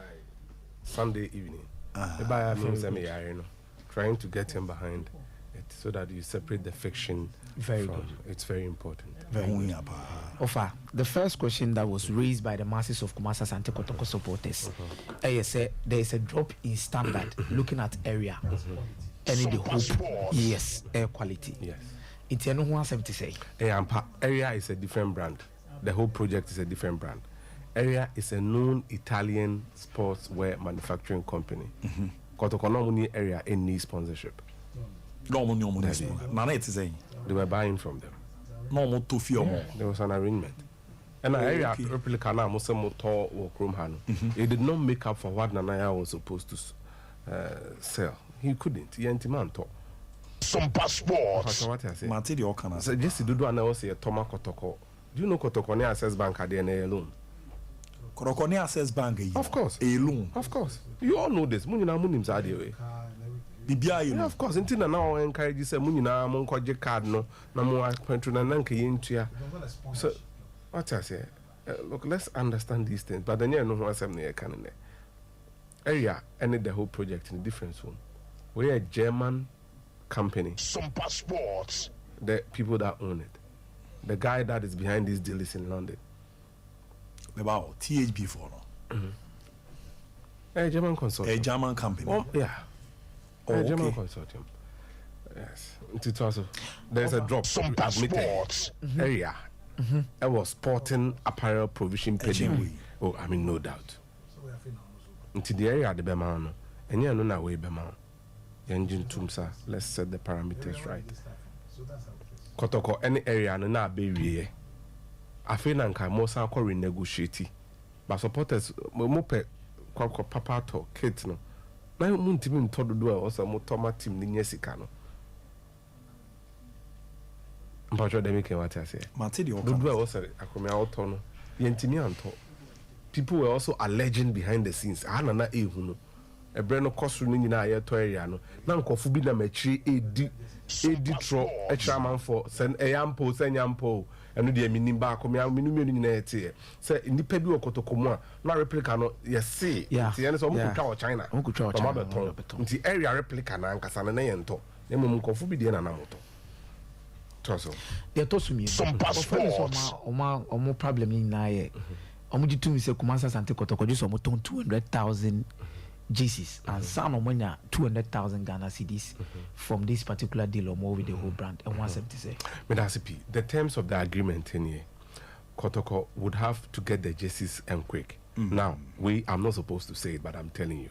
Sunday evening trying to get him behind it so that you separate the fiction from it's very important. Very good. Ofa, the first question that was raised by the masses of Kumasi Asante Kotoko supporters, there is a drop in standard looking at area and in the hope, yes, air quality. Yes. It's a no one to say. Area is a different brand. The whole project is a different brand. Area is a known Italian sportswear manufacturing company. Kotoko area in need sponsorship. They were buying from them. There was an arrangement. And area replica now it did not make up for what Nanaya was supposed to sell. He couldn't. He ain't man talk. Sompa Sports. What I say? So just to do an hour say Toma Kotoko. Do you know Kotoko Access Bank at the end alone? Kotoko Access Bank, of course, a loan. Of course, you all know this. Munina Munims are the way. Yeah, of course. Until now, I encourage you say Munina Monko card no. Namu Pentru Nananke Intia. So what I say? Look, let's understand these things. But then you know what's happening here. Area ended the whole project in a different zone. We're a German company. Sompa Sports. The people that own it. The guy that is behind this deal is in London. About THB for a German consortium. A German company. Oh, yeah. A German consortium. Yes. It also, there's a drop. Sompa Sports. Area. I was sporting apparel provision pedigree. Oh, I mean, no doubt. Into the area the Bemano. And you know now way Bemano. Engine Tumsa. Let's set the parameters right. Kotoko any area no na be wie afi na nka mo san ko renegotiate but supporters mo pe kwa papa to kit no na mo ntimi ntododo a o sa mo toma team ni nyesika no mpacho dem ke what I say matidi o dodo a o sa akomia auto no yentimi anto people were also alleging behind the scenes ana na ehu no ebre no kosu no nyina aye to area no na nkofu bi na machi edi tro a chairman for send a yampo senyampo enu de minim ba akomia minum nyina ete say nipa bi okotoko mu a na replica no yes ti ene so mo kutwa o China mo beton nti area replica na nkasa na yento na mo nkofu bi de na na moto troso de to sumi omo problem ni na ye omo jitu mi se Kumasi Asante Kotoko just omo ton 200,000 GCs and some of money 200,000 Ghana cedis from this particular deal or more with the whole brand and 170. The terms of the agreement in here, Kotoko would have to get the jerseys and quick. Now, I'm not supposed to say it, but I'm telling you.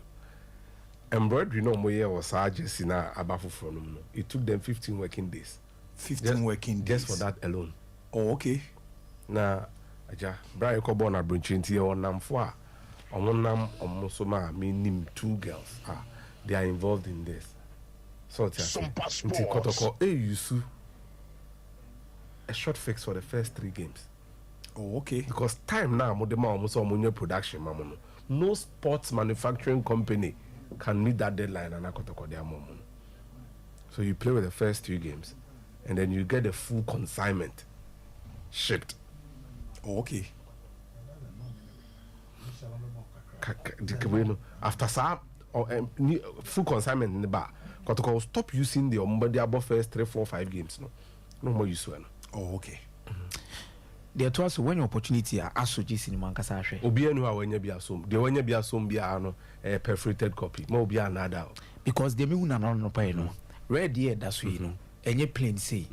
Embroidery no more was our jersey na abafu from it took them 15 working days. 15 working days just for that alone. Oh, okay. Now, aja Brian Kobona Brunchinti or Namfoa. Meaning 2 girls they are involved in this. So Kotoko Yusu a short fix for the first 3 games. Oh, okay. Because time now almost production mamono. No sports manufacturing company can meet that deadline and Kotoko their moment. So you play with the first 3 games and then you get the full consignment shipped. Oh, okay. After some full consignment in the bar, Kotoko stop using the above first 3, 4, 5 games. No more use one. Oh, okay. There was when opportunity are associated in Mankasa. Obianu when you be assumed. The when you be assumed be a perforated copy. More be another. Because the moon are not pay no. Red year that's we know. And you plain say.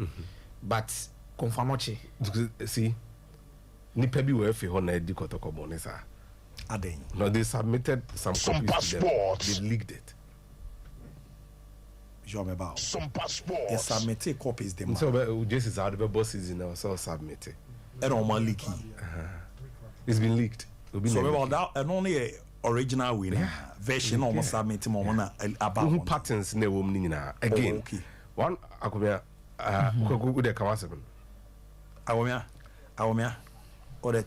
But confirm see. nipa bi were fi ho na edi kotoko bonesa. Aden. No, they submitted some copies to them. They leaked it. Some passports. They submitted copies them. So just is out the bosses in our so submitted. And on my leaky. It's been leaked. So about that and only original winner version almost submitted about patterns in the woman again. One akomia ko de kawasem. Awomia or the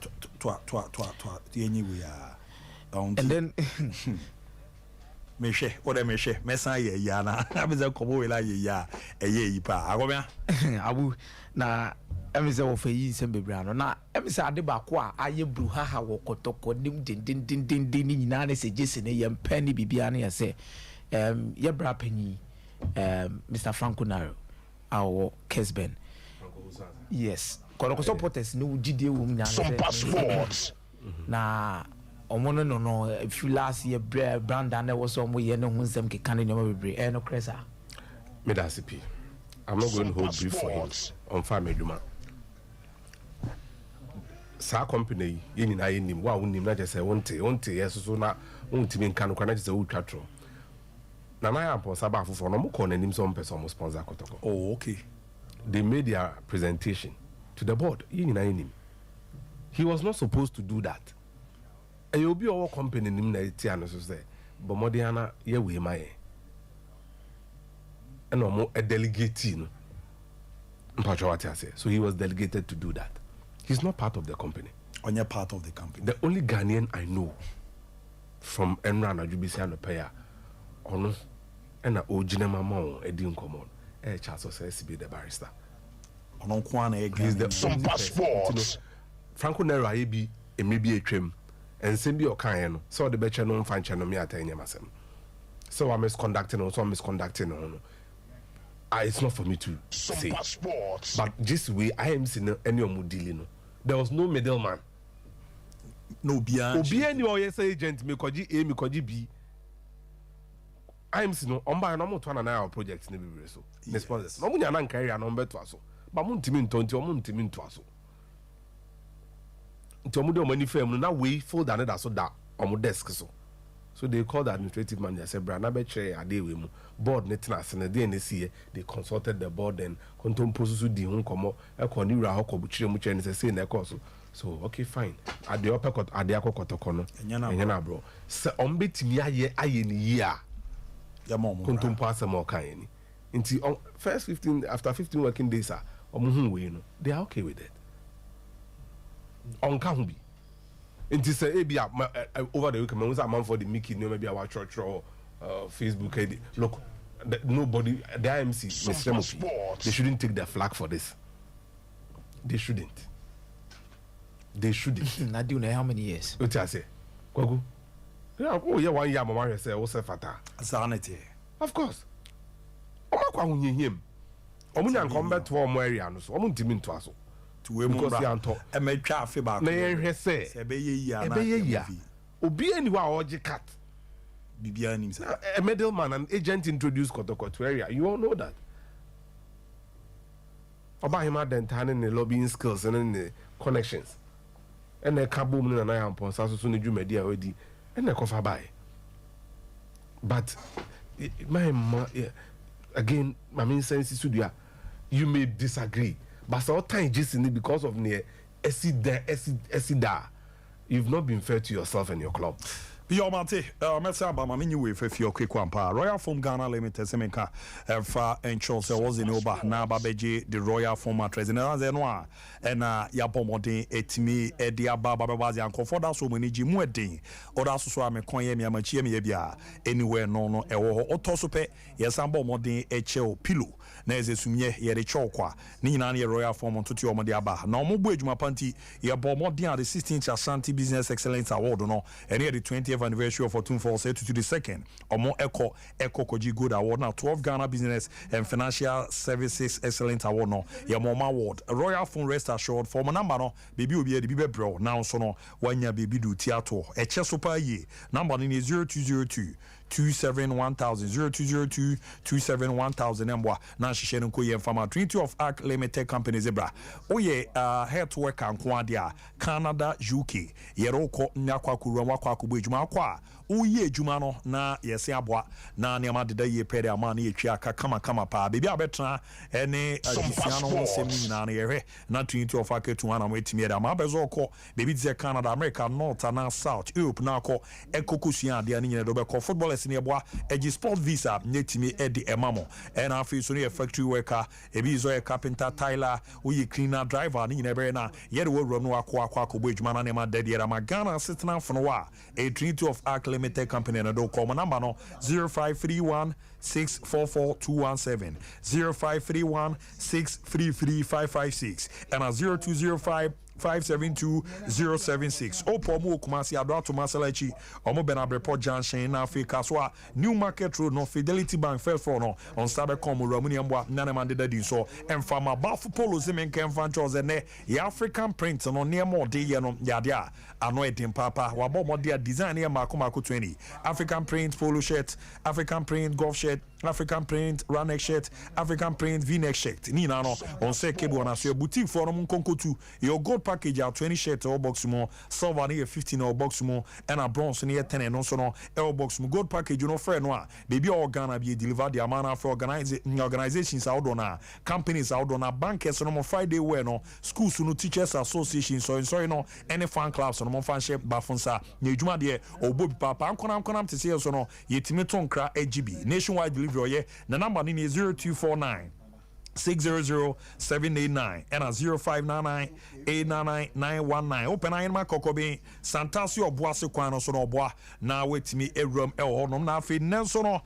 the anyway and then meshe or the meshe mesa ye ya na abiza kobo wela ye ya eye yi pa awomia abu na emise wo fe yi nsem bebre ano na emise ade ba ko a aye bru haha wo kotoko nim din ni nyina na se jese ne ye mpani bibia na ye se ye bra panyi Mr. Franco Naro our Kesben yes Koroko supporters no gide wo nya some passports na omono no if you last year brand and was some we no hu nsem ke kan no bebre no cresa me da CP I'm not going to hold brief for him on farm eduma sa company yi nyina yi nim wa wonim na je say wonte yes so na wontimi nka no kwa na je say wo twatro na na ya posa ba fofo no mo ko nanim some person mo sponsor kotoko. Oh okay. They made their presentation to the board. He was not supposed to do that. And you'll be our company in the so say, but Modiana, yeah, we may. And no more a delegate. So he was delegated to do that. He's not part of the company. On your part of the company. The only Ghanaian I know from Enran Ajubisi and Paya, Ono, and a Ojinema Mon, Edin Common. Charles says to be the barrister. He's the some passports. Franco Nero be a maybe a trim and send your kind so the better non fan channel me at any masem. So I'm misconducting or so I'm misconducting. It's not for me to say. Passports. But this way I am seeing any of dealing. There was no middleman. No beyond. Obi or yes agent me koji A me koji B. I am seeing on by normal to an our project in the so. Yes. No munya nan carry an number to us. But muntimin tonti or muntimin to us. Tomudo money firm na way fold another so that on desk so. So they called the administrative manager said Brana Beche a day with board netness and the DNC they consulted the board and contom process di hun komo e ko ni ra hoko buchire mu chen say na course. So okay fine. At the upper court at the akokotoko no. Enyana bro. Se on betimi aye ni year. Contum pass more kind. Until first 15 after 15 working days are they are okay with it. On can be. Until say over the weekend, was a man for the Mickey, maybe our church or Facebook. Look, nobody, the IMC, they shouldn't take their flag for this. They shouldn't. Not doing how many years? What I say? Gogo. Yeah, oh yeah, 1 year, Mama say, what's a fata? Sanity. Of course. Omakwa hunye him. Omunya combat to our area no so. Omuntimi to aso. To we because he anto. E me twa afi ba. Na yenhwe se. Se be ye ya na. E be ye ya. Obi ani wa oje cat. Bibia nim say. A middleman and agent introduced Kotoko to area. You all know that. Oba him adentane ne lobbying skills and the connections. And the kabum na na yampon sa so ne dwumadi a wadi. And the cover by. But again, my main sense is you may disagree, but sometimes just in it because of near Esida, you've not been fair to yourself and your club. Yo mate, mesa ba mami nyiwe fe quick kwampa. Royal Form Ghana Limited semeka fa encho se was in oba na babeje the Royal Form mattress na ze no a na ya bomodin etimi e dia baba babazi anko for that so many ji mu edin oda so am kon ye mi amachi me bia anywhere no e wo ho otoso pe yesa bomodin e cheo pillow na eze sumye ye de chokwa ni nyina na Royal Form ntuti omode aba na omogbo ejuma panti ye bomodin at the 16th Ashanti Business Excellence Award no and the 20th anniversary of Fortune Falls to the second Omo Eco Koji Good Award now 12 Ghana Business and Financial Services Excellent Award no ya Moma Award Royal Phone Rest Assured for number no baby obi the bibe bro now so no wanya baby do theater eche super ye number ni 0202 271,000 0202 271,000 embwa na hyehyɛ no koye mfama Trinity of Arc Limited Company zebra oye health worker nko dia Canada UK yeroko nyakwa kuruwa wakwa kubo ejuma akwa oye ejuma no na yese aboa na ne amadeda ye pede ama na yetwi aka kama pa bebi abetra ene adisia no nsem nyina na yehwe na Trinity of Arc etu na mwetimi da ma bezo okọ bebi ze Canada America North and South Europe na akọ ekokosua ade ani nyina do be kọ footballers ne eboa egi sport visa nyetimi edi emamo and afi so ne factory worker ebi zo e carpenter Tyler oye cleaner driver ni nyina be na yede wo rom no akọ bo ejuma na ne ma dade era ma Ghana sitna fono wa a Trinity of Arc Limited Company na do call my number no 0531 644 0531 633 556 and 0205 572-076. Opomu Kumasi Adoato Masalachi, Omo Benabrepo Junction, Africa, so New Market Road, no Fidelity Bank, first for no on Sabecom, Romuniambwa, Nanamande Dinso, and Fama Bafu Polo Zimen Ken Fanchos and the African print no near more day yadia, anointing papa, Wabomo dear design near Makumako 20, African print polo shirt, African print golf shirt, African print runneck shirt, African print v-neck shirt. Nina no on say cable on a boutique for Munkonko 2, your gold package are 20 shirts or box more, silver near 15 or box more, and a bronze near 10 and also no L box more gold package, you know, fair no baby organa be delivered the amount for organizations out on companies out on bankers on Friday where no schools no teachers associations so no any fan clubs on fanship bafunsa Nejuma de or Bobby Papa I'm to say so no yetimeton kra AGB nationwide delivery the number ni 0249 600-789 and a 0599-899-919. Open eye ma kokobe Santasio Boise Kwano so no boa na wait me a room no na fe nenso no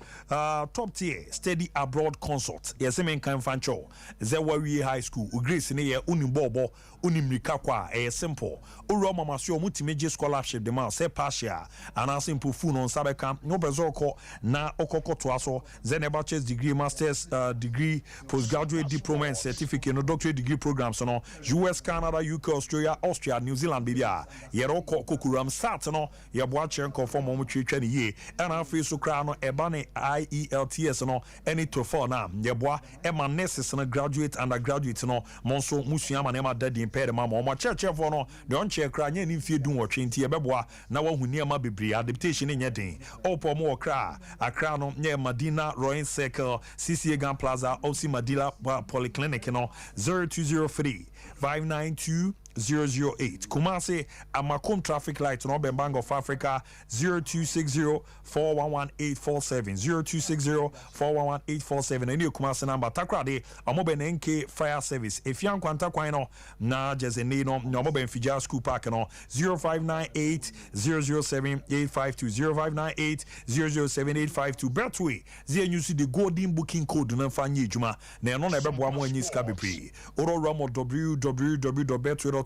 top tier steady abroad consult. Yes men kan fancho. Zewawi High School Grace ne ye unimbobo unimrika kwa simple. Uro mama so mutimeje scholarship de ma se partial and a simple fu no sabeka no bezoko na okoko to aso then a bachelor's degree master's degree postgraduate diploma and certificate no doctorate degree programs no US Canada UK Australia Austria New Zealand bibia yero kokuram sat no ye boa chen conform mo twetwa ne ye and afi so kra no eba ne IELTS no any TOEFL na ye boa e ma nurses no graduate undergraduate no monso musua ma ne ma dadi impede ma mo church for no de on che kra nya ni fie dun wo twenti ye beboa na wahu ne ma bebre adaptation nye den opo mo kra akra no nye Madina Royal Circle CCA Gan Plaza OC Madila Polyclinic, 0203 592 008. Kumasi Amakum traffic light no Bank of Africa 0260 411 847 0260 411 847 and you Kumasi number Takrade Amoben NK Fire Service if yan kwanta kwano na jezene no Amoben Fija School Park no 0598 007 852 0598 007 852 Betway you see the golden booking code na fanye juma na no na bebo amo anyi ska bebre oro ramo www.betway.com.gh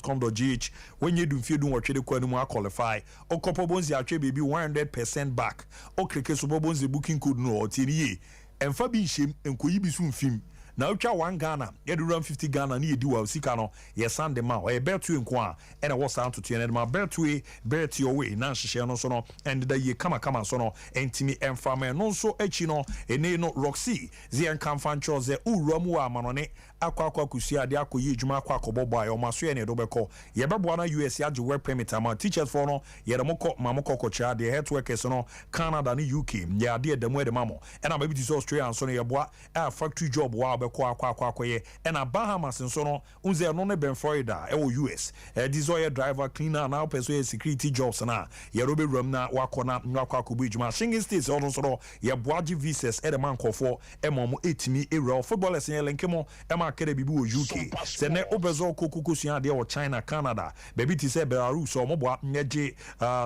when you do feel do what you qualify or couple bones ya baby 100% back or click so bones the booking code no or tini and fabi shame and kuyibi soon film now cha 1 Ghana you do run 50 Ghana ni do sika no ye sand them out e Betway nko and I was down to 10 my Betway bet your way na hye no so no and the ye kama so no entimi emfama no so echi no ene no Roxy ze kan fan chose uruamu amanone akwa kusia de akoyi adwuma akwa bobo ayo maso ye ne do beko ye bebo na US ya work permit ama teachers for no ye demoko mamoko kocha de health workers no Canada ni UK ya de demo de mamo and I maybe to Australia so no ye boa a factory job wa akwa ye and a Bahamas so no unze no ne ben Florida e wo US dizoye driver cleaner na person security jobs na ye robe rum na wakona akwa kubu adwuma Shingin States also so ye boaji visas e de man kofo e momo etimi e real footballers ye lenkemo e ma kere bibi wo UK se ne obezo kokukusua de wo China Canada baby ti se Belarus o mo boa nyeje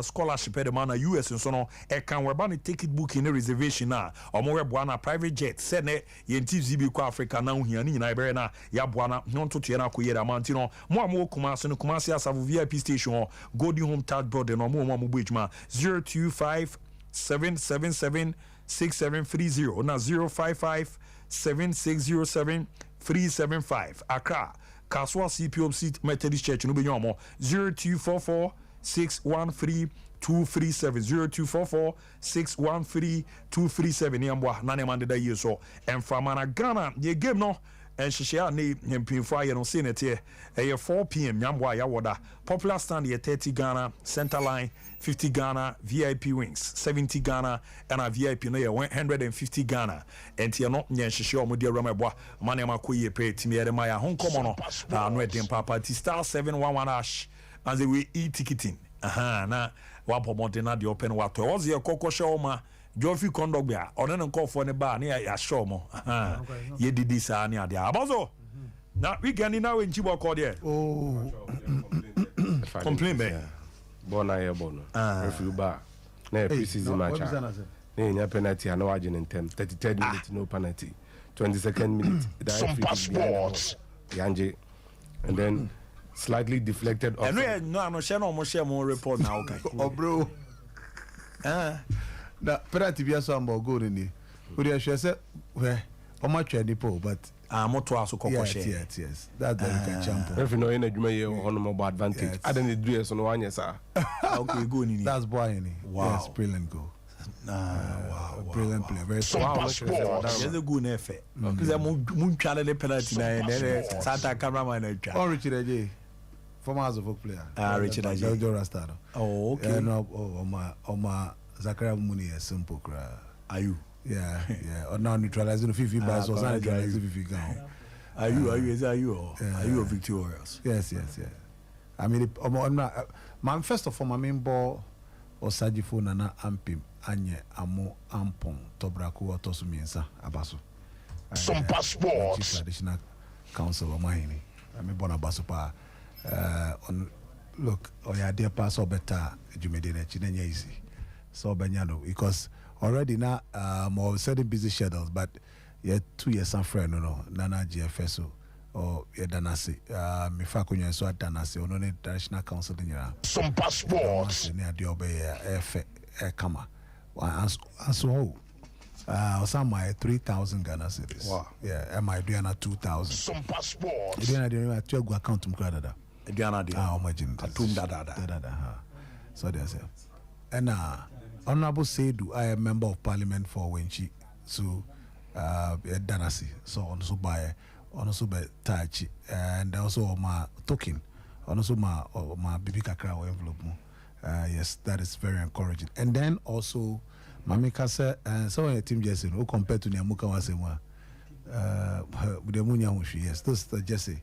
scholarship e de man na US so no e kan we ba ne ticket booking ne reservation na o mo we boa na private jet se ne ye ntizi bi kwa Africa na ohia ni nyina ibere na ya boa na ntonto na ko yera man ti no mo am wo Kumasi no Kumasi Asavo VIP station Golden Home Touch Board no mo bo ejuma 025 777 6730 na 055 7607 375 Accra Kaswa CPOC Methodist Church no be yomo 0244 613 237 0244 613 237 yambwa nane mandeda yeso and from Ghana ye game no and share ne hempin fire no senate 4 p.m. yambwa yawoda popular stand ye 30 Ghana center line 50 Ghana VIP wings 70 Ghana and a VIP no ye 150 Ghana and ye no nyen share mo dia ramebwa mane makoye pe timiere maya honkomo no no edem papa ti star 711 hash as we e-ticketing na wapo monte na the open wato was ye koko show ma Jofi Kondogba ono ne nkofo ne ba na ya show mo ye didi sa ni ade abazo na weekend na we nchibo call there complain be bona ye bono referee ba na pre-season match na nya penalty na waje ne ntem 33rd minute no penalty 22nd minute Sompa Sports Yanje and then slightly deflected off. No, share no more share more report now. Okay. Oh, bro. The penalty be so am go ni. We dey share say where how much any po but moto aso kokko share. Yes. That the can champ. If you know in adwuma ye on more advantage. I don't do so no one yes sir. Okay, go ni. That's boy ni. Wow. Yes, brilliant goal. Wow. Brilliant player. Very There's a good effort. Because I'm trying the penalty na Santa cameraman na try. Oh, Richard Ajay. Former as a folk player. Richard Ajay. Jojo Rastado. Oh, okay. Oma Zakaria Muni is simple cry. Are you? Yeah. Or now neutralizing 50 by so neutralizing 50 down. Are you a victorious? Yes. I mean, my first of all, my main ball or Sajifo Nana Ampim, Anye, Amo, Ampon, Tobraku, or Tosumiensa, Abaso. Sompa Sports. Traditional council of mine. I mean, Bonabasupa. Look, your dear pass or better, Jumedine, Chinenya easy. So, Benyano, because already now, more certain busy schedules, but yet 2 years and friend, no, Nana GFSO. Or Danasi, Mifakunya so Danasi, or no traditional council in your Sompa Sports near the Obey Kama. And so, some my 3,000 Ghana cedis. Wow. Yeah, am I doing 2,000? Sompa Sports. Then I didn't go account to Canada. Diana, imagine that. So they say, and Honorable Seidu, I am member of Parliament for Wenchi, so Danasi, so on so by. Also by Tachi and also my token, also my baby kakra envelope. Yes, that is very encouraging. And then also, Mamika said, so a team Jesse, who compared to Nyamuka was with the Munya, yes, this is Jesse.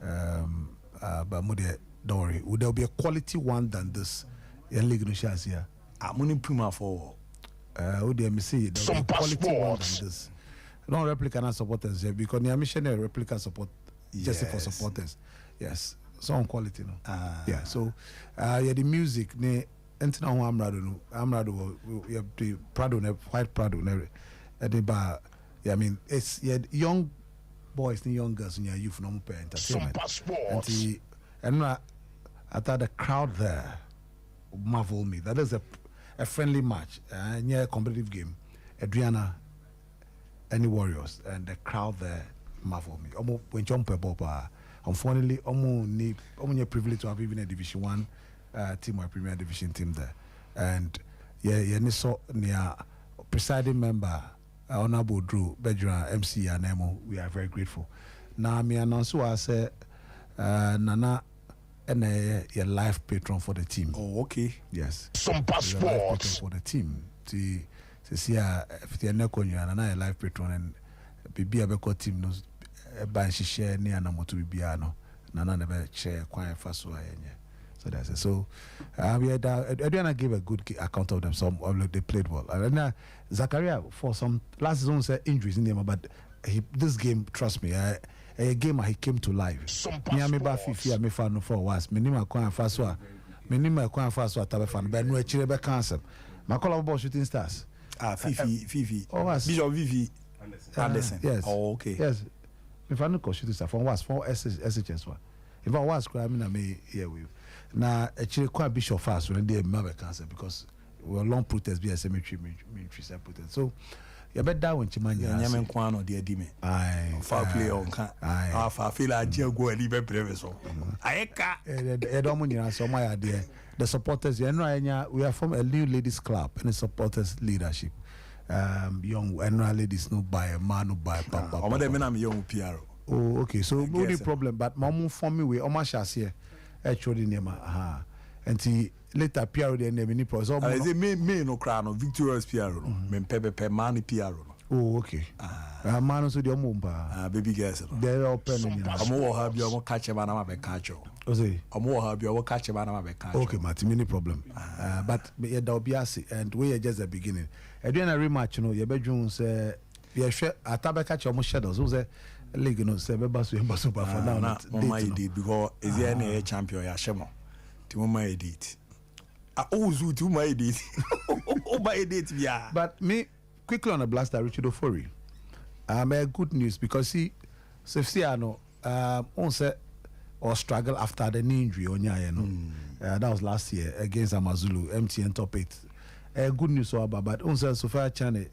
But Mude, don't worry, would there be a quality one than this? In League Nushas here. I'm only Puma for would there see the quality one than this? No replica and supporters here because the mission is replica support just for supporters. Yes, some quality no. Yeah, so the music ne entina ho amrado we have the Prado white Prado ne ba yeah, I mean it's young boys and young girls in your youth no pay entertainment. And I thought the crowd there marvel me. That is a friendly match, a competitive game. Adriana any Warriors and the crowd there marvel me. When jump about unfortunately almost privilege to have even a Division 1 team or Premier Division team there. And so near presiding member Honorable Drew Bedra MC and Emo, we are very grateful. Now me announce I say Nana and a life patron for the team. Oh, okay. Yes. Sompa Sports for the team. See, if you're not going to a live patron and be a better team, no, by share near Namotu Biano, Nana never share quite fast. So that's it. So, we had, Adriana gave a good account of them. Some they played well. And Zakaria, for some last season, said injuries in them, but this game, trust me, a game he came to life. Miami Bafi, I may find for was minima quite fast. Minima quite fast, what I found, but no chirebe cancer. My call about shooting stars. Fifi. Oh, was Bishop Vivi Anderson. Yes. Oh, okay. Yes. If I no shooting star from was for SHS one. If I was crying, I may hear with. Now, actually, quite Bishop fast when they have cancer because we were long protest be a cemetery protest. So, You bet that when Chimanya. Yamen Kwano, dear Dime. Aye. Foul play on can. Aye. I feel like Joe go and leave previous. I don't want so my idea. The supporters, we are from a new ladies club and the supporters leadership. Young and ladies no buy a man no buy papa. I'm young PR. Oh, okay. So no the problem, but mom for me we almost here. Actually, name and see later PR the name any problem. I say me no crown of victorious PR. Men pepe money PR. Oh, okay. Man so the omumba. Baby girls. They're open. I'm more happy. I'm catch a man. I'm a catch. I'm more happy. I'm catch a man. I'm a catch. Okay, Martin, many problem. But yeah, there'll be and we are just the beginning. And then a rematch, you know, your bedroom say, yeah, sure. I tab catch almost shadows. Who's a league, you know, say, Basu and Basu for now. Not my did because is there any champion? Yeah, Shemo. To my edit. I always do my edit. Oh, my edit, yeah. But me. Quickly on the blaster, Richard Ofori. Good news because see, Sefsiano, on set or struggle after the knee injury on that was last year against Amazulu, MTN top 8. Good news about, but on set Sofia Chane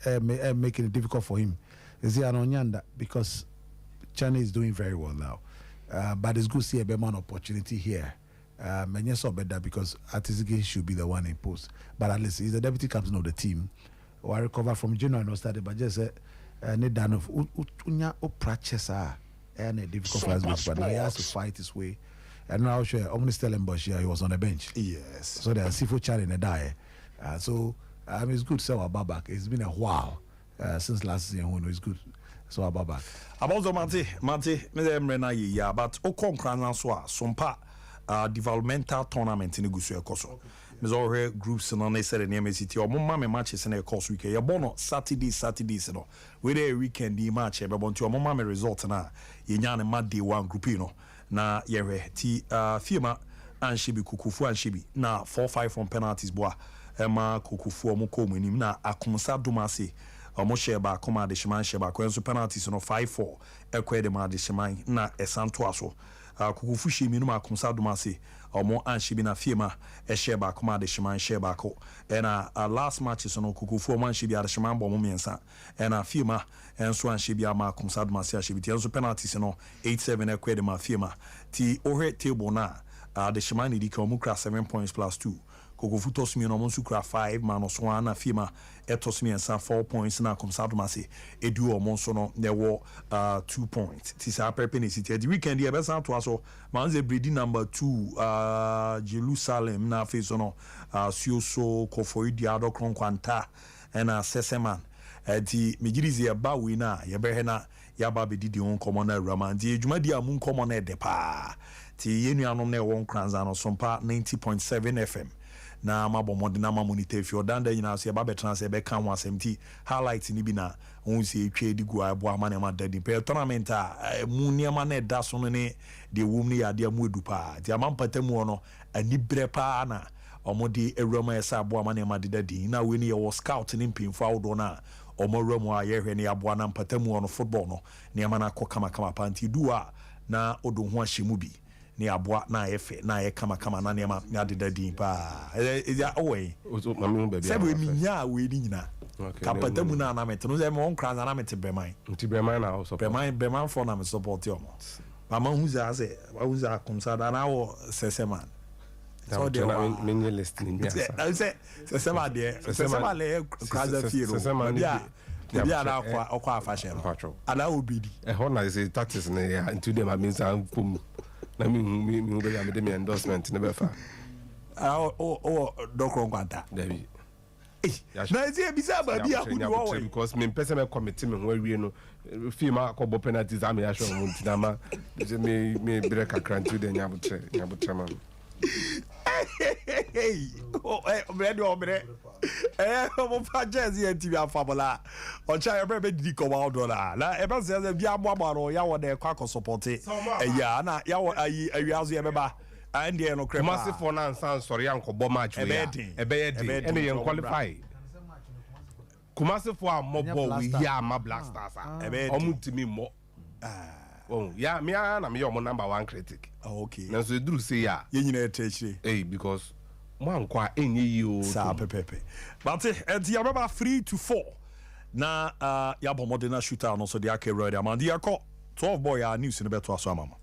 making it difficult for him. Is he Nyanda because Chane is doing very well now. But it's good to see a better opportunity here. Many saw better because Artistic should be the one in post. But at least he's the deputy captain of the team. Or I recover from January no started, but just need done of unya practice and a difficult first but now he has to fight his way. And now sure I'm gonna tell him but he was on the bench. Yes. So there's seafood challenge in the die. So it's good to say about back. It's been a while since last season when it's good. So about back. About the Mate, yeah, but Okon Kran so Sompa developmental tournament in the Gusu Koso. Mes all groups and on they said in the city or mama matches in a course weekend. Your bono Saturdays, no. With a weekend the match, but want your mama result na Yan mad day one group, you know. Na yere ti firma and shibi kukufu and shibi. Na 4-5 from penalties boa. Emma kukufu moko minim na akumsa dumase. Omo sheba koma de shiman sheba kwensu penalties no 5-4. Ekwe de ma de shiman na esanto aso. Kukufu shimi no akumsa dumase. Omo anshibi na firma sheba koma de shiman sheba ko. Ena last match is no kukufu omo anshibi de shiman bo miensa. Ena firma enso anshibi ama akumsa dumase ashibi. Ti enso penalties no 8-7 ekwe de ma firma. Ti ohe table na de shiman ni di ka omo kra 7 points plus 2. Kukufu toss me no monsu kra 5 minus 1 na firma etos me ensa 4 points na akumsa dumase. Edu omo so no there were 2 points. Ti sa pepe ni city the weekend e be san to aso manze breeding number 2 Jerusalem na face no Sioso Kofoidi Adokron Kwanta na Seseman di migirizi ya ba we na ye be na ya ba be didi on komo na Rama di edwuma di amun komo na de pa ti yenu anom na won kranza no Sompa 90.7 FM na mabo modena ma monitor if you danda nyina so ye ba be trans e be kan ho asemti highlight ni bi na won si etwa digu abo amane ma dadi pe tournament mu niema na da so no ne de wom ni ya de amu edu pa ti amampata mu no ani bre pa na omodi ewrama esa abo amane ma de dadi na we ni ye was scout ni mpinfo awdo na omorwamu a ye hwe ne abo na mpata mu no football no niema na kokama kama panti duwa na odo ho ahyemu bi ni aboa na efe na ye kama na ne ma na deda din pa ya owe mami baby sebe mi nya we ni nyina kapata mu na met no ze mo nkran na met breman na also breman for na me support yo mama hu za se hu za kumsa da na wo seseman so de many listening ya sesema de sesema le kraza firo ya na kwa fashion ala obidi ho na say tactics na into them means am na mi be ya me dem endorsement ne be fa Dokron Kwanta David na ezi bisa ba dia hu wo because me person me committee me ho awie no film akobo penalties am ya show mo ntina ma me break akrantu de nyabutre man omre mo fa jazz ya TV afabola o cha ya be didi ko wa do la e be se bia mo amaro ya wo de kwa ko support ya na ya wo ayi awiazo ya be ba and there no crema massive for na san sorry anko match we e be ye and you qualify Kumasi for mobo we ya ma Black Stars omutimi mo oh yeah me na me your number 1 critic okay na so duru say ya ye nyina etechire because mo ankwa enye yi o sa pepepe but it ya baba 3 to 4 na yabɔ modern shooter no so de aka ready amandi akɔ 12 boy news in the beto aso amama